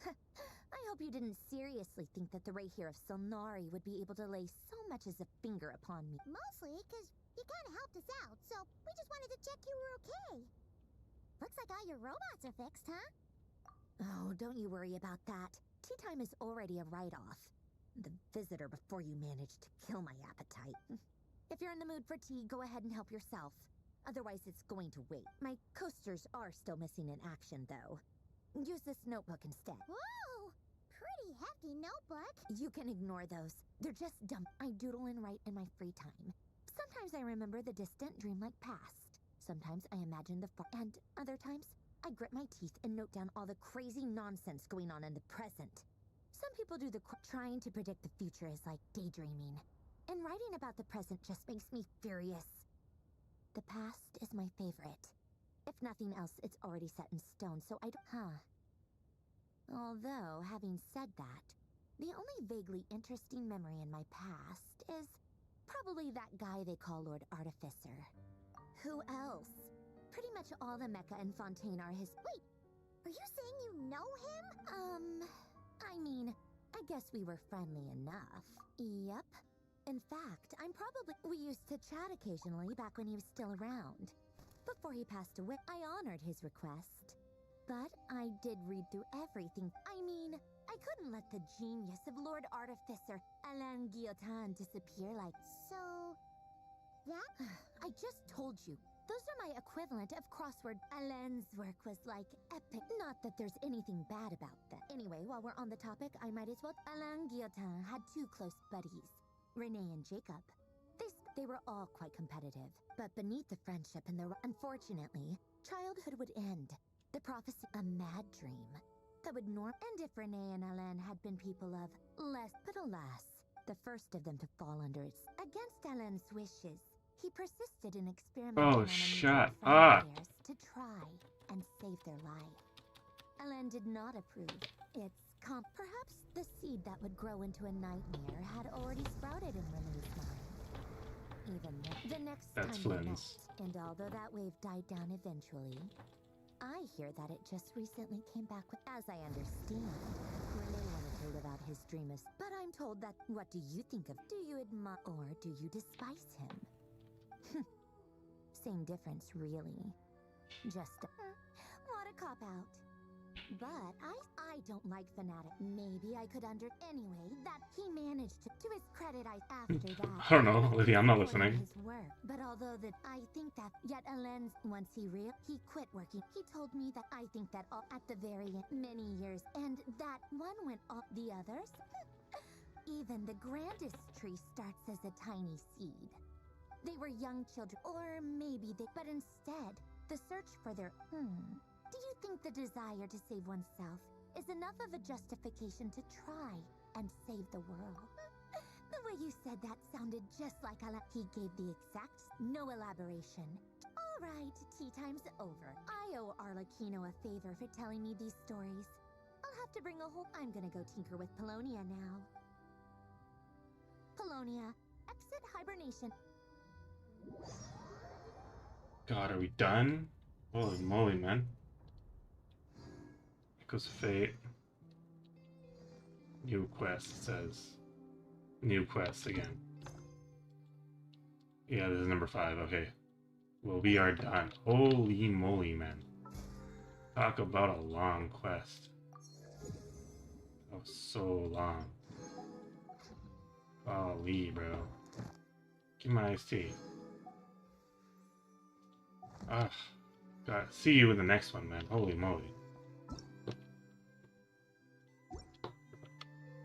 I hope you didn't seriously think that the Rayhir of Solnari would be able to lay so much as a finger upon me.
Mostly because you kind of helped us out, so we just wanted to check you were okay. Looks like all your robots are fixed, huh?
Oh, don't you worry about that. Tea time is already a write-off. The visitor before you managed to kill my appetite. If you're in the mood for tea, go ahead and help yourself. Otherwise, it's going to wait. My coasters are still missing in action, though. Use this notebook instead.
Whoa! Pretty hefty.
empty notebook.
You can ignore those. They're just dumb. I doodle and write in my free time. Sometimes I remember the distant, dreamlike past. Sometimes I imagine the far, and other times I grit my teeth and note down all the crazy nonsense going on in the present. Some people do the trying to predict the future is like daydreaming. And writing about the present just makes me furious. The past is my favorite. If nothing else, it's already set in stone, so I don't... Although, having said that, the only vaguely interesting memory in my past is probably that guy they call Lord Artificer. Who else? Pretty much all the Mecha and Fontaine are his...
Wait, are you saying you know him?
I mean, I guess we were friendly enough. Yep. In fact, we used to chat occasionally back when he was still around. Before he passed away, I honored his request. But I did read through everything. I mean, I couldn't let the genius of Lord Artificer Alain Guillotin disappear like...
So... that?
I just told you. Those are my equivalent of crossword. Alain's work was like epic. Not that there's anything bad about that. Anyway, while we're on the topic, I might as well... Alain Guillotin had two close buddies, Renee and Jacob. They were all quite competitive. But beneath the friendship and the... Unfortunately, childhood would end. The prophecy, a mad dream. That would And if Renee and Alain had been people of less... But alas, the first of them to fall under its... Against Alain's wishes, he persisted in experimenting on a
shut
mutual friend
up.
of theirs to try and save their life. Alain did not approve. Perhaps the seed that would grow into a nightmare had already sprouted in Renee's mind. Even the next
That's
time they met,
Flynn's.
and although that wave died down eventually, I hear that it just recently came back with, as I understand, Renee wanted to live out his dream as... But I'm told that... What do you think of... Do you admire or do you despise him? Same difference, really. Just what a cop-out. But I don't like fanatic. Maybe I could Anyway, that he managed to his credit, after that...
I don't know, Lydia, I'm not listening.
His work. But although I think that... Yet Alain, once he quit working. He told me that I think that all at the very end, many years, and that one went off the others. Even the grandest tree starts as a tiny seed. They were young children, or maybe they... But instead, the search for their... Do you think the desire to save oneself is enough of a justification to try and save the world? The way you said that sounded just like he gave the exact... No elaboration. All right, tea time's over. I owe Arlecchino a favor for telling me these stories. I'll have to bring a whole... I'm gonna go tinker with Polonia now. Polonia, exit hibernation.
God, are we done? Holy moly, man. Echoes of Fate. New quest, it says. New quest again. Yeah, this is number 5, okay. Well, we are done. Holy moly, man. Talk about a long quest. That was so long. Golly, bro. Give me my iced tea. Ah, God, see you in the next one, man. Holy moly.